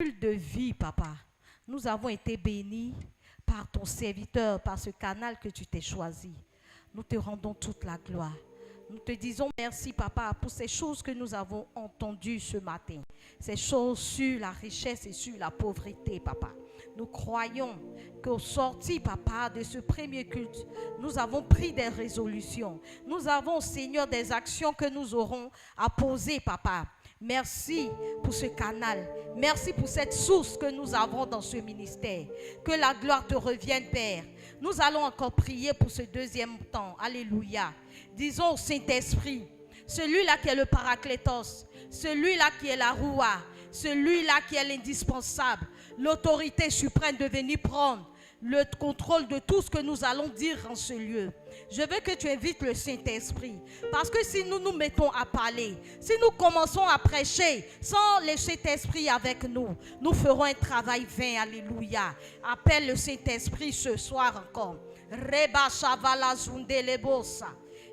De vie, papa. Nous avons été bénis par ton serviteur, par ce canal que tu t'es choisi. Nous te rendons toute la gloire. Nous te disons merci, papa, pour ces choses que nous avons entendues ce matin. Ces choses sur la richesse et sur la pauvreté, papa. Nous croyons qu'au sorti, papa, de ce premier culte, nous avons pris des résolutions. Nous avons, Seigneur, des actions que nous aurons à poser, papa. Merci pour ce canal. Merci pour cette source que nous avons dans ce ministère. Que la gloire te revienne, Père. Nous allons encore prier pour ce deuxième temps. Alléluia. Disons au Saint-Esprit, celui-là qui est le Paraclétos, celui-là qui est la Roua, celui-là qui est l'indispensable, l'autorité suprême de venir prendre le contrôle de tout ce que nous allons dire en ce lieu. Je veux que tu invites le Saint-Esprit. Parce que si nous nous mettons à parler, si nous commençons à prêcher sans le Saint-Esprit avec nous, nous ferons un travail vain. Alléluia. Appelle le Saint-Esprit ce soir encore. Reba shavala zundelebosa.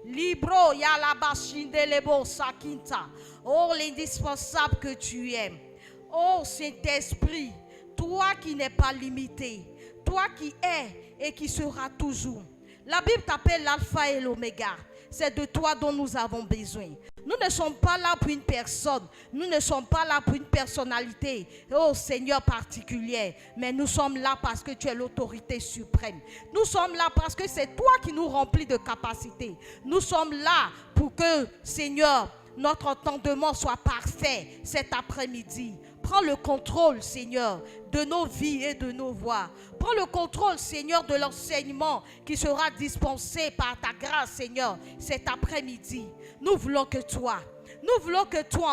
Libro yalabashindelebosa kinta. Oh, l'indispensable que tu aimes. Oh, Saint-Esprit, toi qui n'es pas limité, toi qui es et qui seras toujours. La Bible t'appelle l'alpha et l'oméga. C'est de toi dont nous avons besoin. Nous ne sommes pas là pour une personne. Nous ne sommes pas là pour une personnalité, oh Seigneur, particulière. Mais nous sommes là parce que tu es l'autorité suprême. Nous sommes là parce que c'est toi qui nous remplis de capacités. Nous sommes là pour que, Seigneur, notre entendement soit parfait cet après-midi. Prends le contrôle, Seigneur, de nos vies et de nos voix. Prends le contrôle, Seigneur, de l'enseignement qui sera dispensé par ta grâce, Seigneur, cet après-midi. Nous voulons que toi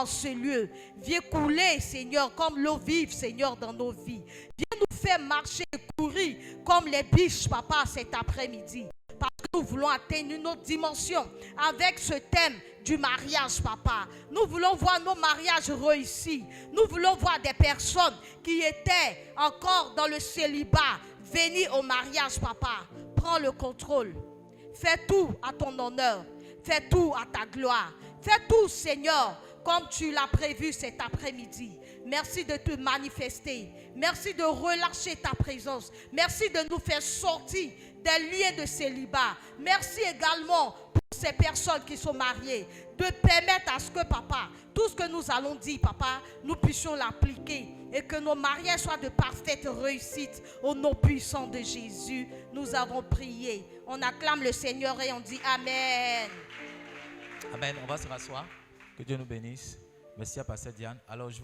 en ce lieu, viens couler, Seigneur, comme l'eau vive, Seigneur, dans nos vies. Viens nous faire marcher et courir comme les biches, papa, cet après-midi. Parce que nous voulons atteindre une autre dimension avec ce thème du mariage, papa. Nous voulons voir nos mariages réussis. Nous voulons voir des personnes qui étaient encore dans le célibat venir au mariage, papa. Prends le contrôle. Fais tout à ton honneur. Fais tout à ta gloire. Fais tout, Seigneur, comme tu l'as prévu cet après-midi. Merci de te manifester. Merci de relâcher ta présence. Merci de nous faire sortir des liens de célibat. Merci également pour ces personnes qui sont mariées, de permettre à ce que, papa, tout ce que nous allons dire, papa, nous puissions l'appliquer et que nos mariages soient de parfaite réussite. Au nom puissant de Jésus, nous avons prié. On acclame le Seigneur et on dit Amen. Amen. On va se rasseoir. Que Dieu nous bénisse. Merci à Pasteur Diane. Alors, je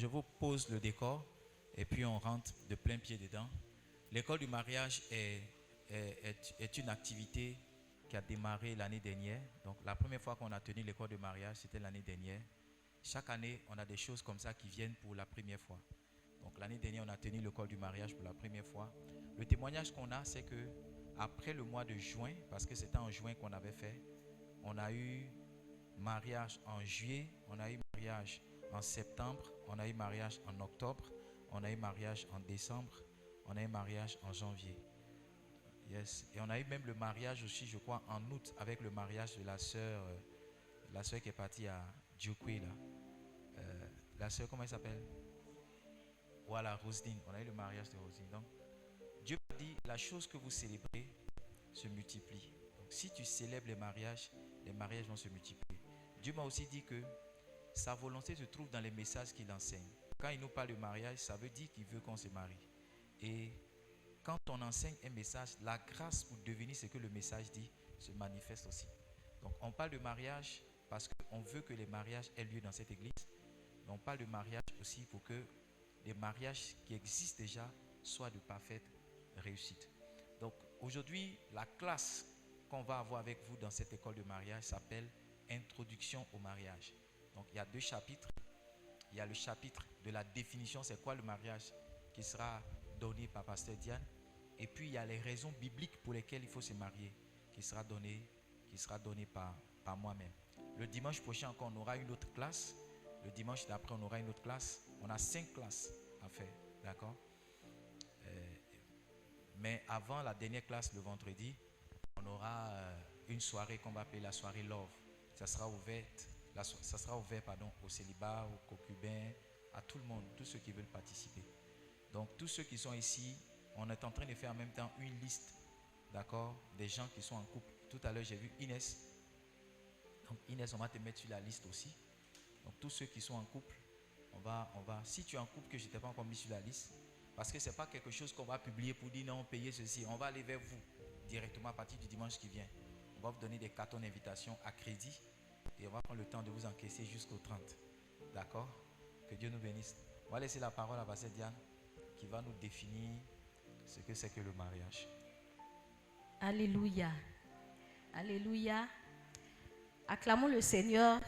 vous pose le décor et puis on rentre de plein pied dedans. L'école du mariage est une activité qui a démarré l'année dernière. Donc, la première fois qu'on a tenu l'école de mariage, c'était l'année dernière. Chaque année, on a des choses comme ça qui viennent pour la première fois. Donc, l'année dernière, on a tenu l'école du mariage pour la première fois. Le témoignage qu'on a, c'est que après le mois de juin, parce que c'était en juin qu'on avait fait, on a eu mariage en juillet, on a eu mariage en septembre, on a eu mariage en octobre, on a eu mariage en décembre, on a eu mariage en janvier. Yes. Et on a eu même le mariage aussi, je crois, en août, avec le mariage de la sœur qui est partie à Djukwi, là. La sœur, comment elle s'appelle? Voilà, Roselyne. On a eu le mariage de Roselyne. Donc, Dieu dit, la chose que vous célébrez se multiplie. Donc, si tu célèbres les mariages vont se multiplier. Dieu m'a aussi dit que sa volonté se trouve dans les messages qu'il enseigne. Quand il nous parle de mariage, ça veut dire qu'il veut qu'on se marie. Et quand on enseigne un message, la grâce pour devenir ce que le message dit se manifeste aussi. Donc on parle de mariage parce qu'on veut que les mariages aient lieu dans cette église. Mais on parle de mariage aussi pour que les mariages qui existent déjà soient de parfaite réussite. Donc aujourd'hui, la classe qu'on va avoir avec vous dans cette école de mariage s'appelle Introduction au mariage. Donc il y a 2 chapitres. Il y a le chapitre de la définition, c'est quoi le mariage, qui sera donné par Pasteur Diane. Et puis il y a les raisons bibliques pour lesquelles il faut se marier, qui sera donné par moi-même. Le dimanche prochain encore, on aura une autre classe. Le dimanche d'après, on aura une autre classe. On a 5 classes à faire, d'accord? Mais avant la dernière classe, le vendredi, on aura une soirée qu'on va appeler la soirée Love. Ça sera ouvert au célibat, aux concubins, à tout le monde, tous ceux qui veulent participer. Donc, tous ceux qui sont ici, on est en train de faire en même temps une liste, d'accord, des gens qui sont en couple. Tout à l'heure, j'ai vu Inès. Donc, Inès, on va te mettre sur la liste aussi. Donc, tous ceux qui sont en couple, si tu es en couple que je ne t'ai pas encore mis sur la liste, parce que ce n'est pas quelque chose qu'on va publier pour dire non, payez ceci. On va aller vers vous directement à partir du dimanche qui vient. On va vous donner des cartons d'invitation à crédit et on va prendre le temps de vous encaisser jusqu'au 30. D'accord? Que Dieu nous bénisse. On va laisser la parole à Pasteur Diane qui va nous définir ce que c'est que le mariage. Alléluia. Alléluia. Acclamons le Seigneur.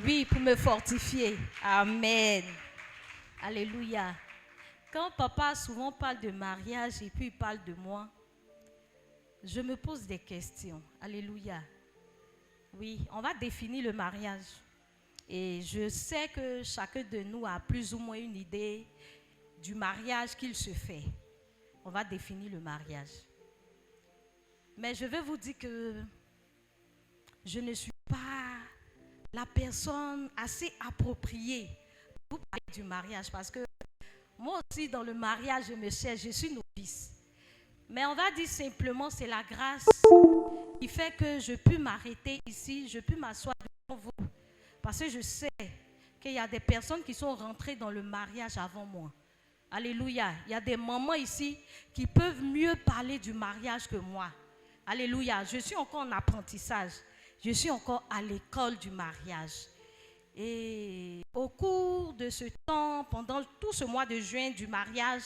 Oui, pour me fortifier. Amen. Alléluia. Quand papa souvent parle de mariage et puis il parle de moi, je me pose des questions. Alléluia. Oui, on va définir le mariage. Et je sais que chacun de nous a plus ou moins une idée du mariage qu'il se fait. On va définir le mariage. Mais je vais vous dire que je ne suis pas la personne assez appropriée pour parler du mariage. Parce que moi aussi, dans le mariage, je me cherche, je suis novice. Mais on va dire simplement, c'est la grâce qui fait que je peux m'arrêter ici, je peux m'asseoir devant vous. Parce que je sais qu'il y a des personnes qui sont rentrées dans le mariage avant moi. Alléluia. Il y a des mamans ici qui peuvent mieux parler du mariage que moi. Alléluia. Je suis encore en apprentissage. Je suis encore à l'école du mariage. Et au cours de ce temps, pendant tout ce mois de juin du mariage,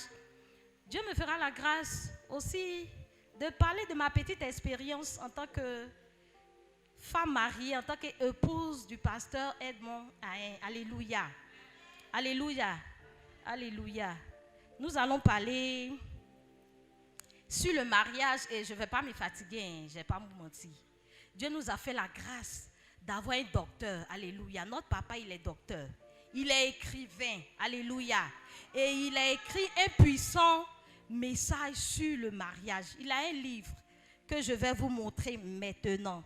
Dieu me fera la grâce aussi de parler de ma petite expérience en tant que femme mariée, en tant qu'épouse du pasteur Edmond Ahen. Alléluia. Alléluia. Alléluia. Nous allons parler sur le mariage et je ne vais pas me fatiguer, je ne vais pas vous mentir. Dieu nous a fait la grâce d'avoir un docteur. Alléluia. Notre papa, il est docteur. Il est écrivain. Alléluia. Et il a écrit un puissant message sur le mariage. Il a un livre que je vais vous montrer maintenant.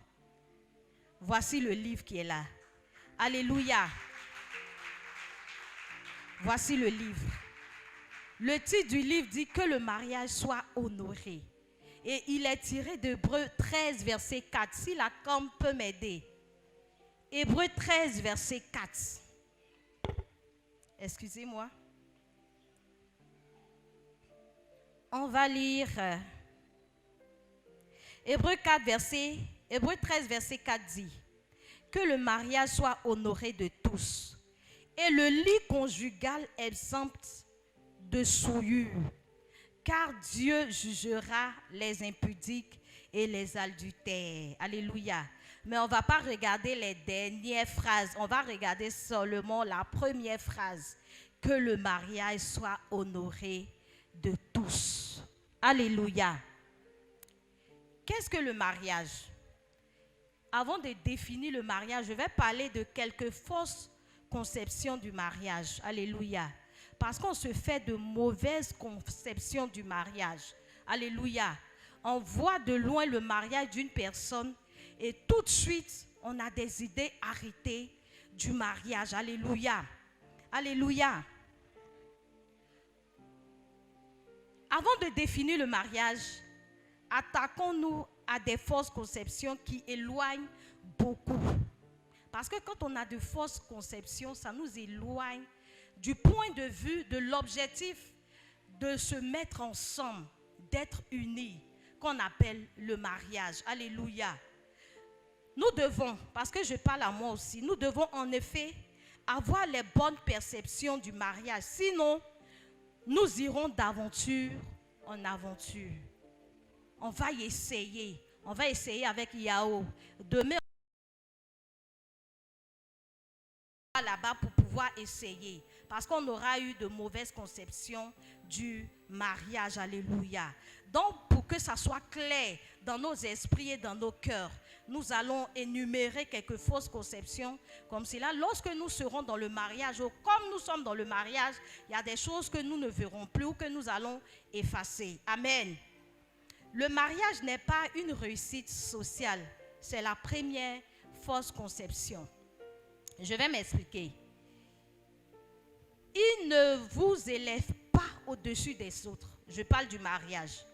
Voici le livre qui est là. Alléluia. Voici le livre. Le titre du livre dit que le mariage soit honoré. Et il est tiré d'Hébreux 13, verset 4. Si la com peut m'aider. Hébreux 13, verset 4. Excusez-moi. On va lire Hébreux 13, verset 4 dit que le mariage soit honoré de tous et le lit conjugal exempt de souillure, car Dieu jugera les impudiques et les adultères. Alléluia. Mais on ne va pas regarder les dernières phrases, on va regarder seulement la première phrase, que le mariage soit honoré de tous. Alléluia. Qu'est-ce que le mariage? Avant de définir le mariage, je vais parler de quelques fausses conceptions du mariage. Alléluia. Parce qu'on se fait de mauvaises conceptions du mariage. Alléluia. On voit de loin le mariage d'une personne et tout de suite, on a des idées arrêtées du mariage. Alléluia. Alléluia. Avant de définir le mariage, attaquons-nous à des fausses conceptions qui éloignent beaucoup. Parce que quand on a de fausses conceptions, ça nous éloigne du point de vue de l'objectif de se mettre ensemble, d'être unis, qu'on appelle le mariage. Alléluia. Nous devons, parce que je parle à moi aussi, nous devons en effet avoir les bonnes perceptions du mariage. Sinon, nous irons d'aventure en aventure. On va y essayer. On va essayer avec Yao. Demain, on va là-bas pour pouvoir essayer. Parce qu'on aura eu de mauvaises conceptions du mariage. Alléluia. Donc, pour que ça soit clair dans nos esprits et dans nos cœurs, nous allons énumérer quelques fausses conceptions comme cela. Lorsque nous serons dans le mariage, ou comme nous sommes dans le mariage, il y a des choses que nous ne verrons plus ou que nous allons effacer. Amen. Le mariage n'est pas une réussite sociale. C'est la première fausse conception. Je vais m'expliquer. Il ne vous élève pas au-dessus des autres. Je parle du mariage.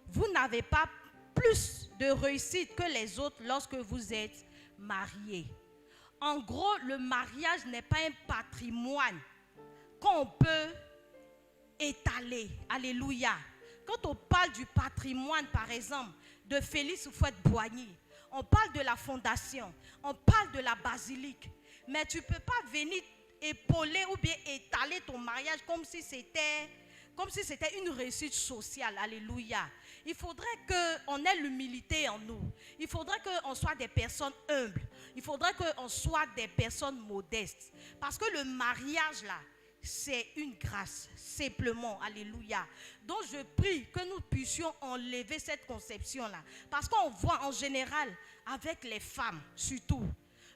Vous n'avez pas plus de réussite que les autres lorsque vous êtes mariés. En gros, le mariage n'est pas un patrimoine qu'on peut étaler. Alléluia. Quand on parle du patrimoine, par exemple, de Félix Houphouët-Boigny, on parle de la fondation, on parle de la basilique, mais tu ne peux pas venir épauler ou bien étaler ton mariage comme si c'était une réussite sociale. Alléluia. Il faudrait qu'on ait l'humilité en nous. Il faudrait qu'on soit des personnes humbles. Il faudrait qu'on soit des personnes modestes. Parce que le mariage là, c'est une grâce, simplement. Alléluia. Donc je prie que nous puissions enlever cette conception-là. Parce qu'on voit en général avec les femmes, surtout,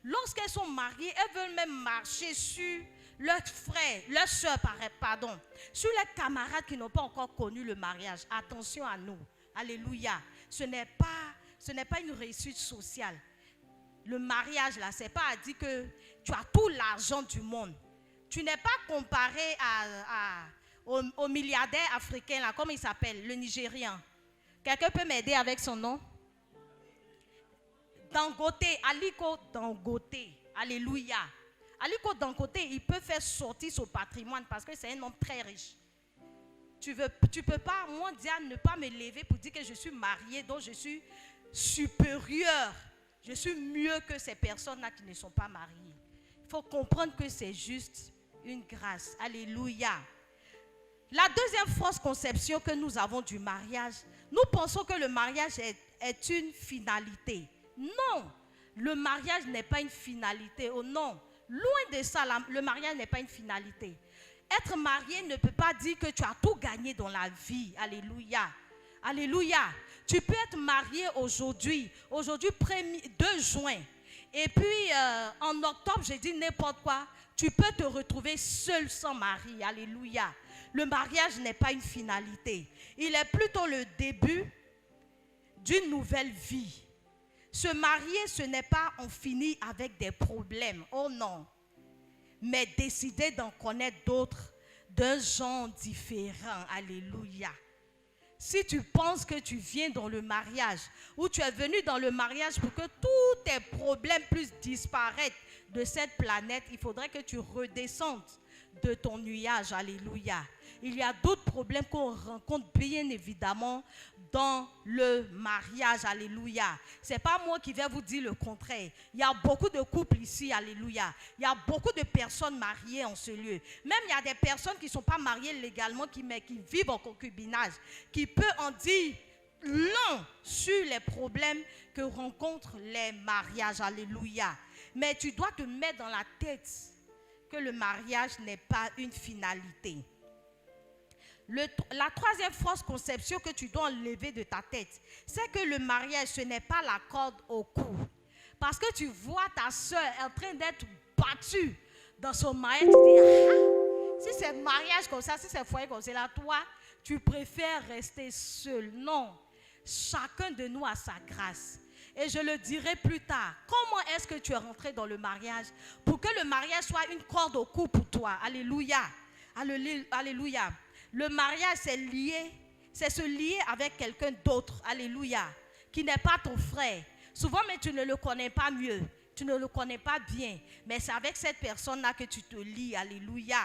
lorsqu'elles sont mariées, elles veulent même marcher sur leurs frères, leurs soeurs, pardon, sur les camarades qui n'ont pas encore connu le mariage. Attention à nous. Alléluia. Ce n'est pas une réussite sociale. Le mariage, là, ce n'est pas à dire que tu as tout l'argent du monde. Tu n'es pas comparé au milliardaire africain, là, comme il s'appelle, le Nigérian. Quelqu'un peut m'aider avec son nom? Dangote, Aliko Dangote. Alléluia. Aliko Dangote, il peut faire sortir son patrimoine parce que c'est un homme très riche. Tu peux pas, moi, Diane, ne pas me lever pour dire que je suis mariée, donc je suis supérieure. Je suis mieux que ces personnes-là qui ne sont pas mariées. Il faut comprendre que c'est juste une grâce. Alléluia. La deuxième fausse conception que nous avons du mariage, nous pensons que le mariage est une finalité. Non, le mariage n'est pas une finalité. Oh non, loin de ça, le mariage n'est pas une finalité. Être marié ne peut pas dire que tu as tout gagné dans la vie. Alléluia. Alléluia. Tu peux être marié aujourd'hui 2 juin. Et puis en octobre, j'ai dit n'importe quoi. Tu peux te retrouver seul sans mari. Alléluia. Le mariage n'est pas une finalité. Il est plutôt le début d'une nouvelle vie. Se marier, ce n'est pas en finir avec des problèmes. Oh non. Mais décider d'en connaître d'autres d'un genre différent. Alléluia. Si tu penses que tu viens dans le mariage ou tu es venu dans le mariage pour que tous tes problèmes puissent disparaître de cette planète, il faudrait que tu redescendes de ton nuage. Alléluia. Il y a d'autres problèmes qu'on rencontre bien évidemment dans le mariage. Alléluia. Ce n'est pas moi qui vais vous dire le contraire. Il y a beaucoup de couples ici. Alléluia. Il y a beaucoup de personnes mariées en ce lieu. Même il y a des personnes qui ne sont pas mariées légalement, mais qui vivent en concubinage, qui peuvent en dire long sur les problèmes que rencontrent les mariages. Alléluia. Mais tu dois te mettre dans la tête que le mariage n'est pas une finalité. La troisième fausse conception que tu dois enlever de ta tête, c'est que le mariage, ce n'est pas la corde au cou. Parce que tu vois ta soeur en train d'être battue dans son mariage, tu dis, ah, si c'est mariage comme ça, si c'est foyer comme ça, là, toi, tu préfères rester seul. Non, chacun de nous a sa grâce. Et je le dirai plus tard. Comment est-ce que tu es rentré dans le mariage pour que le mariage soit une corde au cou pour toi? Alléluia. Alléluia. Le mariage, c'est se lier avec quelqu'un d'autre. Alléluia. Qui n'est pas ton frère. Souvent, mais tu ne le connais pas mieux. Tu ne le connais pas bien. Mais c'est avec cette personne-là que tu te lies. Alléluia.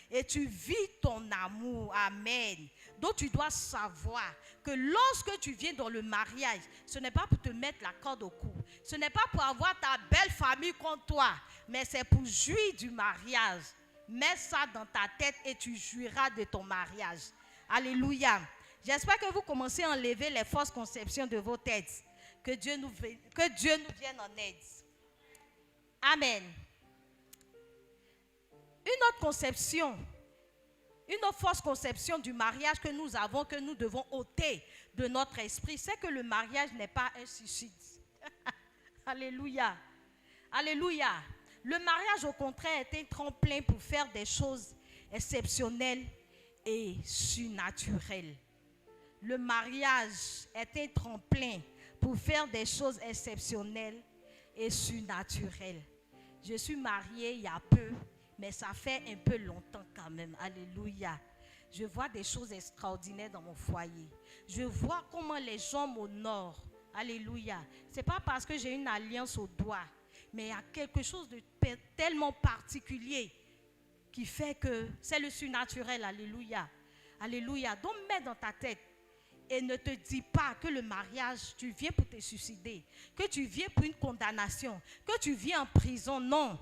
Et tu vis ton amour. Amen. Donc tu dois savoir que lorsque tu viens dans le mariage, ce n'est pas pour te mettre la corde au cou. Ce n'est pas pour avoir ta belle famille contre toi. Mais c'est pour jouir du mariage. Mets ça dans ta tête et tu jouiras de ton mariage. Alléluia. J'espère que vous commencez à enlever les fausses conceptions de vos têtes. Que Dieu nous vienne en aide. Amen. Une autre conception, une autre fausse conception du mariage que nous avons, que nous devons ôter de notre esprit, c'est que le mariage n'est pas un suicide. Alléluia. Alléluia. Le mariage, au contraire, est un tremplin pour faire des choses exceptionnelles et surnaturelles. Le mariage est un tremplin pour faire des choses exceptionnelles et surnaturelles. Je suis mariée il y a peu mais ça fait un peu longtemps quand même. Alléluia. Je vois des choses extraordinaires dans mon foyer. Je vois comment les gens m'honorent. Alléluia. Ce n'est pas parce que j'ai une alliance au doigt, mais il y a quelque chose de tellement particulier qui fait que c'est le surnaturel. Alléluia. Alléluia. Donc mets dans ta tête et ne te dis pas que le mariage, tu viens pour te suicider, que tu viens pour une condamnation, que tu viens en prison. Non.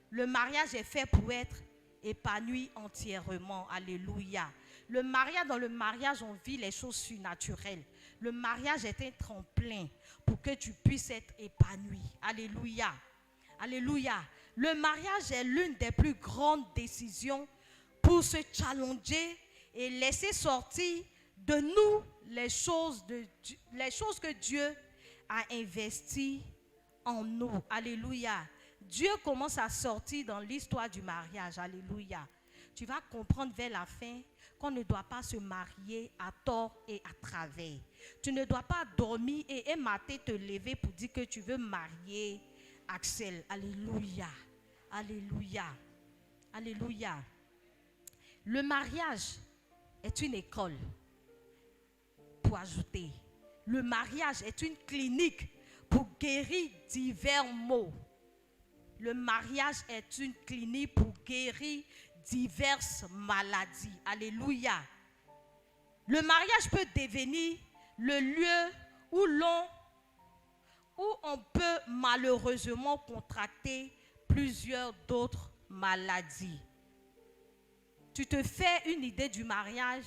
Le mariage est fait pour être épanoui entièrement. Alléluia. Dans le mariage, on vit les choses surnaturelles. Le mariage est un tremplin pour que tu puisses être épanoui. Alléluia. Alléluia. Le mariage est l'une des plus grandes décisions pour se challenger et laisser sortir de nous les choses que Dieu a investies en nous. Alléluia. Dieu commence à sortir dans l'histoire du mariage. Alléluia. Tu vas comprendre vers la fin qu'on ne doit pas se marier à tort et à travers. Tu ne dois pas dormir et un matin te lever pour dire que tu veux marier Axel. Alléluia. Alléluia. Alléluia. Le mariage est une école. Pour ajouter, le mariage est une clinique pour guérir divers maux. Le mariage est une clinique pour guérir diverses maladies. Alléluia. Le mariage peut devenir le lieu où on peut malheureusement contracter plusieurs d'autres maladies. Tu te fais une idée du mariage.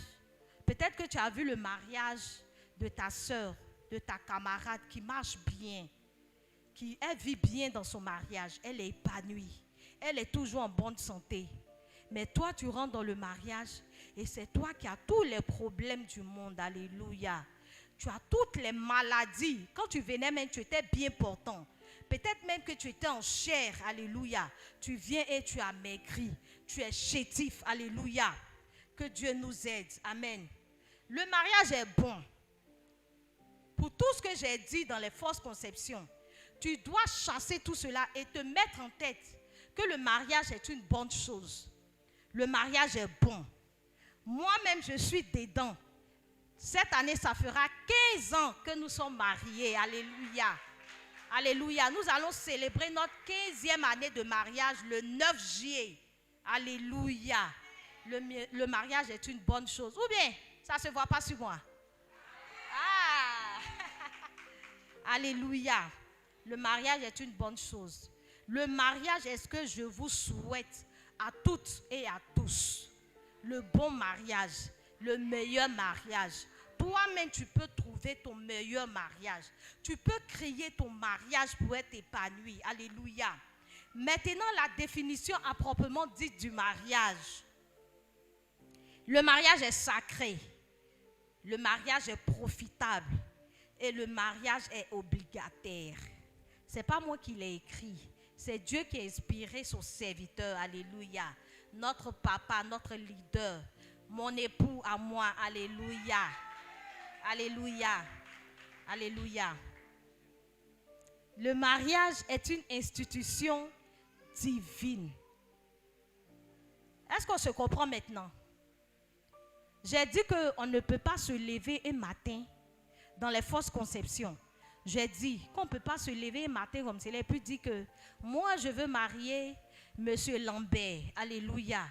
Peut-être que tu as vu le mariage de ta soeur, de ta camarade qui marche bien, elle vit bien dans son mariage, elle est épanouie, elle est toujours en bonne santé. Mais toi, tu rentres dans le mariage et c'est toi qui as tous les problèmes du monde. Alléluia. Tu as toutes les maladies. Quand tu venais même, tu étais bien portant. Peut-être même que tu étais en chair. Alléluia. Tu viens et tu as maigri. Tu es chétif. Alléluia. Que Dieu nous aide. Amen. Le mariage est bon. Pour tout ce que j'ai dit dans les fausses conceptions, tu dois chasser tout cela et te mettre en tête que le mariage est une bonne chose. Le mariage est bon. Moi-même, je suis dedans. Cette année, ça fera 15 ans que nous sommes mariés. Alléluia. Alléluia. Nous allons célébrer notre 15e année de mariage le 9 juillet. Alléluia. Le mariage est une bonne chose. Ou bien, ça ne se voit pas sur moi. Ah. Alléluia. Le mariage est une bonne chose. Le mariage est ce que je vous souhaite à toutes et à tous. Le bon mariage, le meilleur mariage. Toi-même, tu peux trouver ton meilleur mariage. Tu peux créer ton mariage pour être épanoui. Alléluia. Maintenant, la définition à proprement dite du mariage. Le mariage est sacré. Le mariage est profitable. Et le mariage est obligataire. Ce n'est pas moi qui l'ai écrit. C'est Dieu qui a inspiré son serviteur. Alléluia. Notre papa, notre leader. Mon époux à moi. Alléluia. Alléluia. Alléluia. Le mariage est une institution divine. Est-ce qu'on se comprend maintenant? J'ai dit qu'on ne peut pas se lever un matin dans les fausses conceptions. J'ai dit qu'on ne peut pas se lever un matin comme cela et puis dire que moi je veux marier Monsieur Lambert. Alléluia.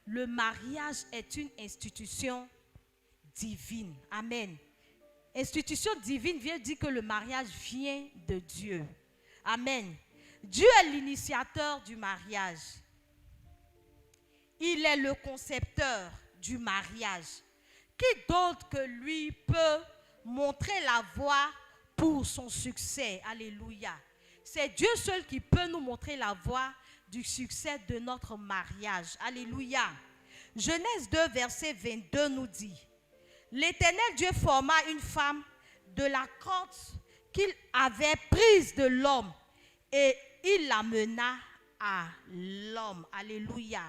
Le mariage est une institution divine. Amen. Institution divine vient dire que le mariage vient de Dieu. Amen. Dieu est l'initiateur du mariage. Il est le concepteur du mariage. Qui d'autre que lui peut montrer la voie pour son succès? Alléluia. C'est Dieu seul qui peut nous montrer la voie du succès de notre mariage. Alléluia. Genèse 2, verset 22 nous dit: l'Éternel Dieu forma une femme de la côte qu'il avait prise de l'homme et il l'amena à l'homme. Alléluia.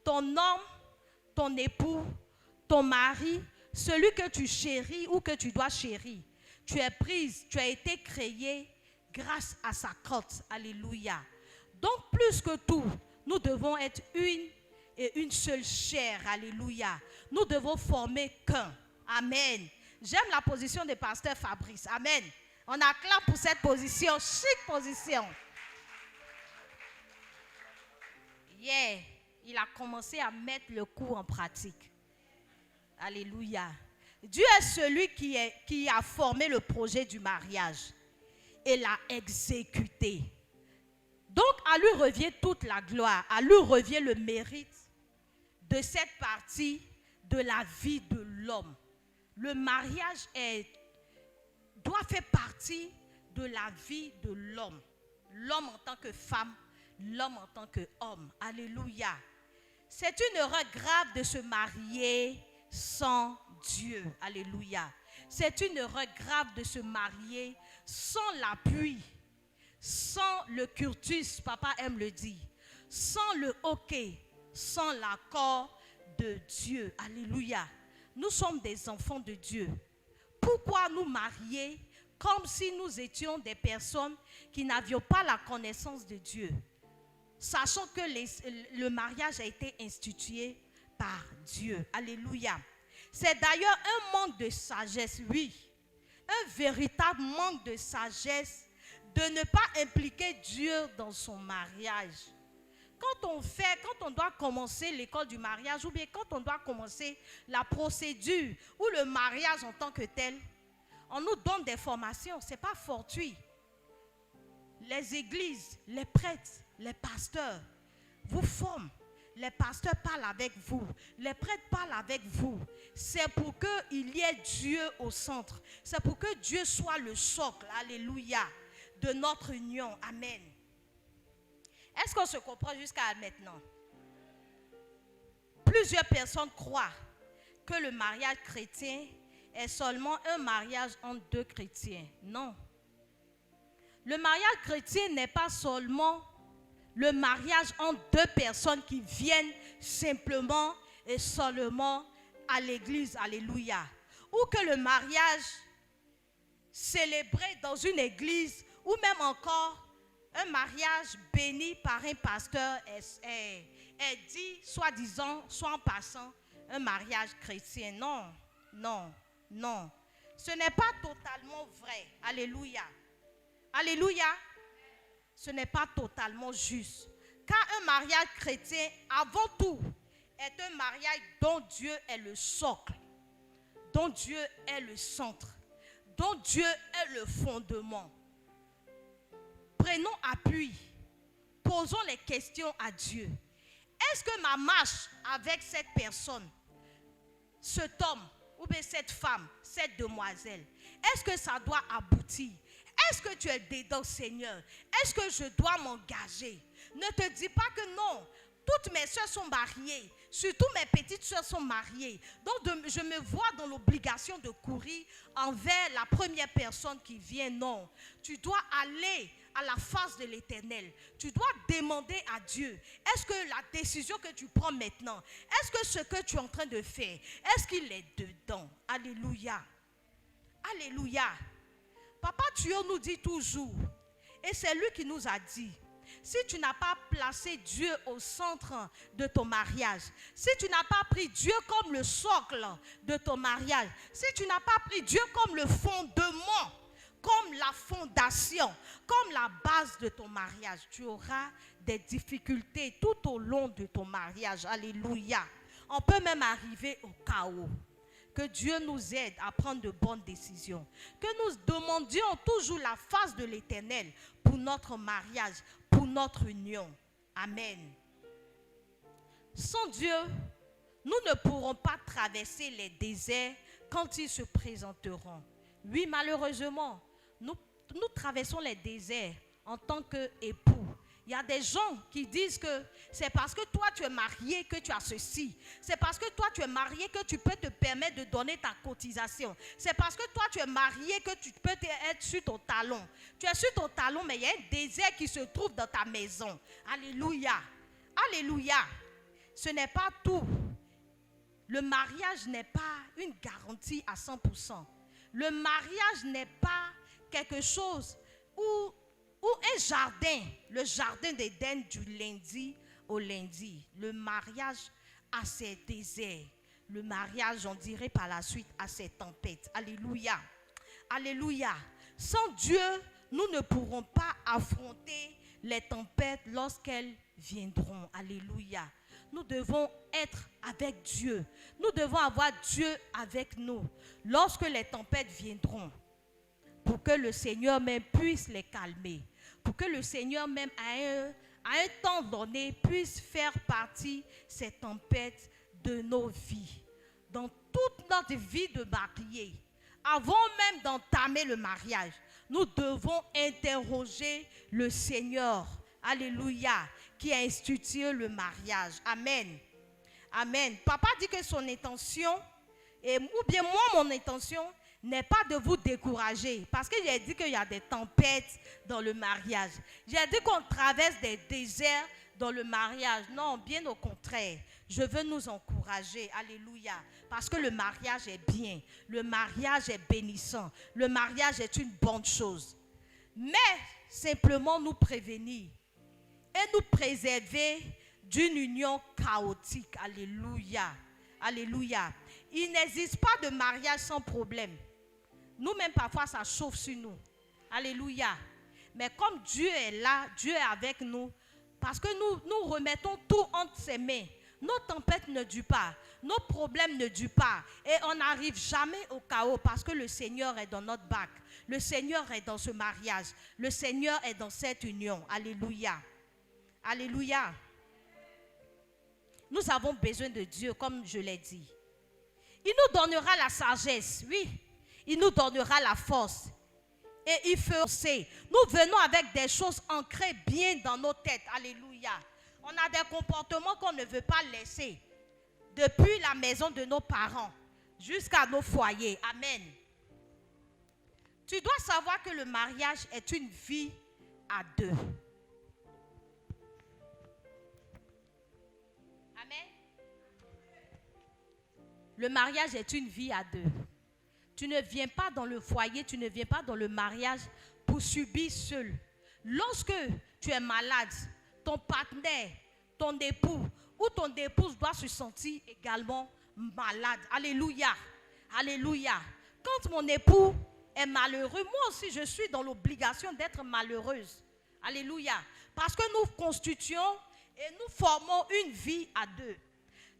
Ton homme, ton époux, ton mari, celui que tu chéris ou que tu dois chérir, tu es prise, tu as été créé grâce à sa côte. Alléluia. Donc plus que tout, Nous devons être une et une seule chair. Alléluia. Nous devons former qu'un. Amen. J'aime la position de pasteur Fabrice. Amen. On acclame pour cette position, chic position. Yeah. Il a commencé à mettre le coup en pratique. Alléluia. Dieu est celui qui a formé le projet du mariage et l'a exécuté. Donc, à lui revient toute la gloire, à lui revient le mérite de cette partie de la vie de l'homme. Le mariage doit faire partie de la vie de l'homme. L'homme en tant que femme, l'homme en tant qu'homme. Alléluia. C'est une erreur grave de se marier sans Dieu. Alléluia. C'est une erreur grave de se marier sans l'appui, sans le cursus, papa aime le dire, sans le hockey, sans l'accord de Dieu. Alléluia. Nous sommes des enfants de Dieu. Pourquoi nous marier comme si nous étions des personnes qui n'avions pas la connaissance de Dieu, sachant que le mariage a été institué par Dieu. Alléluia. C'est d'ailleurs un manque de sagesse, oui, un véritable manque de sagesse de ne pas impliquer Dieu dans son mariage. Quand on doit commencer l'école du mariage ou bien quand on doit commencer la procédure ou le mariage en tant que tel, on nous donne des formations, ce n'est pas fortuit. Les églises, les prêtres, les pasteurs vous forment. Les pasteurs parlent avec vous, les prêtres parlent avec vous. C'est pour qu'il y ait Dieu au centre. C'est pour que Dieu soit le socle, alléluia, de notre union. Amen. Est-ce qu'on se comprend jusqu'à maintenant? Plusieurs personnes croient que le mariage chrétien est seulement un mariage entre deux chrétiens. Non. Le mariage chrétien n'est pas seulement le mariage entre deux personnes qui viennent simplement et seulement à l'église, alléluia. Ou que le mariage célébré dans une église ou même encore un mariage béni par un pasteur est dit, soi-disant, soit en passant, un mariage chrétien. Non, non, non. Ce n'est pas totalement vrai. Alléluia. Alléluia. Ce n'est pas totalement juste. Car un mariage chrétien, avant tout, est un mariage dont Dieu est le socle, dont Dieu est le centre, dont Dieu est le fondement. Prenons appui, posons les questions à Dieu. Est-ce que ma marche avec cette personne, cet homme ou bien cette femme, cette demoiselle, est-ce que ça doit aboutir? Est-ce que tu es dedans, Seigneur? Est-ce que je dois m'engager? Ne te dis pas que non. Toutes mes soeurs sont mariées. Surtout mes petites soeurs sont mariées. Donc je me vois dans l'obligation de courir envers la première personne qui vient. Non. Tu dois aller à la face de l'Éternel. Tu dois demander à Dieu. Est-ce que la décision que tu prends maintenant, est-ce que ce que tu es en train de faire, est-ce qu'il est dedans? Alléluia. Alléluia. Papa Tuyo nous dit toujours, et c'est lui qui nous a dit, si tu n'as pas placé Dieu au centre de ton mariage, si tu n'as pas pris Dieu comme le socle de ton mariage, si tu n'as pas pris Dieu comme le fondement, comme la fondation, comme la base de ton mariage, tu auras des difficultés tout au long de ton mariage. Alléluia. On peut même arriver au chaos. Que Dieu nous aide à prendre de bonnes décisions. Que nous demandions toujours la face de l'Éternel pour notre mariage, pour notre union. Amen. Sans Dieu, nous ne pourrons pas traverser les déserts quand ils se présenteront. Oui, malheureusement, nous traversons les déserts en tant qu'époux. Il y a des gens qui disent que c'est parce que toi tu es marié que tu as ceci. C'est parce que toi tu es marié que tu peux te permettre de donner ta cotisation. C'est parce que toi tu es marié que tu peux être sur ton talon. Tu es sur ton talon, mais il y a un désert qui se trouve dans ta maison. Alléluia. Alléluia. Ce n'est pas tout. Le mariage n'est pas une garantie à 100%. Le mariage n'est pas quelque chose où un jardin, le jardin d'Éden du lundi au lundi. Le mariage a ses déserts. Le mariage, on dirait par la suite, a ses tempêtes. Alléluia. Alléluia. Sans Dieu, nous ne pourrons pas affronter les tempêtes lorsqu'elles viendront. Alléluia. Nous devons être avec Dieu. Nous devons avoir Dieu avec nous lorsque les tempêtes viendront. Pour que le Seigneur même puisse les calmer. Pour que le Seigneur même à un temps donné puisse faire partie ces tempêtes de nos vies. Dans toute notre vie de mariés, avant même d'entamer le mariage, nous devons interroger le Seigneur. Alléluia. Qui a institué le mariage. Amen. Amen. Papa dit que son intention, ou bien moi, mon intention, n'est pas de vous décourager. Parce que j'ai dit qu'il y a des tempêtes dans le mariage. J'ai dit qu'on traverse des déserts dans le mariage. Non, bien au contraire. Je veux nous encourager. Alléluia. Parce que le mariage est bien. Le mariage est bénissant. Le mariage est une bonne chose. Mais simplement nous prévenir et nous préserver d'une union chaotique. Alléluia. Alléluia. Il n'existe pas de mariage sans problème. Nous-mêmes, parfois, ça chauffe sur nous. Alléluia. Mais comme Dieu est là, Dieu est avec nous, parce que nous remettons tout entre ses mains. Nos tempêtes ne durent pas. Nos problèmes ne durent pas. Et on n'arrive jamais au chaos parce que le Seigneur est dans notre bac. Le Seigneur est dans ce mariage. Le Seigneur est dans cette union. Alléluia. Alléluia. Nous avons besoin de Dieu, comme je l'ai dit. Il nous donnera la sagesse, oui. Il nous donnera la force. Et il fera. Nous venons avec des choses ancrées bien dans nos têtes. Alléluia. On a des comportements qu'on ne veut pas laisser. Depuis la maison de nos parents jusqu'à nos foyers. Amen. Tu dois savoir que le mariage est une vie à deux. Amen. Le mariage est une vie à deux. Tu ne viens pas dans le foyer, tu ne viens pas dans le mariage pour subir seul. Lorsque tu es malade, ton partenaire, ton époux ou ton épouse doit se sentir également malade. Alléluia. Alléluia. Quand mon époux est malheureux, moi aussi je suis dans l'obligation d'être malheureuse. Alléluia. Parce que nous constituons et nous formons une vie à deux.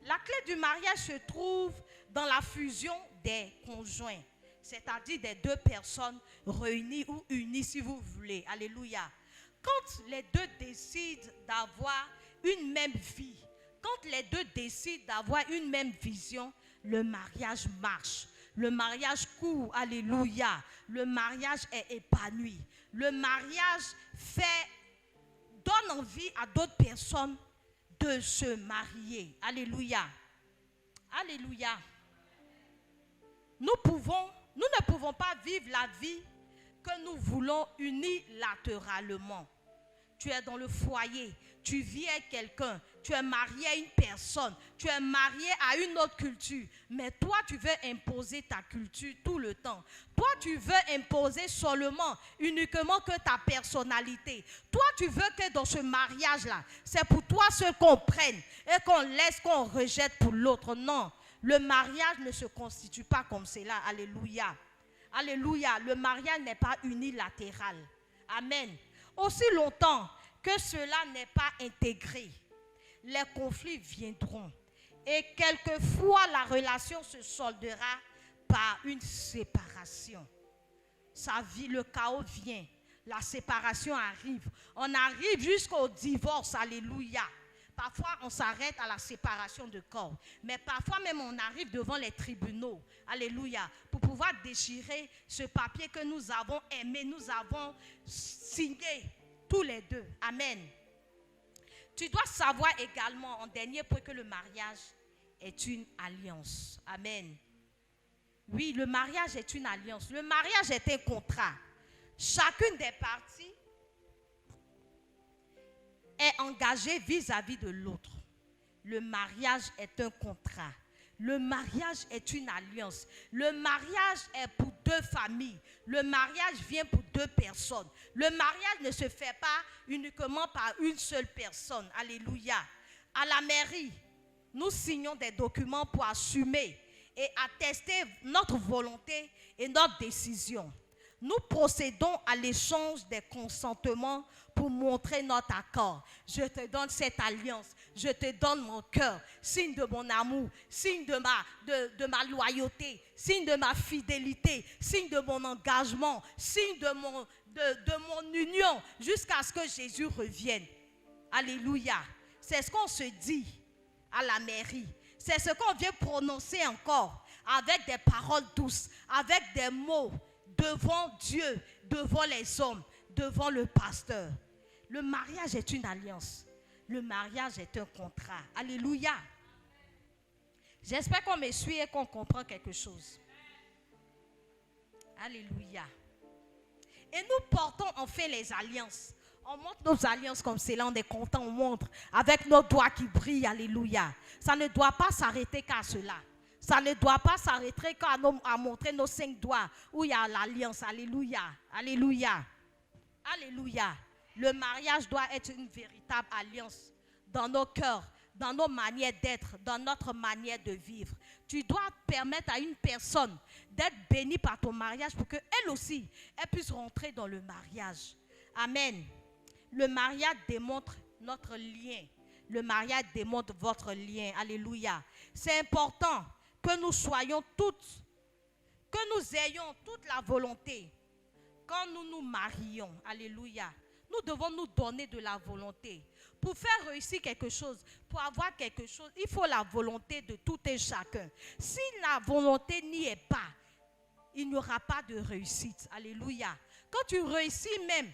La clé du mariage se trouve dans la fusion des conjoints, c'est-à-dire des deux personnes réunies ou unies si vous voulez. Alléluia. Quand les deux décident d'avoir une même vie, quand les deux décident d'avoir une même vision, le mariage marche. Le mariage court. Alléluia. Le mariage est épanoui. Le mariage donne envie à d'autres personnes de se marier. Alléluia. Alléluia. Nous ne pouvons pas vivre la vie que nous voulons unilatéralement. Tu es dans le foyer, tu vis avec quelqu'un, tu es marié à une personne, tu es marié à une autre culture, mais toi tu veux imposer ta culture tout le temps. Toi tu veux imposer uniquement que ta personnalité. Toi tu veux que dans ce mariage-là, c'est pour toi ce qu'on prenne et qu'on laisse, qu'on rejette pour l'autre. Non, le mariage ne se constitue pas comme cela. Alléluia. Alléluia. Le mariage n'est pas unilatéral. Amen. Aussi longtemps que cela n'est pas intégré, les conflits viendront. Et quelquefois, la relation se soldera par une séparation. Le chaos vient. La séparation arrive. On arrive jusqu'au divorce. Alléluia. Parfois, on s'arrête à la séparation de corps. Mais parfois même, on arrive devant les tribunaux. Alléluia. Pour pouvoir déchirer ce papier que nous avons aimé, nous avons signé tous les deux. Amen. Tu dois savoir également, en dernier point, que le mariage est une alliance. Amen. Oui, le mariage est une alliance. Le mariage est un contrat. Chacune des parties est engagée vis-à-vis de l'autre. Le mariage est un contrat. Le mariage est une alliance. Le mariage est pour deux familles. Le mariage vient pour deux personnes. Le mariage ne se fait pas uniquement par une seule personne. Alléluia. À la mairie, nous signons des documents pour assumer et attester notre volonté et notre décision. Nous procédons à l'échange des consentements pour montrer notre accord. Je te donne cette alliance, je te donne mon cœur, signe de mon amour, signe de ma loyauté, signe de ma fidélité, signe de mon engagement, signe de mon union, jusqu'à ce que Jésus revienne. Alléluia. C'est ce qu'on se dit à la mairie. C'est ce qu'on vient prononcer encore avec des paroles douces, avec des mots devant Dieu, devant les hommes, devant le pasteur. Le mariage est une alliance. Le mariage est un contrat. Alléluia. J'espère qu'on me suit et qu'on comprend quelque chose. Alléluia. Et nous portons enfin les alliances. On montre nos alliances comme cela, on est content, on montre avec nos doigts qui brillent. Alléluia. Ça ne doit pas s'arrêter qu'à cela. Ça ne doit pas s'arrêter qu'à montrer nos 5 doigts où il y a l'alliance. Alléluia. Alléluia. Alléluia. Le mariage doit être une véritable alliance dans nos cœurs, dans nos manières d'être, dans notre manière de vivre. Tu dois permettre à une personne d'être bénie par ton mariage pour qu'elle aussi, elle puisse rentrer dans le mariage. Amen. Le mariage démontre notre lien. Le mariage démontre votre lien. Alléluia. C'est important que nous soyons toutes, que nous ayons toute la volonté quand nous nous marions. Alléluia. Nous devons nous donner de la volonté. Pour faire réussir quelque chose, pour avoir quelque chose, il faut la volonté de tout et chacun. Si la volonté n'y est pas, il n'y aura pas de réussite. Alléluia. Quand tu réussis même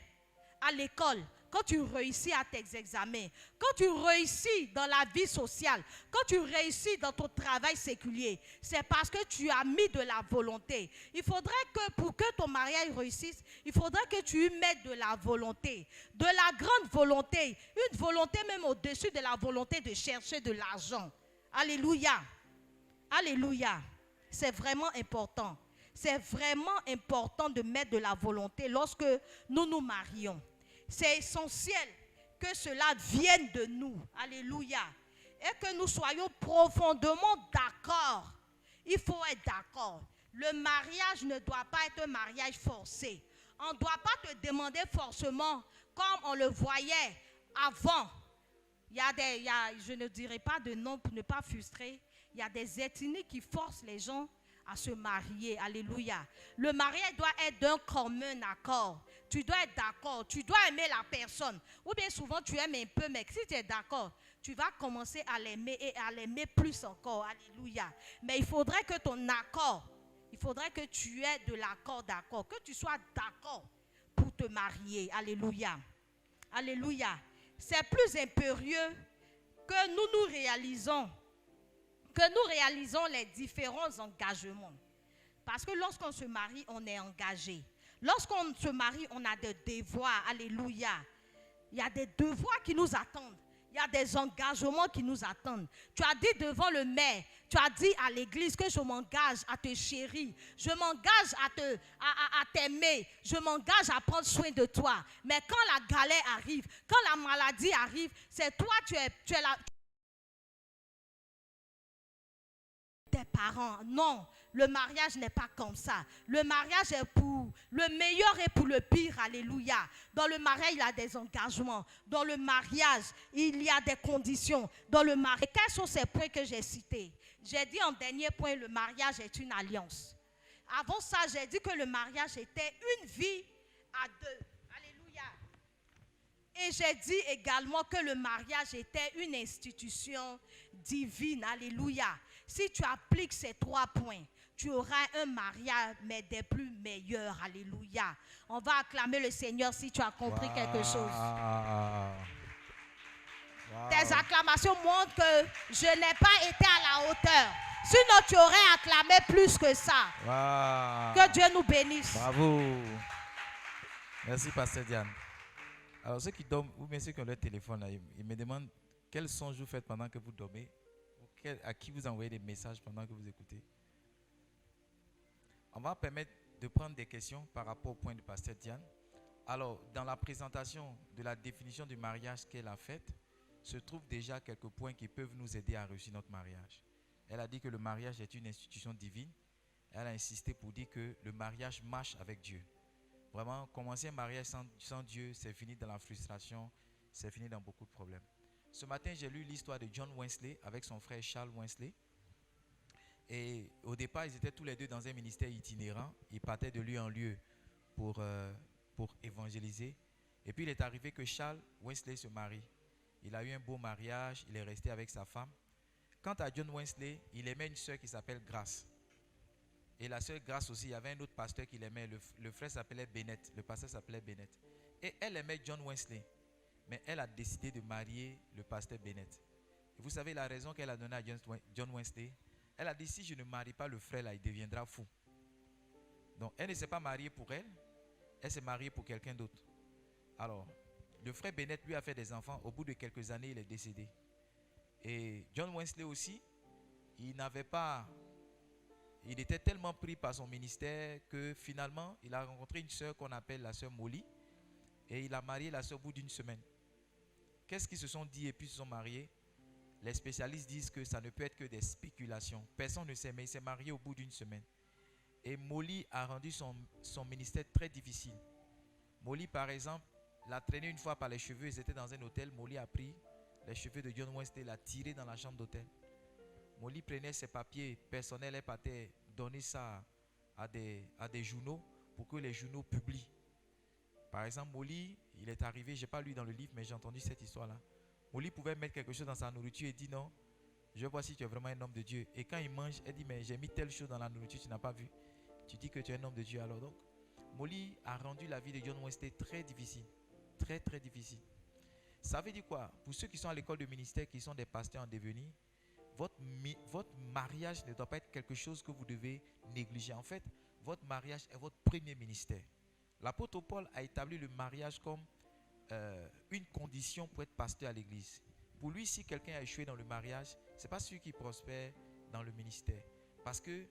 à l'école, quand tu réussis à tes examens, quand tu réussis dans la vie sociale, quand tu réussis dans ton travail séculier, c'est parce que tu as mis de la volonté. Il faudrait que pour que ton mariage réussisse, il faudrait que tu y mettes de la volonté, de la grande volonté, une volonté même au-dessus de la volonté de chercher de l'argent. Alléluia. Alléluia. C'est vraiment important. C'est vraiment important de mettre de la volonté lorsque nous nous marions. C'est essentiel que cela vienne de nous. Alléluia. Et que nous soyons profondément d'accord. Il faut être d'accord. Le mariage ne doit pas être un mariage forcé. On ne doit pas te demander forcément comme on le voyait avant. Je ne dirai pas de nom pour ne pas frustrer. Il y a des ethnies qui forcent les gens à se marier. Alléluia. Le mariage doit être d'un commun accord. Tu dois être d'accord. Tu dois aimer la personne. Ou bien souvent tu aimes un peu, mais si tu es d'accord, tu vas commencer à l'aimer et à l'aimer plus encore. Alléluia. Mais il faudrait que ton accord, il faudrait que tu aies de l'accord d'accord. Que tu sois d'accord pour te marier. Alléluia. Alléluia. C'est plus impérieux que nous réalisons les différents engagements. Parce que lorsqu'on se marie, on est engagé. Lorsqu'on se marie, on a des devoirs. Alléluia. Il y a des devoirs qui nous attendent. Il y a des engagements qui nous attendent. Tu as dit devant le maire, tu as dit à l'église que je m'engage à te chérir. Je m'engage à t'aimer. Je m'engage à prendre soin de toi. Mais quand la galère arrive, quand la maladie arrive, c'est toi, tu es là. Tes parents. Non, le mariage n'est pas comme ça. Le mariage est pour le meilleur et pour le pire. Alléluia. Dans le mariage, il y a des engagements. Dans le mariage, il y a des conditions. Dans le mariage, quels sont ces points que j'ai cités? J'ai dit en dernier point, le mariage est une alliance. Avant ça, j'ai dit que le mariage était une vie à deux. Alléluia. Et j'ai dit également que le mariage était une institution divine. Alléluia. Si tu appliques ces 3 points, tu auras un mariage, mais des plus meilleurs. Alléluia. On va acclamer le Seigneur si tu as compris quelque chose. Tes acclamations montrent que je n'ai pas été à la hauteur. Sinon, tu aurais acclamé plus que ça. Que Dieu nous bénisse. Bravo. Merci, Pasteur Diane. Alors, ceux qui dorment, ou bien ceux qui ont leur téléphone, là, ils me demandent quels sons vous faites pendant que vous dormez. À qui vous envoyez des messages pendant que vous écoutez. On va permettre de prendre des questions par rapport au point de Pasteur Diane. Alors, dans la présentation de la définition du mariage qu'elle a faite, se trouvent déjà quelques points qui peuvent nous aider à réussir notre mariage. Elle a dit que le mariage est une institution divine. Elle a insisté pour dire que le mariage marche avec Dieu. Vraiment, commencer un mariage sans Dieu, c'est fini dans la frustration, c'est fini dans beaucoup de problèmes. Ce matin, j'ai lu l'histoire de John Wesley avec son frère Charles Wesley. Et au départ, ils étaient tous les deux dans un ministère itinérant. Ils partaient de lieu en lieu pour évangéliser. Et puis, il est arrivé que Charles Wesley se marie. Il a eu un beau mariage, il est resté avec sa femme. Quant à John Wesley, il aimait une sœur qui s'appelle Grace. Et la sœur Grace aussi, il y avait un autre pasteur qu'il aimait. Le frère s'appelait Bennett. Le pasteur s'appelait Bennett. Et elle aimait John Wesley. Mais elle a décidé de marier le pasteur Bennett. Et vous savez la raison qu'elle a donnée à John Wesley? Elle a dit, si je ne marie pas le frère là, il deviendra fou. Donc elle ne s'est pas mariée pour elle. Elle s'est mariée pour quelqu'un d'autre. Alors, le frère Bennett lui a fait des enfants. Au bout de quelques années, il est décédé. Et John Wesley aussi, il était tellement pris par son ministère que finalement, il a rencontré une sœur qu'on appelle la sœur Molly. Et il a marié la sœur au bout d'une semaine. Qu'est-ce qu'ils se sont dit et puis ils se sont mariés? Les spécialistes disent que ça ne peut être que des spéculations. Personne ne sait, mais il s'est marié au bout d'une semaine. Et Molly a rendu son ministère très difficile. Molly, par exemple, l'a traîné une fois par les cheveux. Ils étaient dans un hôtel. Molly a pris les cheveux de John Wesley, l'a tiré dans la chambre d'hôtel. Molly prenait ses papiers personnels et partait donner ça à des journaux pour que les journaux publient. Par exemple, Molly, il est arrivé, je n'ai pas lu dans le livre, mais j'ai entendu cette histoire-là. Molly pouvait mettre quelque chose dans sa nourriture et dit non, je vois si tu es vraiment un homme de Dieu. Et quand il mange, elle dit mais j'ai mis telle chose dans la nourriture, tu n'as pas vu. Tu dis que tu es un homme de Dieu alors. Donc, Molly a rendu la vie de John Wesley très difficile. Très, très difficile. Ça veut dire quoi? Pour ceux qui sont à l'école de ministère, qui sont des pasteurs en devenir, votre mariage ne doit pas être quelque chose que vous devez négliger. En fait, votre mariage est votre premier ministère. L'apôtre Paul a établi le mariage comme une condition pour être pasteur à l'église. Pour lui, si quelqu'un a échoué dans le mariage, ce n'est pas celui qui prospère dans le ministère. Parce que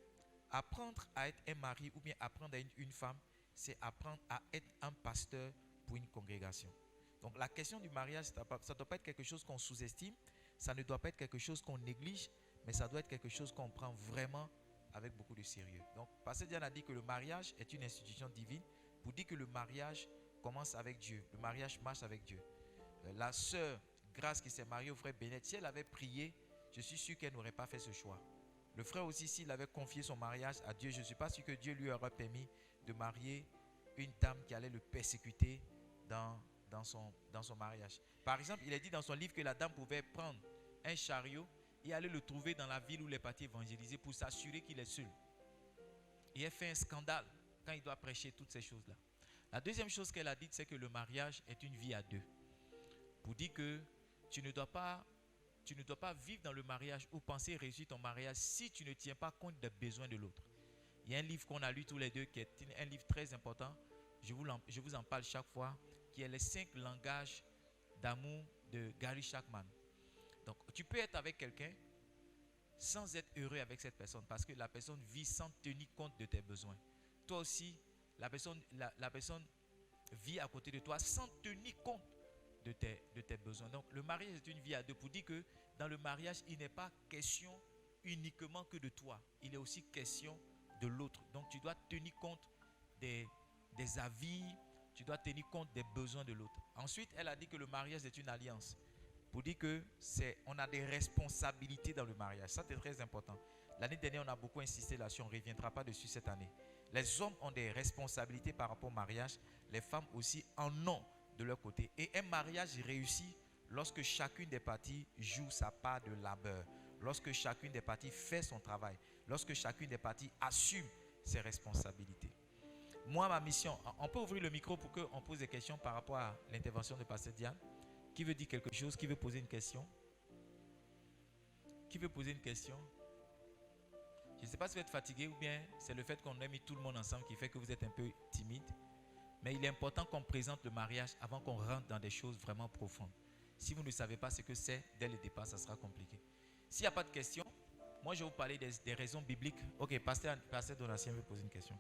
apprendre à être un mari ou bien apprendre à être une femme, c'est apprendre à être un pasteur pour une congrégation. Donc la question du mariage, ça ne doit pas être quelque chose qu'on sous-estime, ça ne doit pas être quelque chose qu'on néglige, mais ça doit être quelque chose qu'on prend vraiment avec beaucoup de sérieux. Donc Pasteur Diane a dit que le mariage est une institution divine pour dire que le mariage commence avec Dieu. Le mariage marche avec Dieu. La sœur Grace qui s'est mariée au frère Bennett, si elle avait prié, je suis sûr qu'elle n'aurait pas fait ce choix. Le frère aussi, s'il avait confié son mariage à Dieu, je ne suis pas sûr que Dieu lui aurait permis de marier une dame qui allait le persécuter dans son mariage. Par exemple, il est dit dans son livre que la dame pouvait prendre un chariot et aller le trouver dans la ville où il est parti évangéliser pour s'assurer qu'il est seul. Et elle fait un scandale quand il doit prêcher toutes ces choses-là. La deuxième chose qu'elle a dit, c'est que le mariage est une vie à deux. Pour dire que tu ne dois pas vivre dans le mariage ou penser réussir ton mariage si tu ne tiens pas compte des besoins de l'autre. Il y a un livre qu'on a lu tous les deux qui est un livre très important. Je vous en parle chaque fois, qui est les 5 langages d'amour de Gary Chapman. Donc, tu peux être avec quelqu'un sans être heureux avec cette personne parce que la personne vit sans tenir compte de tes besoins. Toi aussi, la personne vit à côté de toi sans tenir compte de tes besoins. Donc, le mariage est une vie à deux pour dire que dans le mariage, il n'est pas question uniquement que de toi. Il est aussi question de l'autre. Donc, tu dois tenir compte des avis, tu dois tenir compte des besoins de l'autre. Ensuite, elle a dit que le mariage est une alliance. Pour dire que on a des responsabilités dans le mariage. Ça, c'est très important. L'année dernière, on a beaucoup insisté là-dessus. On ne reviendra pas dessus cette année. Les hommes ont des responsabilités par rapport au mariage. Les femmes aussi en ont de leur côté. Et un mariage réussit lorsque chacune des parties joue sa part de labeur. Lorsque chacune des parties fait son travail. Lorsque chacune des parties assume ses responsabilités. Moi, ma mission, on peut ouvrir le micro pour qu'on pose des questions par rapport à l'intervention de Pasteur Diane. Qui veut dire quelque chose? Qui veut poser une question? Qui veut poser une question? Je ne sais pas si vous êtes fatigué ou bien c'est le fait qu'on ait mis tout le monde ensemble qui fait que vous êtes un peu timide. Mais il est important qu'on présente le mariage avant qu'on rentre dans des choses vraiment profondes. Si vous ne savez pas ce que c'est, dès le départ, ça sera compliqué. S'il n'y a pas de questions, moi je vais vous parler des raisons bibliques. Ok, Pasteur Donatien veut poser une question.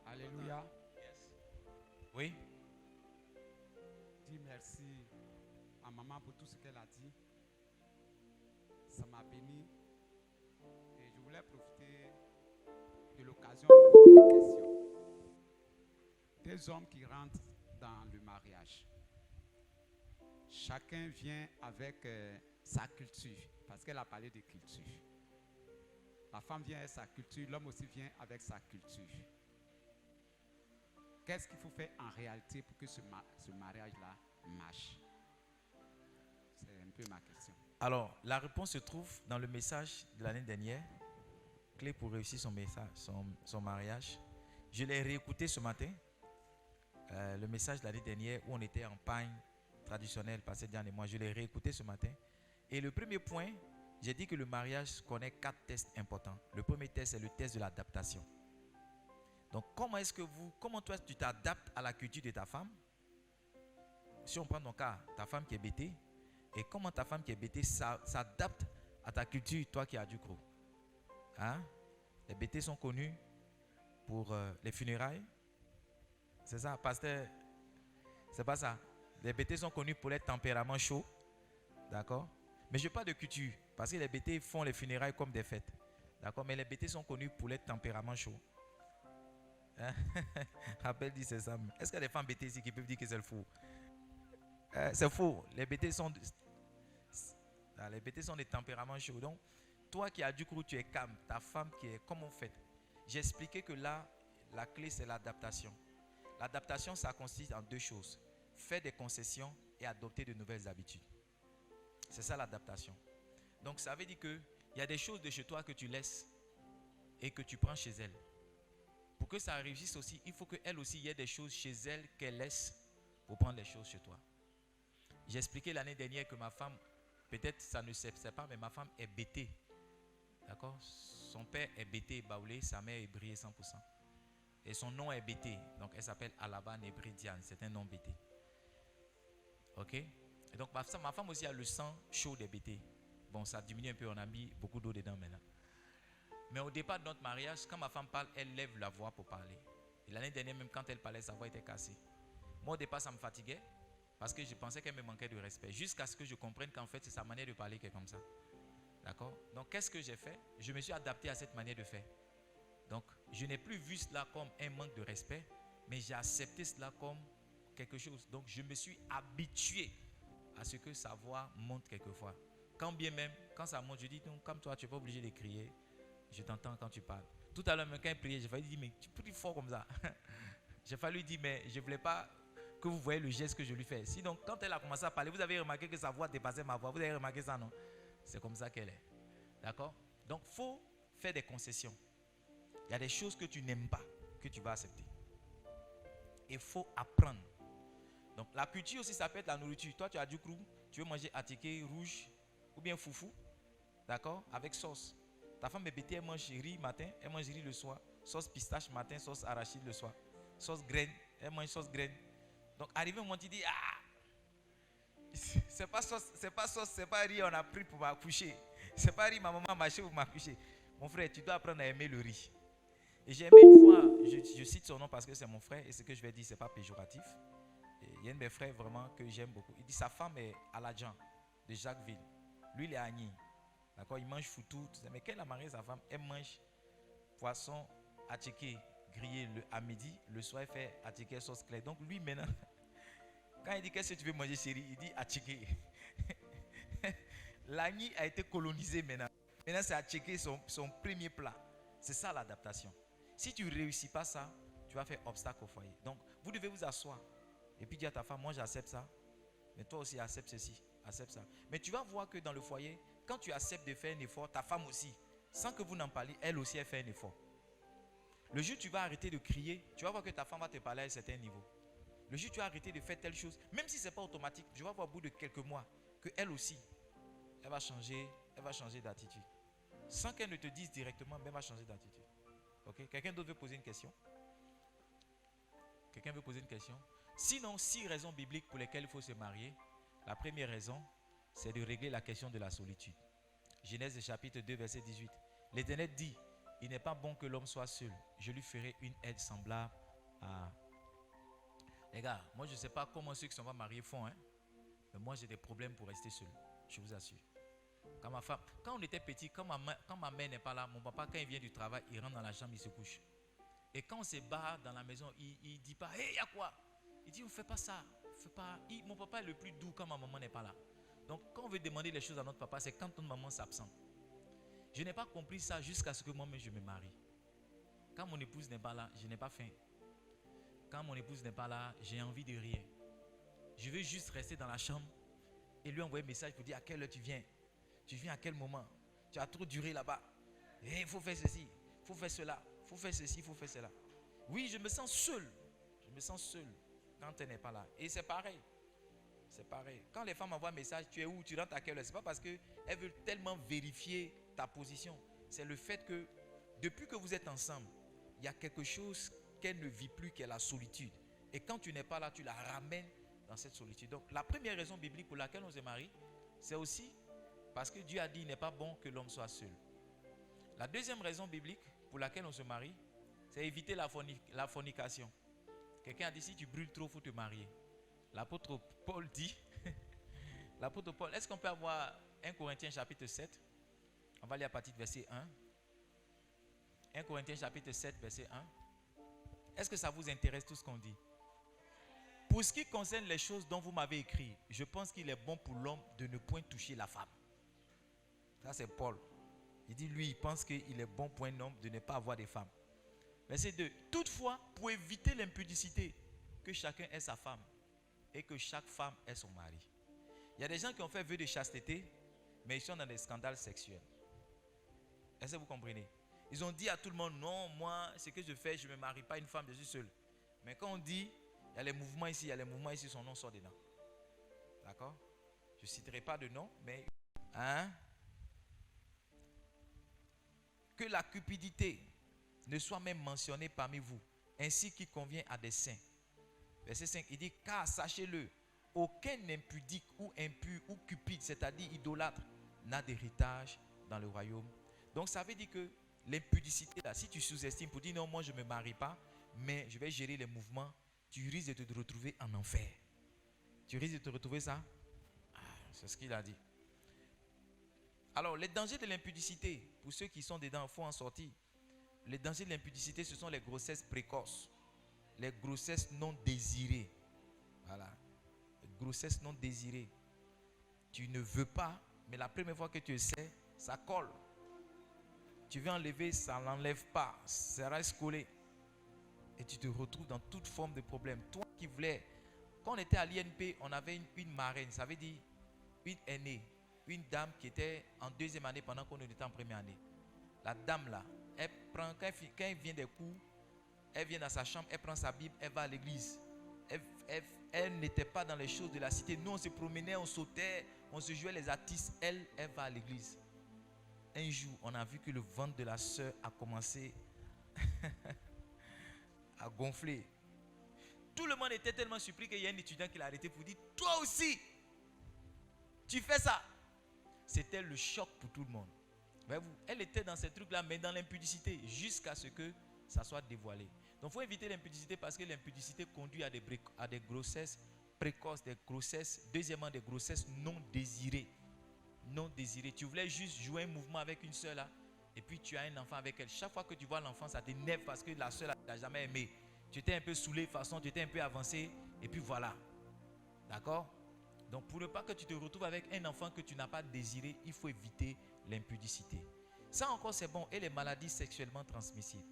Alléluia. Oui. Dis merci à maman pour tout ce qu'elle a dit. Ça m'a béni. Et je voulais profiter de l'occasion de poser une question. Des hommes qui rentrent dans le mariage. Chacun vient avec sa culture. Parce qu'elle a parlé de culture. La femme vient avec sa culture, l'homme aussi vient avec sa culture. Qu'est-ce qu'il faut faire en réalité pour que ce mariage-là marche? C'est un peu ma question. Alors, la réponse se trouve dans le message de l'année dernière, clé pour réussir son message, son mariage. Je l'ai réécouté ce matin, le message de l'année dernière où on était en pagne traditionnelle, passé Diane et moi. Je l'ai réécouté ce matin. Et le premier point, j'ai dit que le mariage connaît 4 tests importants. Le premier test, c'est le test de l'adaptation. Donc, comment toi tu t'adaptes à la culture de ta femme? Si on prend ton cas, ta femme qui est bêtée, et comment ta femme qui est bêtée s'adapte à ta culture, toi qui as du gros. Hein? Les bêtés sont connus pour les funérailles. C'est ça, pasteur? C'est pas ça. Les bêtés sont connus pour les tempéraments chauds. D'accord? Mais je parle de culture, parce que les bêtés font les funérailles comme des fêtes. D'accord? Mais les bêtés sont connus pour les tempéraments chauds. Hein? Rappel dit c'est ça. Est-ce qu'il y a des femmes bêtées ici qui peuvent dire que c'est le faux? C'est faux. Les bêtés sont des tempéraments chauds. Donc, toi qui as du coup, tu es calme. Ta femme qui est comme on fait. J'ai expliqué que là, la clé c'est l'adaptation. L'adaptation, ça consiste en 2 choses. Faire des concessions et adopter de nouvelles habitudes. C'est ça l'adaptation. Donc, ça veut dire qu'il y a des choses de chez toi que tu laisses et que tu prends chez elle. Pour que ça réussisse aussi, il faut qu'elle aussi, il y ait des choses chez elle qu'elle laisse pour prendre les choses chez toi. J'ai expliqué l'année dernière que ma femme, peut-être ça ne se sait pas, mais ma femme est bêtée. D'accord? Son père est bêté et baoulé, sa mère est brillée 100%. Et son nom est bêté. Donc elle s'appelle Alaba Nebri Diane. C'est un nom bêté. Ok? Et donc ma femme aussi a le sang chaud des bêtés. Bon, ça diminue un peu, on a mis beaucoup d'eau dedans maintenant. Mais au départ de notre mariage, quand ma femme parle, elle lève la voix pour parler. Et l'année dernière, même quand elle parlait, sa voix était cassée. Moi, au départ, ça me fatiguait parce que je pensais qu'elle me manquait de respect. Jusqu'à ce que je comprenne qu'en fait, c'est sa manière de parler qui est comme ça. D'accord? Donc, qu'est-ce que j'ai fait? Je me suis adapté à cette manière de faire. Donc, je n'ai plus vu cela comme un manque de respect, mais j'ai accepté cela comme quelque chose. Donc, je me suis habitué à ce que sa voix monte quelquefois. Quand bien même, quand ça monte, je dis, non, comme toi, tu n'es pas obligé de crier. Je t'entends quand tu parles. Tout à l'heure, quand il priait, j'ai failli dire, mais tu pries fort comme ça. J'ai failli lui dire, mais je ne voulais pas que vous voyez le geste que je lui fais. Sinon, quand elle a commencé à parler, vous avez remarqué que sa voix dépassait ma voix. Vous avez remarqué ça, non? C'est comme ça qu'elle est. D'accord? Donc, il faut faire des concessions. Il y a des choses que tu n'aimes pas, que tu vas accepter. Il faut apprendre. Donc, la culture aussi, ça peut être la nourriture. Toi, tu as du crou, tu veux manger attiqué, rouge, ou bien foufou. D'accord? Avec sauce. Ta femme est bêtée, elle mange riz matin, elle mange riz le soir. Sauce pistache matin, sauce arachide le soir. Sauce graine, elle mange sauce graine. Donc, arrivé au moment, tu dis, c'est pas sauce, c'est pas riz, on a pris pour m'accoucher. C'est pas riz, ma maman a mâché pour m'accoucher. Mon frère, tu dois apprendre à aimer le riz. Et j'ai aimé une fois, je cite son nom parce que c'est mon frère et ce que je vais dire, c'est pas péjoratif. Et il y a un de mes frères vraiment que j'aime beaucoup. Il dit, sa femme est à l'Adjan de Jacquesville. Lui, il est à Agny. D'accord, il mange foutou, tout ça. Mais quand il a marié sa femme, elle mange poisson attiqué, grillé à midi. Le soir, il fait attiqué sauce claire. Donc lui, maintenant, quand il dit qu'est-ce que tu veux manger, chérie, il dit attiqué. L'Agny a été colonisé maintenant. Maintenant, c'est attiqué son premier plat. C'est ça l'adaptation. Si tu ne réussis pas ça, tu vas faire obstacle au foyer. Donc, vous devez vous asseoir et puis dire à ta femme, moi j'accepte ça, mais toi aussi accepte ceci, accepte ça. Mais tu vas voir que dans le foyer, quand tu acceptes de faire un effort, ta femme aussi, sans que vous n'en parliez, elle aussi elle fait un effort. Le jour où tu vas arrêter de crier, tu vas voir que ta femme va te parler à un certain niveau. Le jour où tu vas arrêter de faire telle chose, même si ce n'est pas automatique, tu vas voir au bout de quelques mois qu'elle aussi, elle va changer d'attitude. Sans qu'elle ne te dise directement, mais elle va changer d'attitude. Ok? Quelqu'un d'autre veut poser une question? Quelqu'un veut poser une question? Sinon, 6 raisons bibliques pour lesquelles il faut se marier. La première raison, c'est de régler la question de la solitude. Genèse chapitre 2, verset 18. L'Éternel dit, il n'est pas bon que l'homme soit seul. Je lui ferai une aide semblable à... Les gars, moi je ne sais pas comment ceux qui ne sont pas mariés font, hein, mais moi j'ai des problèmes pour rester seul, je vous assure. Quand on était petit, quand ma mère n'est pas là, mon papa, quand il vient du travail, il rentre dans la chambre, il se couche. Et quand on se bat dans la maison, il ne dit pas, hé, il y a quoi? Il dit, on ne fait pas ça. Mon papa est le plus doux quand ma maman n'est pas là. Donc, quand on veut demander les choses à notre papa, c'est quand notre maman s'absente. Je n'ai pas compris ça jusqu'à ce que moi-même je me marie. Quand mon épouse n'est pas là, je n'ai pas faim. Quand mon épouse n'est pas là, j'ai envie de rien. Je veux juste rester dans la chambre et lui envoyer un message pour dire à quelle heure tu viens. Tu viens à quel moment? Tu as trop duré là-bas. Il faut faire ceci, il faut faire cela, il faut faire ceci, il faut faire cela. Oui, je me sens seul. Je me sens seul quand elle n'est pas là. Et c'est pareil. C'est pareil. Quand les femmes envoient un message, tu es où? Tu rentres à quelle heure? Ce n'est pas parce qu'elles veulent tellement vérifier ta position. C'est le fait que depuis que vous êtes ensemble, il y a quelque chose qu'elle ne vit plus, qui est la solitude. Et quand tu n'es pas là, tu la ramènes dans cette solitude. Donc la première raison biblique pour laquelle on se marie, c'est aussi parce que Dieu a dit qu'il n'est pas bon que l'homme soit seul. La deuxième raison biblique pour laquelle on se marie, c'est éviter la fornication. Quelqu'un a dit, si tu brûles trop, il faut te marier. L'apôtre Paul dit, l'apôtre Paul, est-ce qu'on peut avoir 1 Corinthiens chapitre 7? On va lire à partir du verset 1. 1 Corinthiens chapitre 7, verset 1. Est-ce que ça vous intéresse tout ce qu'on dit? Pour ce qui concerne les choses dont vous m'avez écrit, je pense qu'il est bon pour l'homme de ne point toucher la femme. Ça c'est Paul. Il dit, lui, il pense qu'il est bon pour un homme de ne pas avoir de femmes. Verset 2. Toutefois, pour éviter l'impudicité, que chacun ait sa femme et que chaque femme ait son mari. Il y a des gens qui ont fait vœu de chasteté, mais ils sont dans des scandales sexuels. Est-ce que vous comprenez? Ils ont dit à tout le monde, non, moi, ce que je fais, je ne me marie pas une femme, je suis seul. Mais quand on dit, il y a les mouvements ici, il y a les mouvements ici, son nom sort dedans. D'accord? Je ne citerai pas de nom, mais... Que la cupidité ne soit même mentionnée parmi vous, ainsi qu'il convient à des saints. Verset 5, il dit, car sachez-le, aucun impudique ou impur ou cupide, c'est-à-dire idolâtre, n'a d'héritage dans le royaume. Donc ça veut dire que l'impudicité, là, si tu sous-estimes pour dire non, moi je ne me marie pas, mais je vais gérer les mouvements, tu risques de te retrouver en enfer. Tu risques de te retrouver ça? C'est ce qu'il a dit. Alors, les dangers de l'impudicité, pour ceux qui sont dedans, il faut en sortir. Les dangers de l'impudicité, ce sont les grossesses précoces, les grossesses non désirées. Voilà. Les grossesses non désirées. Tu ne veux pas, mais la première fois que tu essaies, ça colle. Tu veux enlever, ça ne l'enlève pas. Ça reste collé. Et tu te retrouves dans toute forme de problème. Toi qui voulais, quand on était à l'INP, on avait une marraine, ça veut dire une aînée. Une dame qui était en deuxième année pendant qu'on était en première année. La dame là, elle prend, quand elle vient des cours, elle vient dans sa chambre, elle prend sa Bible, elle va à l'église. Elle n'était pas dans les choses de la cité. Nous on se promenait, on sautait, on se jouait les artistes. Elle va à l'église. Un jour, on a vu que le ventre de la sœur a commencé à gonfler. Tout le monde était tellement surpris qu'il y a un étudiant qui l'a arrêté pour dire, toi aussi, tu fais ça. C'était le choc pour tout le monde. Voyez-vous, elle était dans ces trucs-là, mais dans l'impudicité, jusqu'à ce que ça soit dévoilé. Donc, il faut éviter l'impudicité parce que l'impudicité conduit à des grossesses précoces, des grossesses, deuxièmement, des grossesses non désirées. Non désirées. Tu voulais juste jouer un mouvement avec une soeur là, et puis tu as un enfant avec elle. Chaque fois que tu vois l'enfant, ça t'énerve parce que la soeur ne t'a jamais aimé. Tu étais un peu saoulé, de toute façon, tu étais un peu avancé, et puis voilà. D'accord? Donc pour ne pas que tu te retrouves avec un enfant que tu n'as pas désiré, il faut éviter l'impudicité. Ça encore c'est bon. Et les maladies sexuellement transmissibles.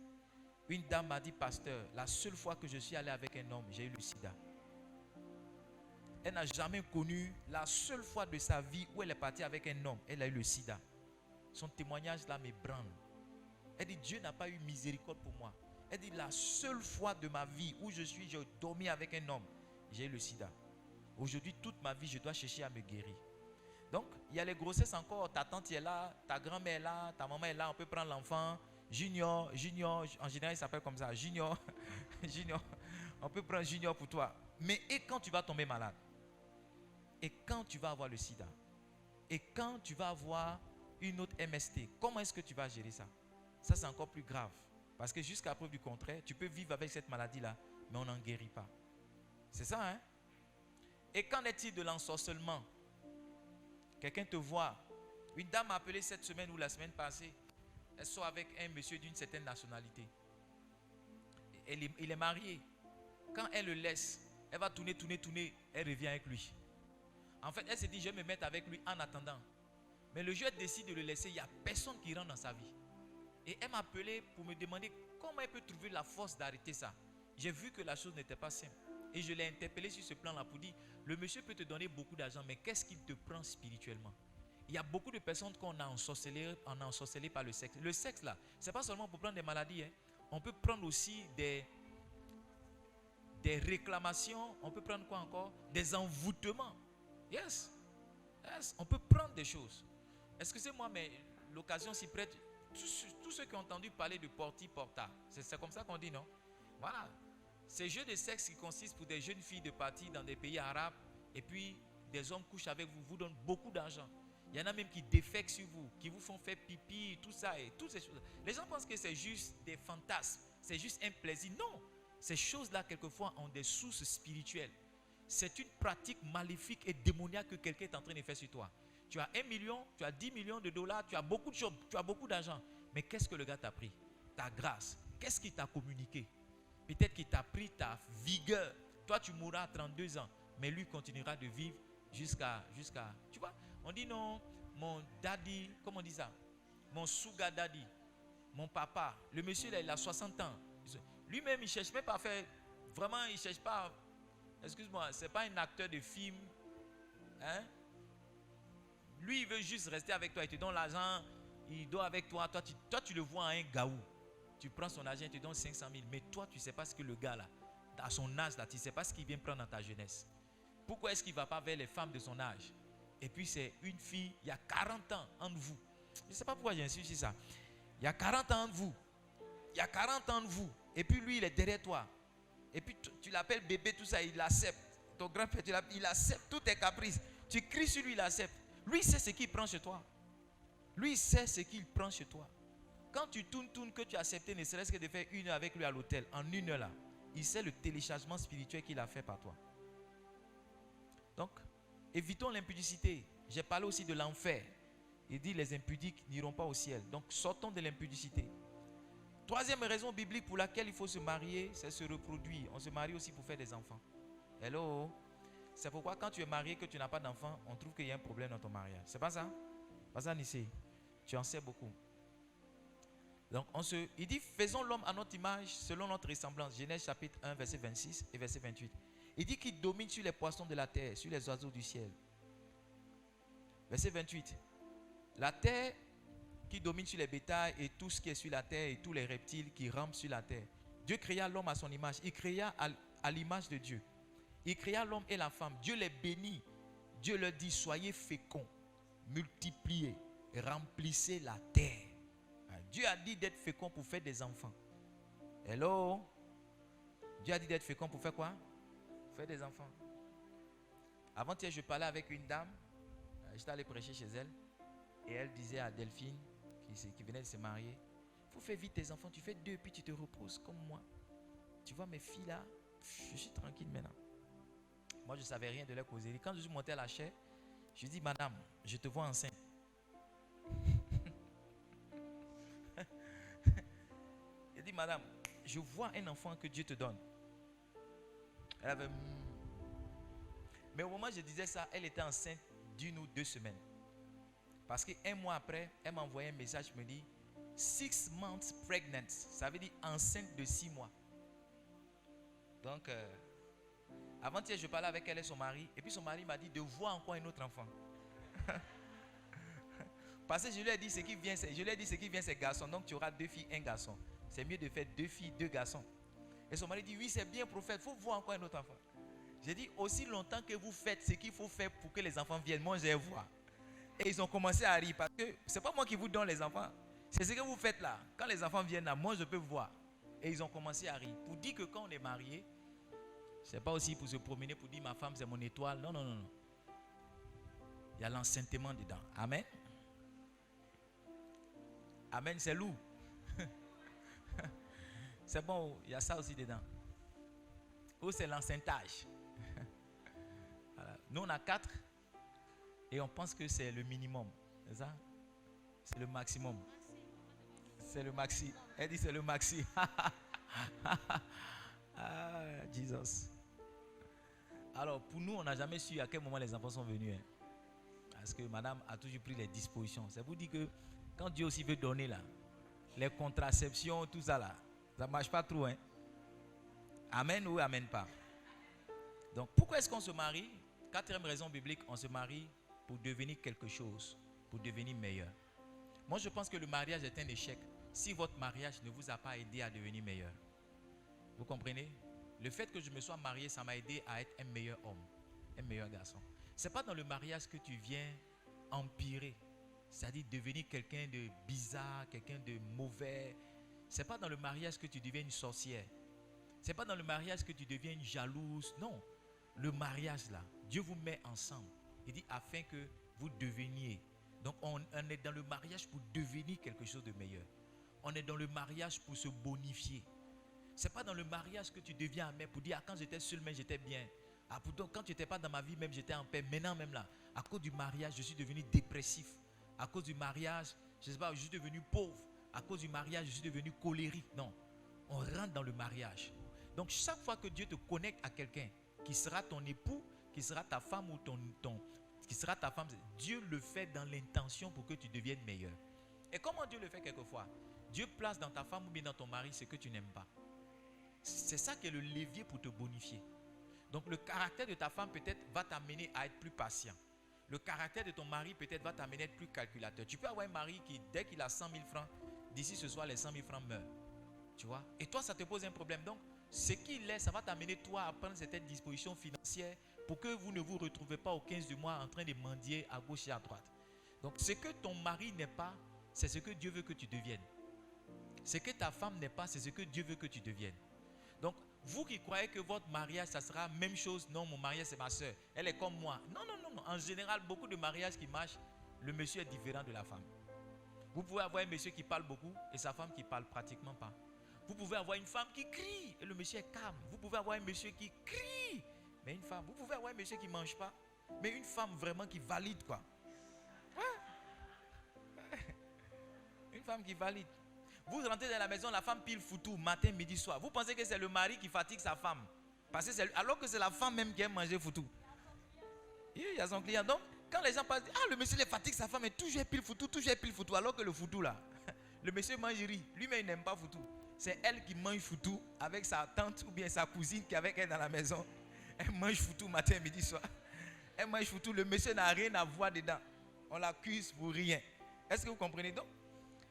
Une dame m'a dit, pasteur, la seule fois que je suis allé avec un homme, j'ai eu le sida. Elle n'a jamais connu la seule fois de sa vie où elle est partie avec un homme, elle a eu le sida. Son témoignage là m'ébranle. Elle dit, Dieu n'a pas eu miséricorde pour moi. Elle dit, la seule fois de ma vie où j'ai dormi avec un homme, j'ai eu le sida. Aujourd'hui, toute ma vie, je dois chercher à me guérir. Donc, il y a les grossesses encore. Ta tante est là, ta grand-mère est là, ta maman est là. On peut prendre l'enfant. Junior, en général, il s'appelle comme ça. Junior. On peut prendre Junior pour toi. Mais et quand tu vas tomber malade? Et quand tu vas avoir le sida? Et quand tu vas avoir une autre MST? Comment est-ce que tu vas gérer ça? Ça, c'est encore plus grave. Parce que jusqu'à preuve du contraire, tu peux vivre avec cette maladie-là, mais on n'en guérit pas. C'est ça, hein? Et qu'en est-il de l'ensorcellement? Quelqu'un te voit. Une dame m'a appelé cette semaine ou la semaine passée. Elle sort avec un monsieur d'une certaine nationalité. Il est marié. Quand elle le laisse, elle va tourner, elle revient avec lui. En fait, elle se dit, je vais me mettre avec lui en attendant. Mais le jour où elle décide de le laisser, il n'y a personne qui rentre dans sa vie. Et elle m'a appelé pour me demander comment elle peut trouver la force d'arrêter ça. J'ai vu que la chose n'était pas simple. Et je l'ai interpellé sur ce plan-là pour dire, le monsieur peut te donner beaucoup d'argent, mais qu'est-ce qu'il te prend spirituellement? Il y a beaucoup de personnes qu'on a ensorcelées par le sexe. Le sexe là, ce n'est pas seulement pour prendre des maladies. Hein. On peut prendre aussi des réclamations. On peut prendre quoi encore? Des envoûtements. Yes. On peut prendre des choses. Excusez-moi, mais l'occasion s'y prête. Tous ceux qui ont entendu parler de porti-porta, c'est comme ça qu'on dit, non? Voilà. Ces jeux de sexe qui consistent pour des jeunes filles de partir dans des pays arabes et puis des hommes couchent avec vous, vous donnent beaucoup d'argent. Il y en a même qui défèquent sur vous, qui vous font faire pipi, tout ça et toutes ces choses. Les gens pensent que c'est juste des fantasmes, c'est juste un plaisir. Non, ces choses-là quelquefois ont des sources spirituelles. C'est une pratique maléfique et démoniaque que quelqu'un est en train de faire sur toi. Tu as 1 million, tu as 10 millions de dollars, tu as beaucoup de choses, tu as beaucoup d'argent. Mais qu'est-ce que le gars t'a pris? Ta grâce. Qu'est-ce qu'il t'a communiqué? Peut-être qu'il t'a pris ta vigueur. Toi, tu mourras à 32 ans, mais lui continuera de vivre jusqu'à... Tu vois, on dit non, mon daddy, comment on dit ça? Mon sugar daddy, mon papa, le monsieur là, il a 60 ans. Lui-même, il ne cherche même pas à faire... Vraiment, il ne cherche pas... Excuse-moi, ce n'est pas un acteur de film. Hein? Lui, il veut juste rester avec toi. Il te donne l'argent, il dort avec toi. Toi, tu le vois à un gaou. Tu prends son argent, il te donne 500 000. Mais toi, tu ne sais pas ce que le gars là, à son âge là, tu ne sais pas ce qu'il vient prendre dans ta jeunesse. Pourquoi est-ce qu'il ne va pas vers les femmes de son âge? Et puis c'est une fille, il y a 40 ans entre vous. Je ne sais pas pourquoi j'insiste sur ça. Il y a 40 ans entre vous. Il y a 40 ans entre vous. Et puis lui, il est derrière toi. Et puis tu l'appelles bébé, tout ça, il l'accepte. Ton grand-père, il accepte tous tes caprices. Tu cries sur lui, il accepte. Lui, il sait ce qu'il prend chez toi. Lui, il sait ce qu'il prend chez toi. Quand tu tournes, que tu as accepté, ne serait-ce que de faire 1 heure avec lui à l'hôtel, en 1 heure là, il sait le téléchargement spirituel qu'il a fait par toi. Donc, évitons l'impudicité. J'ai parlé aussi de l'enfer. Il dit les impudiques n'iront pas au ciel. Donc, sortons de l'impudicité. Troisième raison biblique pour laquelle il faut se marier, c'est se reproduire. On se marie aussi pour faire des enfants. Hello? C'est pourquoi quand tu es marié que tu n'as pas d'enfant, on trouve qu'il y a un problème dans ton mariage. C'est pas ça? Pas ça, Nissé. Tu en sais beaucoup. Donc, il dit, faisons l'homme à notre image, selon notre ressemblance. Genèse chapitre 1, verset 26 et verset 28. Il dit qu'il domine sur les poissons de la terre, sur les oiseaux du ciel. Verset 28. La terre qui domine sur les bétails et tout ce qui est sur la terre et tous les reptiles qui rampent sur la terre. Dieu créa l'homme à son image. Il créa à l'image de Dieu. Il créa l'homme et la femme. Dieu les bénit. Dieu leur dit, soyez féconds, multipliez, remplissez la terre. Dieu a dit d'être fécond pour faire des enfants. Hello? Dieu a dit d'être fécond pour faire quoi? Pour faire des enfants. Avant-hier, je parlais avec une dame. J'étais allé prêcher chez elle. Et elle disait à Delphine, qui venait de se marier, il faut faire vite tes enfants. Tu fais 2, puis tu te reposes comme moi. Tu vois mes filles là, je suis tranquille maintenant. Moi, je ne savais rien de leur causerie. Quand je suis monté à la chaire, je dis, madame, je te vois enceinte. Il dit, madame, je vois un enfant que Dieu te donne. Elle avait... Mais au moment où je disais ça, elle était enceinte d'1 ou 2 semaines. Parce qu'un mois après, elle m'a envoyé un message, me dit 6 months pregnant. Ça veut dire enceinte de 6 mois. Donc, avant-hier, je parlais avec elle et son mari. Et puis son mari m'a dit de voir encore un autre enfant. Parce que je lui ai dit ce qui vient, c'est garçon. Donc tu auras 2 filles, 1 garçon. C'est mieux de faire 2 filles, 2 garçons. Et son mari dit oui, c'est bien prophète, il faut voir encore un autre enfant. J'ai dit aussi longtemps que vous faites ce qu'il faut faire pour que les enfants viennent, moi je vais voir. Et ils ont commencé à rire parce que c'est pas moi qui vous donne les enfants. C'est ce que vous faites là. Quand les enfants viennent là, moi je peux voir. Et ils ont commencé à rire. Pour dire que quand on est marié, c'est pas aussi pour se promener, pour dire ma femme c'est mon étoile. Non, non, non, non. Il y a l'enceintement dedans. Amen. Amen, c'est lourd. C'est bon, il y a ça aussi dedans. Ou c'est l'enceintage. Voilà. Nous, on a 4 et on pense que c'est le minimum. C'est ça? C'est le maximum. C'est le maxi. Elle dit c'est le maxi. Ah, Jesus. Alors, pour nous, on n'a jamais su à quel moment les enfants sont venus. Hein. Parce que madame a toujours pris les dispositions. Ça vous dit que quand Dieu aussi veut donner là, les contraceptions, tout ça là, ça ne marche pas trop. Hein. Amen ou amen pas. Donc, pourquoi est-ce qu'on se marie? 4e raison biblique, on se marie pour devenir quelque chose, pour devenir meilleur. Moi, je pense que le mariage est un échec si votre mariage ne vous a pas aidé à devenir meilleur. Vous comprenez? Le fait que je me sois marié, ça m'a aidé à être un meilleur homme, un meilleur garçon. Ce n'est pas dans le mariage que tu viens empirer, c'est-à-dire devenir quelqu'un de bizarre, quelqu'un de mauvais. Ce n'est pas dans le mariage que tu deviens une sorcière. Ce n'est pas dans le mariage que tu deviens une jalouse. Non, le mariage là, Dieu vous met ensemble. Il dit afin que vous deveniez. Donc on est dans le mariage pour devenir quelque chose de meilleur. On est dans le mariage pour se bonifier. Ce n'est pas dans le mariage que tu deviens amer pour dire quand j'étais seul mais j'étais bien. Pourtant quand tu n'étais pas dans ma vie même j'étais en paix. Maintenant même là, à cause du mariage je suis devenu dépressif. À cause du mariage, je sais pas, je suis devenu pauvre. À cause du mariage, je suis devenu colérique. Non, on rentre dans le mariage. Donc chaque fois que Dieu te connecte à quelqu'un qui sera ton époux, qui sera ta femme ou qui sera ta femme, Dieu le fait dans l'intention pour que tu deviennes meilleur. Et comment Dieu le fait quelquefois? Dieu place dans ta femme ou bien dans ton mari ce que tu n'aimes pas. C'est ça qui est le levier pour te bonifier. Donc le caractère de ta femme peut-être va t'amener à être plus patient. Le caractère de ton mari peut-être va t'amener à être plus calculateur. Tu peux avoir un mari qui, dès qu'il a 100 000 francs, d'ici ce soir, les 100 000 francs meurent. Tu vois? Et toi, ça te pose un problème. Donc, ce qu'il est, ça va t'amener toi à prendre certaines dispositions financières pour que vous ne vous retrouvez pas au 15 du mois en train de mendier à gauche et à droite. Donc, ce que ton mari n'est pas, c'est ce que Dieu veut que tu deviennes. Ce que ta femme n'est pas, c'est ce que Dieu veut que tu deviennes. Donc, vous qui croyez que votre mariage, ça sera la même chose, non, mon mariage, c'est ma soeur, elle est comme moi. Non, non, non, non. En général, beaucoup de mariages qui marchent, le monsieur est différent de la femme. Vous pouvez avoir un monsieur qui parle beaucoup et sa femme qui parle pratiquement pas. Vous pouvez avoir une femme qui crie et le monsieur est calme. Vous pouvez avoir un monsieur qui crie, mais une femme. Vous pouvez avoir un monsieur qui ne mange pas, mais une femme vraiment qui valide quoi. Une femme qui valide. Vous rentrez dans la maison, la femme pile foutou matin, midi, soir. Vous pensez que c'est le mari qui fatigue sa femme. Parce que alors que c'est la femme même qui aime manger foutou. Il y a son client. Donc, quand les gens passent, le monsieur il fatigue sa femme et toujours pile foutou, alors que le foutou là, le monsieur mange riz. Lui-même il n'aime pas foutou. C'est elle qui mange foutou avec sa tante ou bien sa cousine qui est avec elle dans la maison. Elle mange foutou matin, midi, soir. Elle mange foutou, le monsieur n'a rien à voir dedans. On l'accuse pour rien. Est-ce que vous comprenez donc?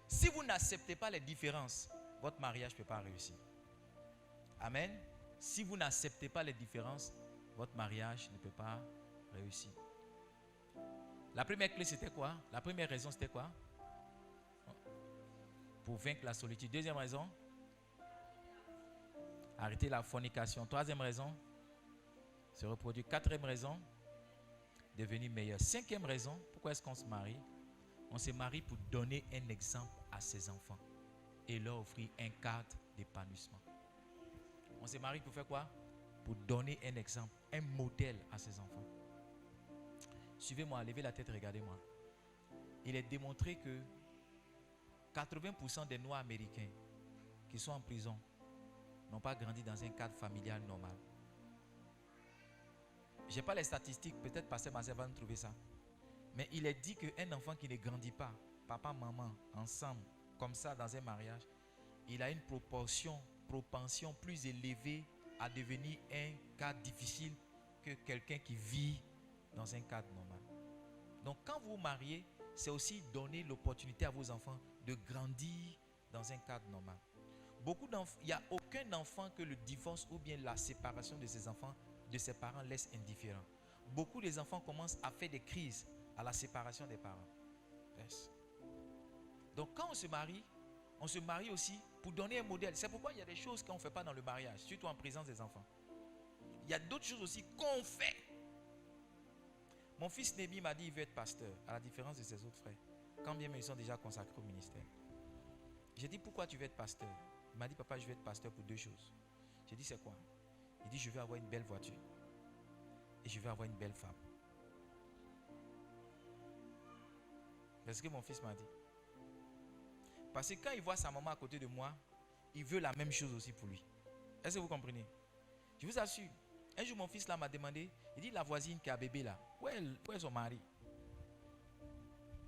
Si vous n'acceptez pas les différences, votre mariage ne peut pas réussir. Amen. Si vous n'acceptez pas les différences, votre mariage ne peut pas réussir. La première clé, c'était quoi? La première raison, c'était quoi? Pour vaincre la solitude. Deuxième raison, arrêter la fornication. Troisième raison, se reproduire. Quatrième raison, devenir meilleur. Cinquième raison, pourquoi est-ce qu'on se marie? On se marie pour donner un exemple à ses enfants et leur offrir un cadre d'épanouissement. On se marie pour faire quoi? Pour donner un exemple, un modèle à ses enfants. Suivez-moi, levez la tête, regardez-moi. Il est démontré que 80% des Noirs américains qui sont en prison n'ont pas grandi dans un cadre familial normal. Je n'ai pas les statistiques, peut-être Pasteur Marcel va nous trouver ça. Mais il est dit qu'un enfant qui ne grandit pas, papa, maman, ensemble, comme ça dans un mariage, il a une propension plus élevée à devenir un cas difficile que quelqu'un qui vit dans un cadre normal. Donc quand vous vous mariez, c'est aussi donner l'opportunité à vos enfants de grandir dans un cadre normal. Il n'y a aucun enfant que le divorce ou bien la séparation de ses enfants, de ses parents laisse indifférent. Beaucoup des enfants commencent à faire des crises à la séparation des parents. Yes. Donc quand on se marie aussi pour donner un modèle. C'est pourquoi il y a des choses qu'on ne fait pas dans le mariage, surtout en présence des enfants. Il y a d'autres choses aussi qu'on fait. Mon fils Némi m'a dit qu'il veut être pasteur, à la différence de ses autres frères. Quand bien ils sont déjà consacrés au ministère. J'ai dit pourquoi tu veux être pasteur? Il m'a dit papa je veux être pasteur pour deux choses. J'ai dit c'est quoi? Il dit je veux avoir une belle voiture. et je vais avoir une belle femme. C'est ce que mon fils m'a dit. Parce que quand il voit sa maman à côté de moi, il veut la même chose aussi pour lui. Est-ce que vous comprenez? Je vous assure. Un jour, mon fils là m'a demandé, il dit, la voisine qui a bébé là, où est son mari?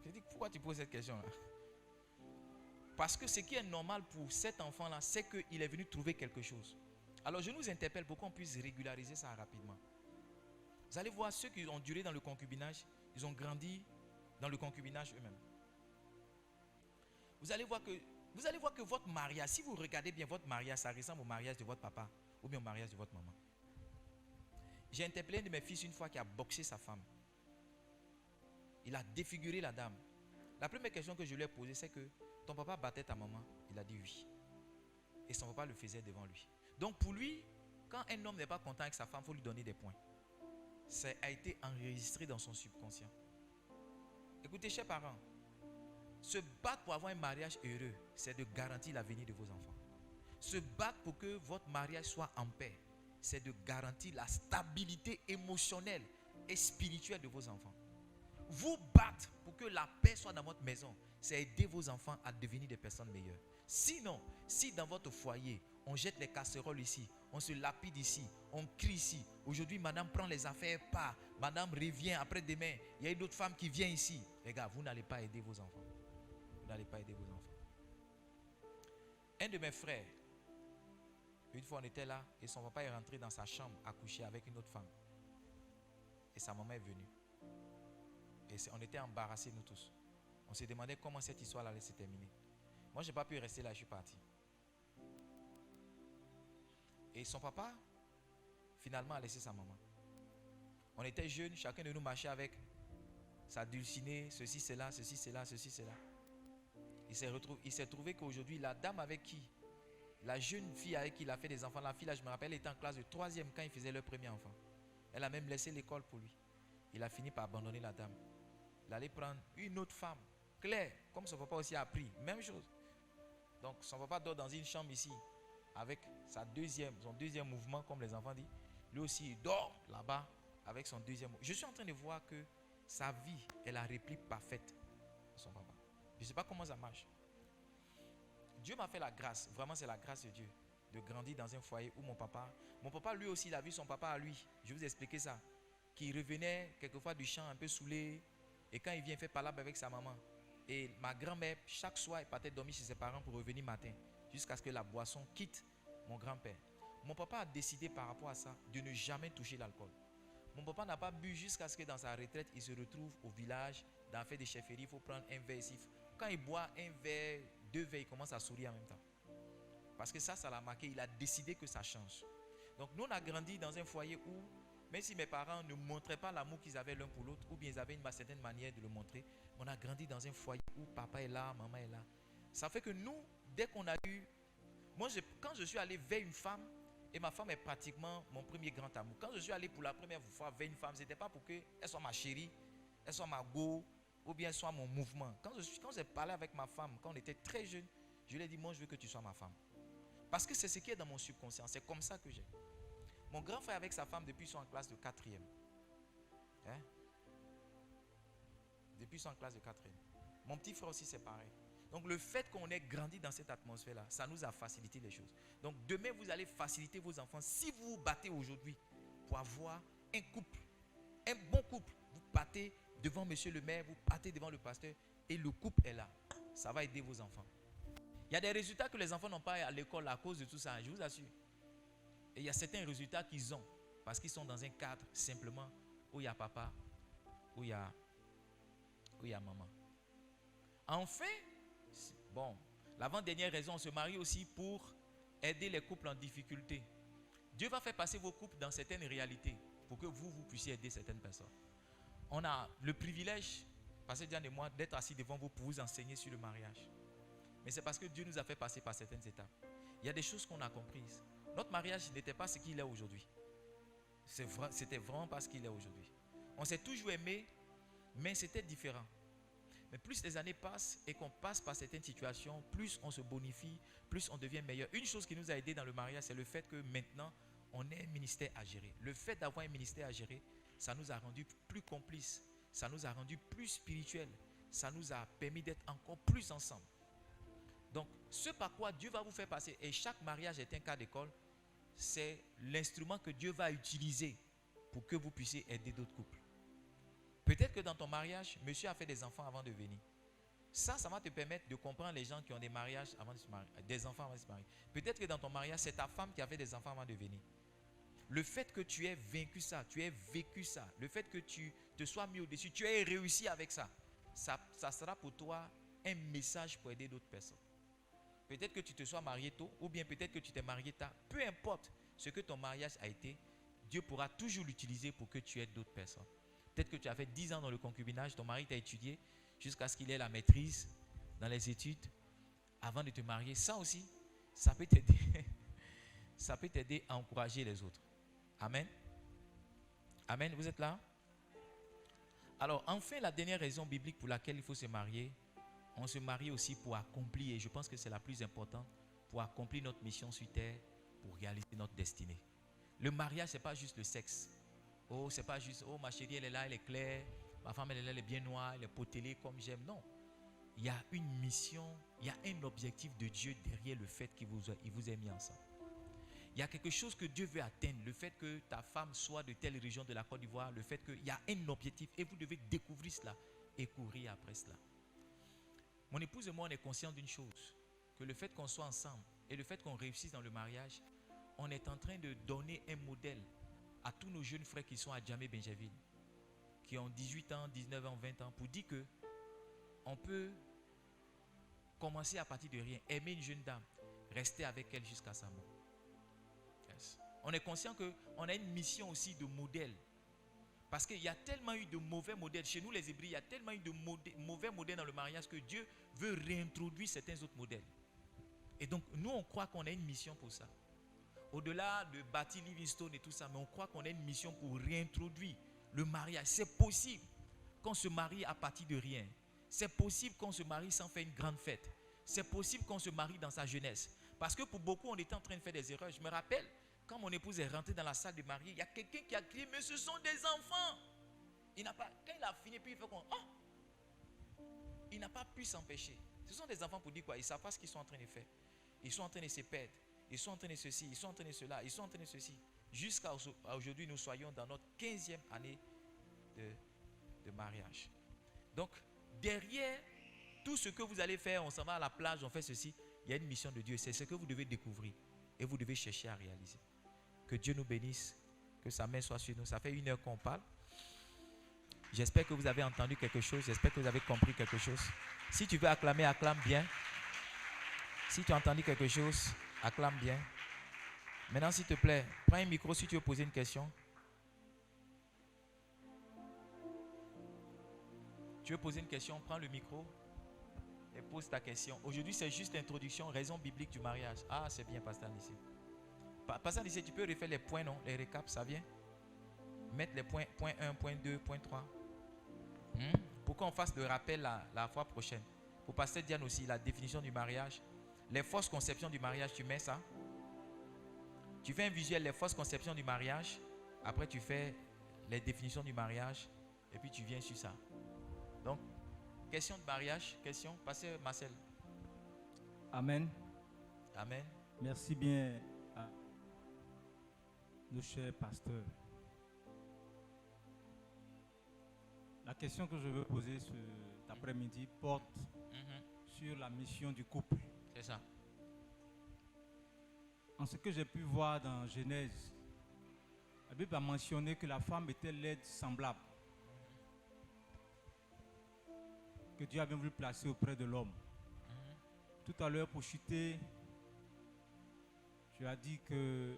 Je dis, pourquoi tu poses cette question là? Parce que ce qui est normal pour cet enfant là, c'est qu'il est venu trouver quelque chose. Alors je nous interpelle pour qu'on puisse régulariser ça rapidement. Vous allez voir, ceux qui ont duré dans le concubinage, ils ont grandi dans le concubinage eux-mêmes. Vous allez voir que votre mariage, si vous regardez bien votre mariage, ça ressemble au mariage de votre papa ou bien au mariage de votre maman. J'ai interpellé un de mes fils une fois qui a boxé sa femme. Il a défiguré la dame. La première question que je lui ai posée, c'est que ton papa battait ta maman? Il a dit oui. Et son papa le faisait devant lui. Donc pour lui, quand un homme n'est pas content avec sa femme, il faut lui donner des points. Ça a été enregistré dans son subconscient. Écoutez, chers parents, se battre pour avoir un mariage heureux, c'est de garantir l'avenir de vos enfants. Se battre pour que votre mariage soit en paix, c'est de garantir la stabilité émotionnelle et spirituelle de vos enfants. Vous battre pour que la paix soit dans votre maison, c'est aider vos enfants à devenir des personnes meilleures. Sinon, si dans votre foyer, on jette les casseroles ici, on se lapide ici, on crie ici, aujourd'hui madame prend les affaires, part, madame revient après-demain, il y a une autre femme qui vient ici. Les gars, vous n'allez pas aider vos enfants. Vous n'allez pas aider vos enfants. Un de mes frères, une fois on était là, et son papa est rentré dans sa chambre à coucher avec une autre femme. Et sa maman est venue. Et on était embarrassés nous tous. On s'est demandé comment cette histoire allait se terminer. Moi, je n'ai pas pu rester là, je suis parti. Et son papa, finalement, a laissé sa maman. On était jeunes, chacun de nous marchait avec sa dulcinée, ceci, cela, ceci, cela, ceci, cela. Il s'est trouvé qu'aujourd'hui, la dame avec qui, la jeune fille avec qui il a fait des enfants, la fille là, je me rappelle, elle était en classe de 3e quand il faisait leur premier enfant. Elle a même laissé l'école pour lui. Il a fini par abandonner la dame. Il allait prendre une autre femme, Claire, comme son papa aussi a appris, même chose. Donc son papa dort dans une chambre ici, avec son deuxième mouvement, comme les enfants disent. Lui aussi, il dort là-bas, avec son deuxième mouvement. Je suis en train de voir que sa vie est la réplique parfaite de son papa. Je ne sais pas comment ça marche. Dieu m'a fait la grâce, vraiment c'est la grâce de Dieu, de grandir dans un foyer où mon papa lui aussi, il a vu son papa à lui. Je vous ai expliqué ça. Qui revenait quelquefois du champ un peu saoulé. Et quand il vient faire palabre avec sa maman. Et ma grand-mère, chaque soir, elle partait dormir chez ses parents pour revenir matin. Jusqu'à ce que la boisson quitte mon grand-père. Mon papa a décidé par rapport à ça de ne jamais toucher l'alcool. Mon papa n'a pas bu jusqu'à ce que dans sa retraite, il se retrouve au village, dans fait des chefferies, il faut prendre un verre ici. Quand il boit un verre, 2 verres, il commence à sourire en même temps. Parce que ça l'a marqué, il a décidé que ça change. Donc nous, on a grandi dans un foyer où, même si mes parents ne montraient pas l'amour qu'ils avaient l'un pour l'autre, ou bien ils avaient une certaine manière de le montrer, on a grandi dans un foyer où papa est là, maman est là. Ça fait que nous, dès qu'on a eu... Moi, quand je suis allé vers une femme, et ma femme est pratiquement mon premier grand amour. Quand je suis allé pour la première fois vers une femme, ce n'était pas pour qu'elle soit ma chérie, elle soit ma go, ou bien elle soit mon mouvement. Quand j'ai parlé avec ma femme, quand on était très jeune, je lui ai dit, moi je veux que tu sois ma femme. Parce que c'est ce qui est dans mon subconscient, c'est comme ça que j'ai. Mon grand frère avec sa femme depuis ils sont en classe de 4e. Hein? Depuis ils sont en classe de 4e. Mon petit frère aussi c'est pareil. Donc le fait qu'on ait grandi dans cette atmosphère-là, ça nous a facilité les choses. Donc demain vous allez faciliter vos enfants. Si vous vous battez aujourd'hui pour avoir un couple, un bon couple, vous battez devant monsieur le maire, vous battez devant le pasteur et le couple est là. Ça va aider vos enfants. Il y a des résultats que les enfants n'ont pas à l'école à cause de tout ça, je vous assure. Et il y a certains résultats qu'ils ont parce qu'ils sont dans un cadre simplement où il y a papa, où il y a maman. Enfin, bon, l'avant-dernière raison, on se marie aussi pour aider les couples en difficulté. Dieu va faire passer vos couples dans certaines réalités pour que vous puissiez aider certaines personnes. On a le privilège, Pasteur Diane et moi, d'être assis devant vous pour vous enseigner sur le mariage. Mais c'est parce que Dieu nous a fait passer par certaines étapes. Il y a des choses qu'on a comprises. Notre mariage n'était pas ce qu'il est aujourd'hui. C'était vraiment pas ce qu'il est aujourd'hui. On s'est toujours aimé, mais c'était différent. Mais plus les années passent et qu'on passe par certaines situations, plus on se bonifie, plus on devient meilleur. Une chose qui nous a aidé dans le mariage, c'est le fait que maintenant, on ait un ministère à gérer. Le fait d'avoir un ministère à gérer ça nous a rendus plus complices, ça nous a rendus plus spirituels, ça nous a permis d'être encore plus ensemble. Donc, ce par quoi Dieu va vous faire passer, et chaque mariage est un cas d'école, c'est l'instrument que Dieu va utiliser pour que vous puissiez aider d'autres couples. Peut-être que dans ton mariage, monsieur a fait des enfants avant de venir. Ça va te permettre de comprendre les gens qui ont des mariages avant de se marier, des enfants avant de se marier. Peut-être que dans ton mariage, c'est ta femme qui a fait des enfants avant de venir. Le fait que tu aies vaincu ça, tu aies vécu ça, le fait que tu te sois mis au-dessus, tu aies réussi avec ça, ça sera pour toi un message pour aider d'autres personnes. Peut-être que tu te sois marié tôt, ou bien peut-être que tu t'es marié tard. Peu importe ce que ton mariage a été, Dieu pourra toujours l'utiliser pour que tu aides d'autres personnes. Peut-être que tu as fait 10 ans dans le concubinage, ton mari t'a étudié jusqu'à ce qu'il ait la maîtrise dans les études avant de te marier. Ça aussi, ça peut t'aider. Ça peut t'aider à encourager les autres. Amen. Amen, vous êtes là? Alors, enfin, la dernière raison biblique pour laquelle il faut se marier, on se marie aussi pour accomplir, et je pense que c'est la plus importante, pour accomplir notre mission sur terre, pour réaliser notre destinée. Le mariage, ce n'est pas juste le sexe. Oh, c'est pas juste, oh, ma chérie, elle est là, elle est claire, ma femme, elle est là, elle est bien noire, elle est potelée comme j'aime. Non. Il y a une mission, il y a un objectif de Dieu derrière le fait qu'il vous ait mis ensemble. Il y a quelque chose que Dieu veut atteindre, le fait que ta femme soit de telle région de la Côte d'Ivoire, le fait qu'il y a un objectif et vous devez découvrir cela et courir après cela. Mon épouse et moi, on est conscients d'une chose, que le fait qu'on soit ensemble et le fait qu'on réussisse dans le mariage, on est en train de donner un modèle à tous nos jeunes frères qui sont à Djamé-Benjerville, qui ont 18 ans, 19 ans, 20 ans, pour dire que on peut commencer à partir de rien, aimer une jeune dame, rester avec elle jusqu'à sa mort. Yes. On est conscient qu'on a une mission aussi de modèle. Parce qu'il y a tellement eu de mauvais modèles. Chez nous les Hébreux, il y a tellement eu de mauvais modèles dans le mariage que Dieu veut réintroduire certains autres modèles. Et donc, nous, on croit qu'on a une mission pour ça. Au-delà de bâtir Livingstone et tout ça, mais on croit qu'on a une mission pour réintroduire le mariage. C'est possible qu'on se marie à partir de rien. C'est possible qu'on se marie sans faire une grande fête. C'est possible qu'on se marie dans sa jeunesse. Parce que pour beaucoup, on était en train de faire des erreurs. Je me rappelle, quand mon épouse est rentrée dans la salle de mariée, il y a quelqu'un qui a crié, mais ce sont des enfants. Quand il a fini, puis il fait qu'on... Oh! Il n'a pas pu s'empêcher. Ce sont des enfants pour dire quoi? Ils ne savent pas ce qu'ils sont en train de faire. Ils sont en train de se perdre. Ils sont en train de ceci, ils sont en train de cela, ils sont en train de ceci. Jusqu'à aujourd'hui, nous soyons dans notre 15e année de mariage. Donc, derrière tout ce que vous allez faire, on s'en va à la plage, on fait ceci, il y a une mission de Dieu. C'est ce que vous devez découvrir et vous devez chercher à réaliser. Que Dieu nous bénisse, que sa main soit sur nous. Ça fait 1 heure qu'on parle. J'espère que vous avez entendu quelque chose, j'espère que vous avez compris quelque chose. Si tu veux acclamer, acclame bien. Si tu as entendu quelque chose, acclame bien. Maintenant, s'il te plaît, prends un micro si tu veux poser une question. Tu veux poser une question, prends le micro et pose ta question. Aujourd'hui, c'est juste l'introduction, raison biblique du mariage. Ah, c'est bien, Pasteur Nissé. Pasteur Nissé, tu peux refaire les points, non? Les récaps, ça vient? Mettre les points, point 1, point 2, point 3. Pour qu'on fasse le rappel la fois prochaine. Pour Pasteur Diane aussi, la définition du mariage. Les fausses conceptions du mariage, tu mets ça. Tu fais un visuel, les fausses conceptions du mariage. Après, tu fais les définitions du mariage. Et puis, tu viens sur ça. Donc, question de mariage, question. Pasteur Marcel. Amen. Amen. Merci bien à nos chers pasteurs. La question que je veux poser cet après-midi porte sur la mission du couple. C'est ça. En ce que j'ai pu voir dans Genèse, la Bible a mentionné que la femme était l'aide semblable que Dieu avait voulu placer auprès de l'homme. Tout à l'heure, pour chuter, tu as dit que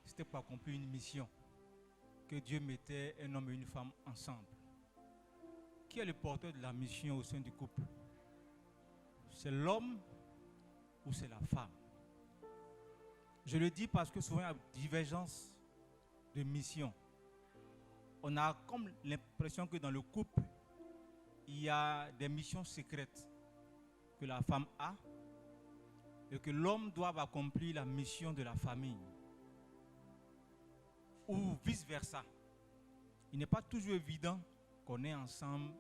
c'était pour accomplir une mission, que Dieu mettait un homme et une femme ensemble. Qui est le porteur de la mission au sein du couple? C'est l'homme ou c'est la femme? Je le dis parce que souvent il y a divergence de mission. On a comme l'impression que dans le couple, il y a des missions secrètes que la femme a et que l'homme doit accomplir la mission de la famille. ou vice-versa. Il n'est pas toujours évident qu'on ait ensemble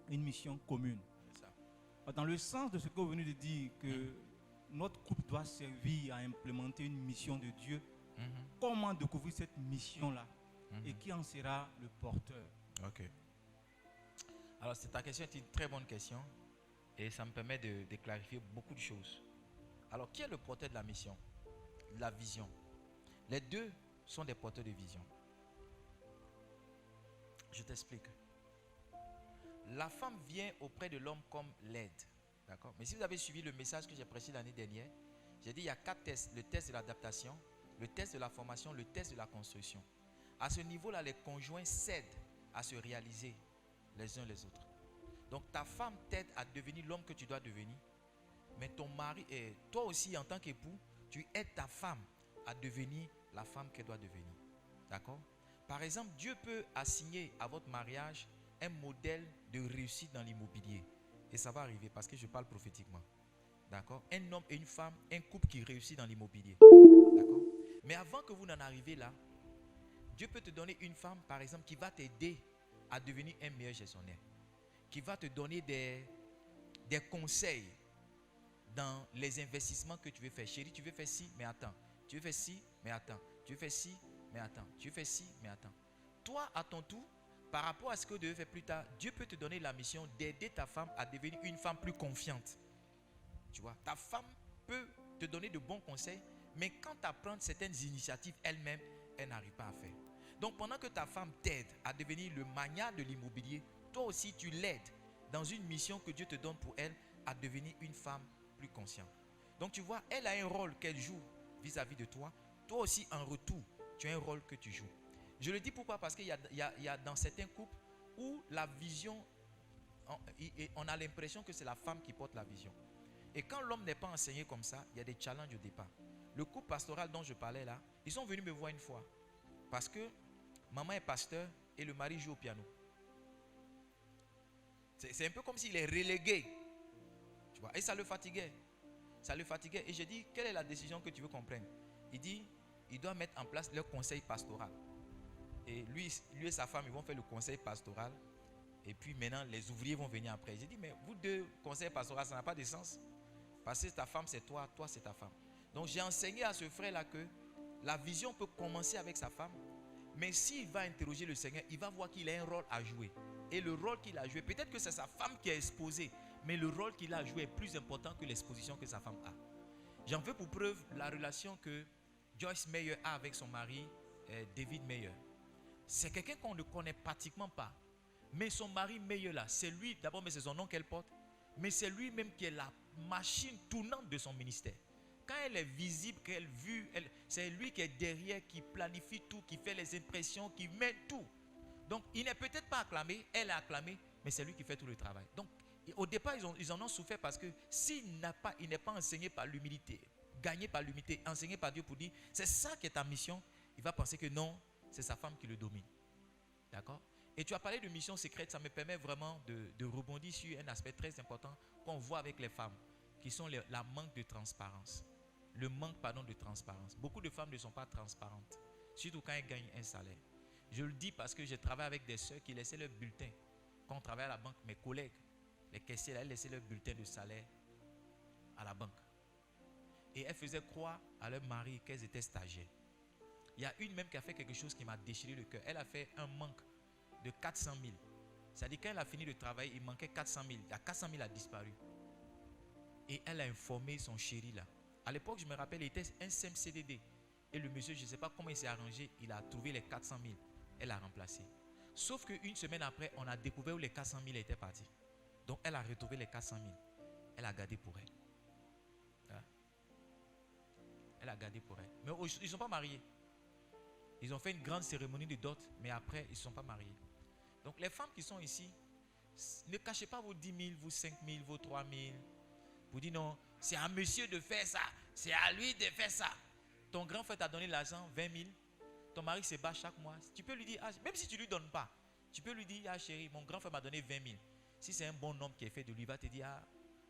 une mission commune. C'est ça. Dans le sens de ce que vous venez de dire, que notre couple doit servir à implémenter une mission de Dieu, comment découvrir cette mission-là et qui en sera le porteur? Ok. Alors, ta question est une très bonne question et ça me permet de clarifier beaucoup de choses. Alors, qui est le porteur de la mission? De la vision. Les deux sont des porteurs de vision. Je t'explique. La femme vient auprès de l'homme comme l'aide. D'accord? Mais si vous avez suivi le message que j'ai prêché l'année dernière, j'ai dit il y a 4 tests. Le test de l'adaptation, le test de la formation, le test de la construction. À ce niveau-là, les conjoints s'aident à se réaliser les uns les autres. Donc ta femme t'aide à devenir l'homme que tu dois devenir. Mais ton mari, et toi aussi en tant qu'époux, tu aides ta femme à devenir la femme qu'elle doit devenir. D'accord? Par exemple, Dieu peut assigner à votre mariage un modèle de réussite dans l'immobilier. Et ça va arriver parce que je parle prophétiquement. D'accord? Un homme et une femme, un couple qui réussit dans l'immobilier. D'accord? Mais avant que vous n'en arriviez là, Dieu peut te donner une femme, par exemple, qui va t'aider à devenir un meilleur gestionnaire. Qui va te donner des conseils dans les investissements que tu veux faire. Chérie, tu veux faire ci, mais attends. Tu veux faire ci, mais attends. Tu veux faire ci, mais attends. Tu veux faire ci, mais attends. Toi, à ton tour, par rapport à ce que tu veux faire plus tard, Dieu peut te donner la mission d'aider ta femme à devenir une femme plus confiante. Tu vois, ta femme peut te donner de bons conseils, mais quand tu apprends certaines initiatives elle-même, elle n'arrive pas à faire. Donc pendant que ta femme t'aide à devenir le magnat de l'immobilier, toi aussi tu l'aides dans une mission que Dieu te donne pour elle à devenir une femme plus consciente. Donc tu vois, elle a un rôle qu'elle joue vis-à-vis de toi. Toi aussi en retour, tu as un rôle que tu joues. Je le dis pourquoi? Parce qu'il y a dans certains couples où la vision, on a l'impression que c'est la femme qui porte la vision. Et quand l'homme n'est pas enseigné comme ça, il y a des challenges au départ. Le couple pastoral dont je parlais là, ils sont venus me voir une fois. Parce que maman est pasteur et le mari joue au piano. C'est un peu comme s'il est relégué. Tu vois, et ça le fatiguait. Ça le fatiguait. Et j'ai dit, quelle est la décision que tu veux qu'on prenne? Il dit, il doit mettre en place leur conseil pastoral. Et lui et sa femme, ils vont faire le conseil pastoral. Et puis maintenant, les ouvriers vont venir après. J'ai dit, mais vous deux, conseil pastoral, ça n'a pas de sens. Parce que ta femme, c'est toi, toi, c'est ta femme. Donc j'ai enseigné à ce frère-là que la vision peut commencer avec sa femme. Mais s'il va interroger le Seigneur, il va voir qu'il a un rôle à jouer. Et le rôle qu'il a joué, peut-être que c'est sa femme qui est exposée, mais le rôle qu'il a joué est plus important que l'exposition que sa femme a. J'en veux pour preuve la relation que Joyce Meyer a avec son mari, David Meyer. C'est quelqu'un qu'on ne connaît pratiquement pas. Mais son mari Meyer là, c'est lui, d'abord, mais c'est son nom qu'elle porte, mais c'est lui-même qui est la machine tournante de son ministère. Quand elle est visible, qu'elle est vue, c'est lui qui est derrière, qui planifie tout, qui fait les impressions, qui met tout. Donc, il n'est peut-être pas acclamé, elle est acclamée, mais c'est lui qui fait tout le travail. Donc, au départ, ils en ont souffert parce que il n'est pas enseigné par l'humilité, gagné par l'humilité, enseigné par Dieu pour dire, c'est ça qui est ta mission, il va penser que non, c'est sa femme qui le domine. D'accord? Et tu as parlé de mission secrète, ça me permet vraiment de rebondir sur un aspect très important qu'on voit avec les femmes, qui sont la manque de transparence. Le manque, de transparence. Beaucoup de femmes ne sont pas transparentes, surtout quand elles gagnent un salaire. Je le dis parce que j'ai travaillé avec des sœurs qui laissaient leur bulletin. Quand on travaillait à la banque, mes collègues, les caissiers, elles laissaient leur bulletin de salaire à la banque. Et elles faisaient croire à leur mari qu'elles étaient stagiaires. Il y a une même qui a fait quelque chose qui m'a déchiré le cœur. Elle a fait un manque de 400 000. C'est-à-dire quand elle a fini de travailler, il manquait 400 000. Il y a 400 000 a disparu. Et elle a informé son chéri là. À l'époque, je me rappelle, il était un simple CDD. Et le monsieur, je ne sais pas comment il s'est arrangé, il a trouvé les 400 000. Elle a remplacé. Sauf qu'une semaine après, on a découvert où les 400 000 étaient partis. Donc, elle a retrouvé les 400 000. Elle a gardé pour elle. Hein? Elle a gardé pour elle. Mais ils ne sont pas mariés. Ils ont fait une grande cérémonie de dot, mais après, ils ne sont pas mariés. Donc, les femmes qui sont ici, ne cachez pas vos 10 000, vos 5 000, vos 3 000. Vous dites non, c'est à monsieur de faire ça. C'est à lui de faire ça. Ton grand frère t'a donné l'argent, 20 000. Ton mari se bat chaque mois. Tu peux lui dire, même si tu ne lui donnes pas, tu peux lui dire, ah chérie, mon grand frère m'a donné 20 000. Si c'est un bon homme qui est fait de lui, il va te dire,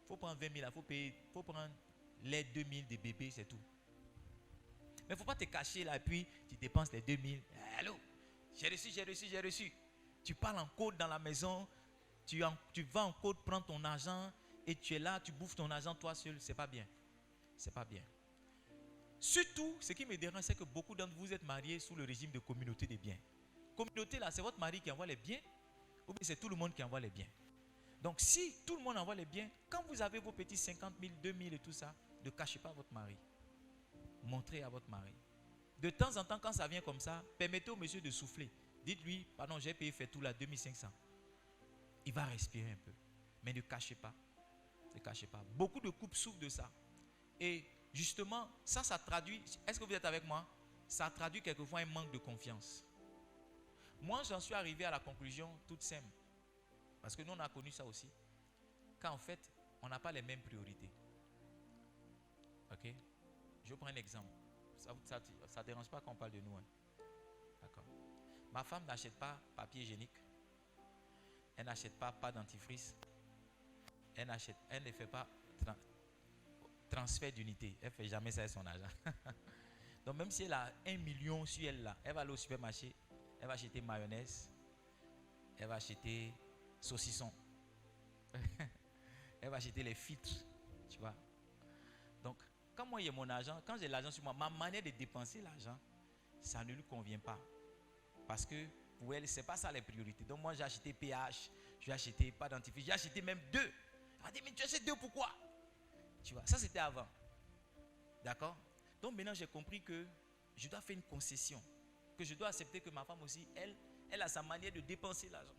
il faut prendre 20 000, il faut prendre les 2 000 des bébés, c'est tout. Mais il ne faut pas te cacher là et puis tu dépenses les 2000. Allô, j'ai reçu. Tu parles en code dans la maison, tu vas en code, prends ton argent et tu es là, tu bouffes ton argent toi seul. C'est pas bien. C'est pas bien. Surtout, ce qui me dérange, c'est que beaucoup d'entre vous êtes mariés sous le régime de communauté des biens. Communauté là, c'est votre mari qui envoie les biens ou bien c'est tout le monde qui envoie les biens. Donc si tout le monde envoie les biens, quand vous avez vos petits 50 000, 2 000 et tout ça, ne cachez pas votre mari. Montrez à votre mari. De temps en temps, quand ça vient comme ça, permettez au monsieur de souffler. Dites-lui, pardon, j'ai payé fait tout là, 2500. Il va respirer un peu. Mais ne cachez pas. Ne cachez pas. Beaucoup de couples souffrent de ça. Et justement, ça traduit, est-ce que vous êtes avec moi? Ça traduit quelquefois un manque de confiance. Moi, j'en suis arrivé à la conclusion toute simple. Parce que nous, on a connu ça aussi. Qu'en fait, on n'a pas les mêmes priorités. Ok? Je prends un exemple. Ça ne dérange pas quand on parle de nous. Hein? D'accord. Ma femme n'achète pas papier hygiénique. Elle n'achète pas dentifrice. Elle ne fait pas transfert d'unité. Elle ne fait jamais ça avec son argent. Donc même si elle a 1 million sur elle là, elle va aller au supermarché, elle va acheter mayonnaise, elle va acheter saucisson, elle va acheter les filtres, tu vois. Donc quand moi j'ai mon argent, quand j'ai l'argent sur moi, ma manière de dépenser l'argent, ça ne lui convient pas. Parce que pour elle, ce n'est pas ça les priorités. Donc moi j'ai acheté PH, j'ai acheté pas dentifrice, j'ai acheté même 2. Elle m'a dit, mais tu achètes 2 pourquoi? Tu vois, ça c'était avant. D'accord? Donc maintenant j'ai compris que je dois faire une concession. Que je dois accepter que ma femme aussi, elle a sa manière de dépenser l'argent.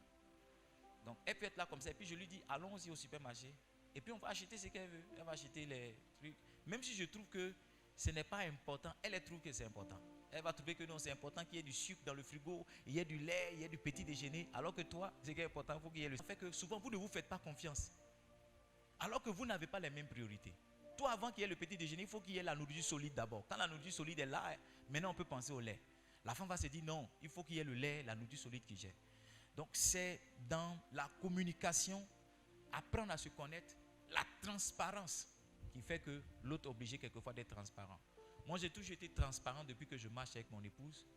Donc elle peut être là comme ça. Et puis je lui dis, allons-y au supermarché. Et puis on va acheter ce qu'elle veut. Elle va acheter les trucs. Même si je trouve que ce n'est pas important, elle trouve que c'est important. Elle va trouver que non, c'est important qu'il y ait du sucre dans le frigo, il y ait du lait, il y ait du petit déjeuner. Alors que toi, ce qui est important, il faut qu'il y ait le... Ça fait que souvent, vous ne vous faites pas confiance. Alors que vous n'avez pas les mêmes priorités. Toi, avant qu'il y ait le petit déjeuner, il faut qu'il y ait la nourriture solide d'abord. Quand la nourriture solide est là, maintenant on peut penser au lait. La femme va se dire non, il faut qu'il y ait le lait, la nourriture solide qui gère. Donc c'est dans la communication, apprendre à se connaître, la transparence qui fait que l'autre est obligé quelquefois d'être transparent. Moi j'ai toujours été transparent depuis que je marche avec mon épouse.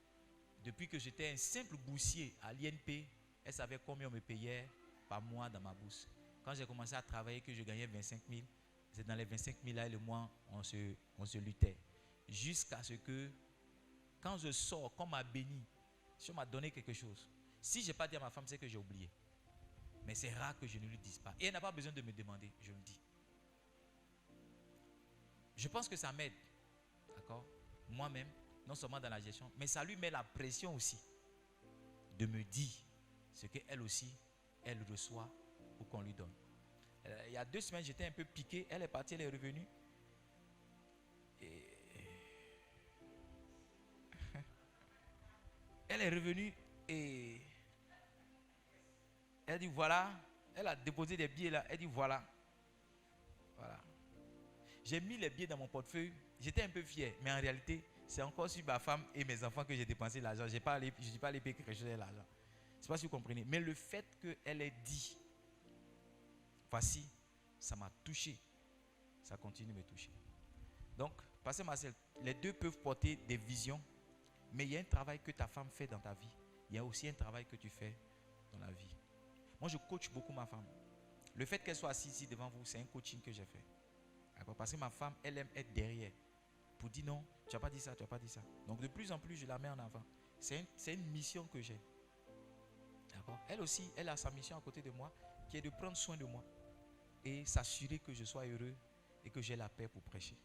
Depuis que j'étais un simple boursier à l'INP, elle savait combien on me payait par mois dans ma bourse. Quand j'ai commencé à travailler, que je gagnais 25 000, c'est dans les 25 000 là et le mois, on se luttait. Jusqu'à ce que, quand je sors, qu'on m'a béni, si on m'a donné quelque chose, si je n'ai pas dit à ma femme, c'est que j'ai oublié. Mais c'est rare que je ne lui dise pas. Et elle n'a pas besoin de me demander, je le dis. Je pense que ça m'aide, d'accord, moi-même, non seulement dans la gestion, mais ça lui met la pression aussi de me dire ce qu'elle aussi, elle reçoit ou qu'on lui donne. Il y a 2 semaines, j'étais un peu piqué. Elle est partie, elle est revenue. Elle est revenue et elle dit voilà. Elle a déposé des billets là. Elle dit voilà. Voilà. J'ai mis les billets dans mon portefeuille. J'étais un peu fier. Mais en réalité, c'est encore sur ma femme et mes enfants que j'ai dépensé l'argent. Je n'ai pas allé payer quelque chose de l'argent. Je ne sais pas si vous comprenez. Mais le fait qu'elle ait dit voici, ça m'a touché. Ça continue de me toucher. Donc, Pasteur Marcel, les deux peuvent porter des visions, mais il y a un travail que ta femme fait dans ta vie. Il y a aussi un travail que tu fais dans la vie. Moi, je coach beaucoup ma femme. Le fait qu'elle soit assise ici devant vous, c'est un coaching que j'ai fait. D'accord? Parce que ma femme, elle aime être derrière. Pour dire non, tu n'as pas dit ça, tu n'as pas dit ça. Donc, de plus en plus, je la mets en avant. C'est une mission que j'ai. D'accord? Elle aussi, elle a sa mission à côté de moi, qui est de prendre soin de moi. Et s'assurer que je sois heureux et que j'ai la paix pour prêcher.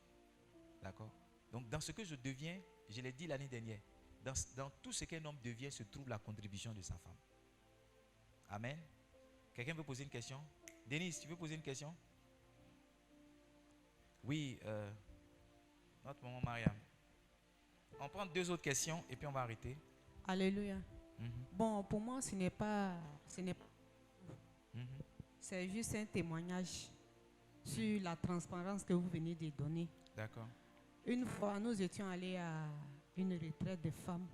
D'accord? Donc dans ce que je deviens, je l'ai dit l'année dernière, dans tout ce qu'un homme devient se trouve la contribution de sa femme. Amen. Quelqu'un veut poser une question? Denise, tu veux poser une question? Oui, notre maman Mariam. On prend 2 autres questions et puis on va arrêter. Alléluia. Bon, pour moi, ce n'est pas c'est juste un témoignage sur la transparence que vous venez de donner. D'accord. Une fois, nous étions allés à une retraite de femmes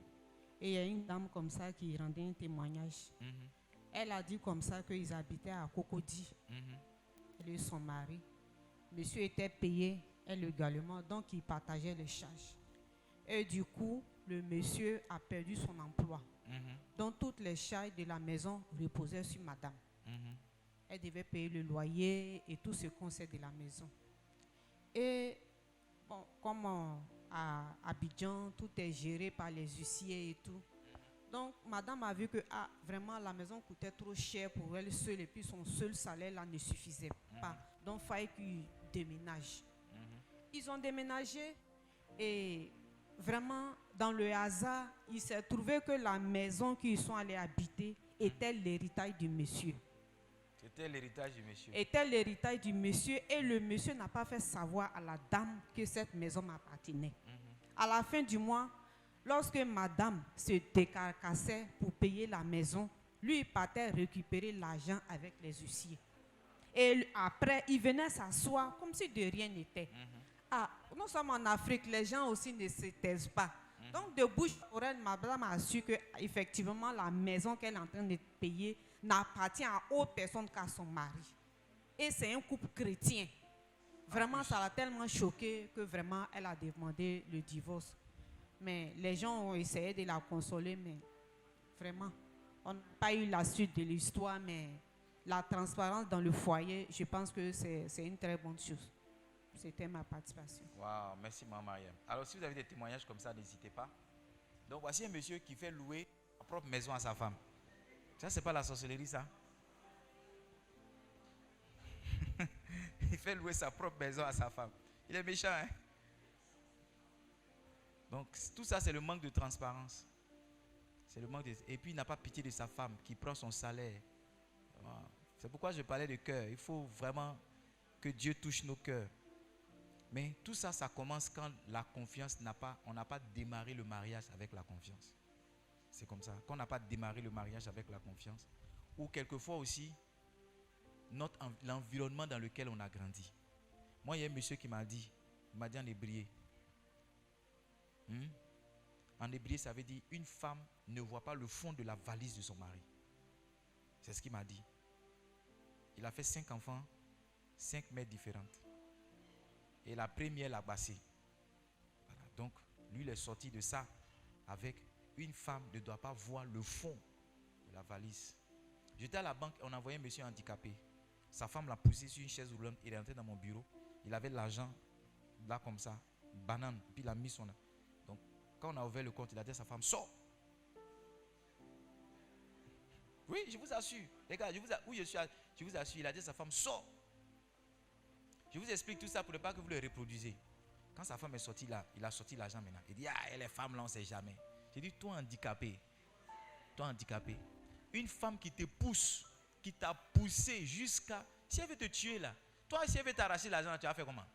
et il y a une dame comme ça qui rendait un témoignage. Elle a dit comme ça qu'ils habitaient à Cocody. Elle et son mari. Monsieur était payé, elle également, donc ils partageaient les charges. Et du coup, le monsieur a perdu son emploi. Donc, toutes les charges de la maison reposaient sur madame. Elle devait payer le loyer et tout ce qu'on sait de la maison. Et bon, comme à Abidjan, tout est géré par les huissiers et tout. Donc, madame a vu que vraiment la maison coûtait trop cher pour elle seule et puis son seul salaire là ne suffisait pas. Donc, il fallait qu'ils déménagent. Ils ont déménagé et vraiment, dans le hasard, il s'est trouvé que la maison qu'ils sont allés habiter était l'héritage du monsieur. C'était l'héritage du monsieur. Était l'héritage du monsieur et le monsieur n'a pas fait savoir à la dame que cette maison m'appartenait. À la fin du mois, lorsque madame se décarcassait pour payer la maison, lui il partait récupérer l'argent avec les huissiers. Et après, il venait s'asseoir comme si de rien n'était. Nous sommes en Afrique, les gens aussi ne se taisent pas. Donc, de bouche à oreille, madame a su qu'effectivement, la maison qu'elle est en train de payer n'appartient à autre personne qu'à son mari. Et c'est un couple chrétien. Vraiment, ça l'a tellement choquée que vraiment, elle a demandé le divorce. Mais les gens ont essayé de la consoler, mais vraiment, on n'a pas eu la suite de l'histoire, mais la transparence dans le foyer, je pense que c'est une très bonne chose. C'était ma participation. Wow, merci Maman Mariam. Alors si vous avez des témoignages comme ça, n'hésitez pas. Donc voici un monsieur qui fait louer sa propre maison à sa femme. Ça, c'est pas la sorcellerie, ça. Il fait louer sa propre maison à sa femme. Il est méchant, hein? Donc tout ça, c'est le manque de transparence. C'est le manque de... Et puis il n'a pas pitié de sa femme qui prend son salaire. Wow. C'est pourquoi je parlais de cœur. Il faut vraiment que Dieu touche nos cœurs. Mais tout ça, ça commence quand la confiance on n'a pas démarré le mariage avec la confiance. C'est comme ça. Quand on n'a pas démarré le mariage avec la confiance. Ou quelquefois aussi, l'environnement dans lequel on a grandi. Moi, il y a un monsieur qui m'a dit en hébreu. En hébreu, ça veut dire une femme ne voit pas le fond de la valise de son mari. C'est ce qu'il m'a dit. Il a fait 5 enfants, 5 mères différentes. Et la première l'a bassé. Voilà. Donc, lui, il est sorti de ça avec une femme ne doit pas voir le fond de la valise. J'étais à la banque, on a envoyé un monsieur handicapé. Sa femme l'a poussé sur une chaise roulante. Il est entré dans mon bureau. Il avait l'argent là comme ça, banane. Puis il a mis son... Donc, quand on a ouvert le compte, il a dit à sa femme, sors. Oui, je vous assure. Les gars, je vous assure, il a dit à sa femme, sors. Je vous explique tout ça pour ne pas que vous le reproduisez. Quand sa femme est sortie là, il a sorti l'argent maintenant. Il dit, les femmes là, on ne sait jamais. J'ai dit, toi handicapé, une femme qui te pousse, qui t'a poussé jusqu'à... Si elle veut te tuer là, toi si elle veut t'arracher l'argent, tu vas faire comment?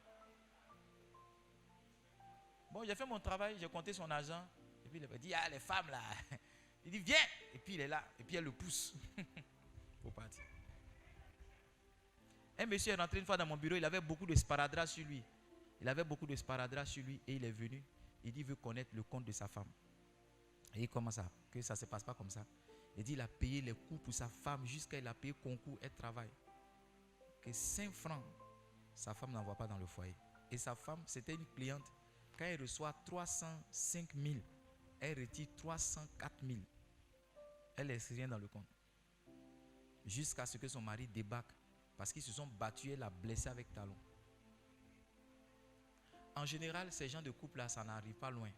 Bon, j'ai fait mon travail, j'ai compté son argent. Et puis il m'a dit, les femmes là. Il dit, viens. Et puis il est là. Et puis elle le pousse. Faut partir. Un monsieur est rentré une fois dans mon bureau, il avait beaucoup de sparadrap sur lui. Et il est venu. Il dit, il veut connaître le compte de sa femme. Et comment ça? Que ça ne se passe pas comme ça. Il dit, il a payé les coûts pour sa femme jusqu'à il a payé concours, elle travaille. Que 5 francs, sa femme n'envoie pas dans le foyer. Et sa femme, c'était une cliente. Quand elle reçoit 305 000, elle retire 304 000. Elle ne laisse rien dans le compte. Jusqu'à ce que son mari débarque. Parce qu'ils se sont battus, elle l'a blessé avec talon. En général, ces gens de couple-là, ça n'arrive pas loin.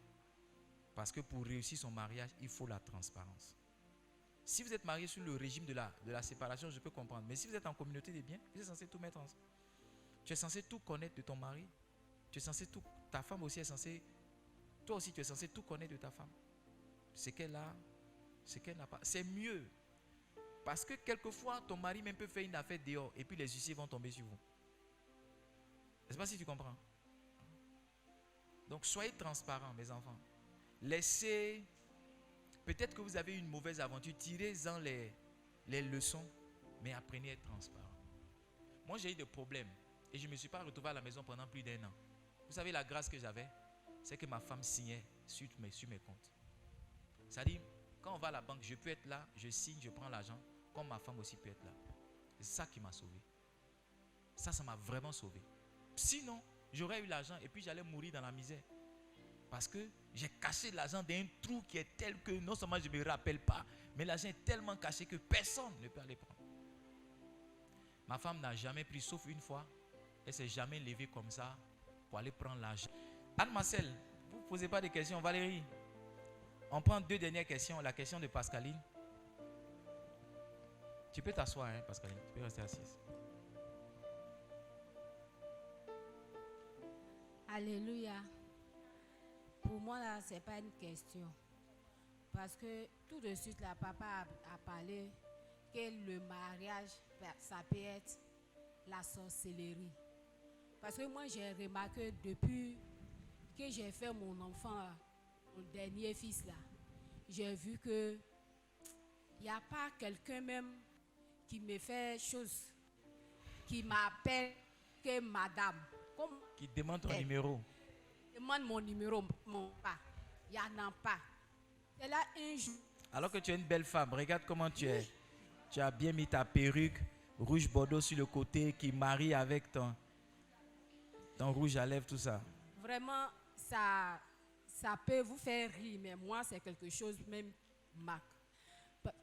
Parce que pour réussir son mariage, il faut la transparence. Si vous êtes marié sous le régime de la séparation, je peux comprendre. Mais si vous êtes en communauté des biens, vous êtes censé tout mettre ensemble. Tu es censé tout connaître de ton mari. Tu es censé tout... Ta femme aussi est censée... Toi aussi, tu es censé tout connaître de ta femme. Ce qu'elle a, ce qu'elle n'a pas. C'est mieux. Parce que quelquefois, ton mari même peut faire une affaire dehors et puis les huissiers vont tomber sur vous. Je ne sais pas si tu comprends. Donc, soyez transparents, mes enfants. Laissez... Peut-être que vous avez une mauvaise aventure. Tirez-en les leçons, mais apprenez à être transparent. Moi, j'ai eu des problèmes et je ne me suis pas retrouvé à la maison pendant plus d'1 an. Vous savez, la grâce que j'avais, c'est que ma femme signait sur mes comptes. C'est-à-dire, quand on va à la banque, je peux être là, je signe, je prends l'argent, comme ma femme aussi peut être là. C'est ça qui m'a sauvé. Ça m'a vraiment sauvé. Sinon, j'aurais eu l'argent et puis j'allais mourir dans la misère. Parce que j'ai caché l'argent dans un trou qui est tel que non seulement je ne me rappelle pas, mais l'argent est tellement caché que personne ne peut aller prendre. Ma femme n'a jamais pris, sauf une fois. Elle ne s'est jamais levée comme ça pour aller prendre l'argent. Anne-Marcel, vous ne posez pas de questions. Valérie, on prend 2 dernières questions. La question de Pascaline. Tu peux t'asseoir, hein, Pascaline. Tu peux rester assise. Alléluia. Pour moi, là, ce n'est pas une question. Parce que tout de suite, là, papa a parlé que le mariage, ça peut être la sorcellerie. Parce que moi, j'ai remarqué depuis que j'ai fait mon enfant, mon dernier fils, là, j'ai vu que il n'y a pas quelqu'un même qui me fait chose, qui m'appelle que madame. Comme Qui demande ton numéro. demande mon numéro, mon pas. Il n'y en a pas. C'est là un jour. Alors que tu es une belle femme, regarde comment tu es. Tu as bien mis ta perruque, rouge bordeaux sur le côté, qui marie avec ton rouge à lèvres, tout ça. Vraiment, ça peut vous faire rire, mais moi, c'est quelque chose même marque.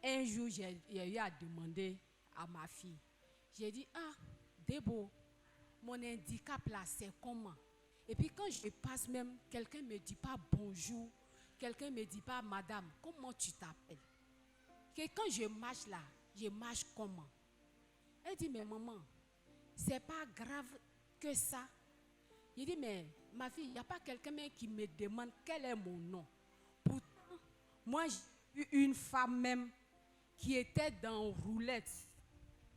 Un jour, j'ai eu à demander à ma fille. J'ai dit, ah, Débo, mon handicap là, c'est comment? Et puis quand je passe même, quelqu'un ne me dit pas bonjour, quelqu'un ne me dit pas madame, comment tu t'appelles? Que quand je marche là, je marche comment? Elle dit, mais maman, c'est pas grave que ça. Il dit, mais ma fille, il n'y a pas quelqu'un même qui me demande quel est mon nom. Pourtant, moi, j'ai eu une femme même qui était dans roulette.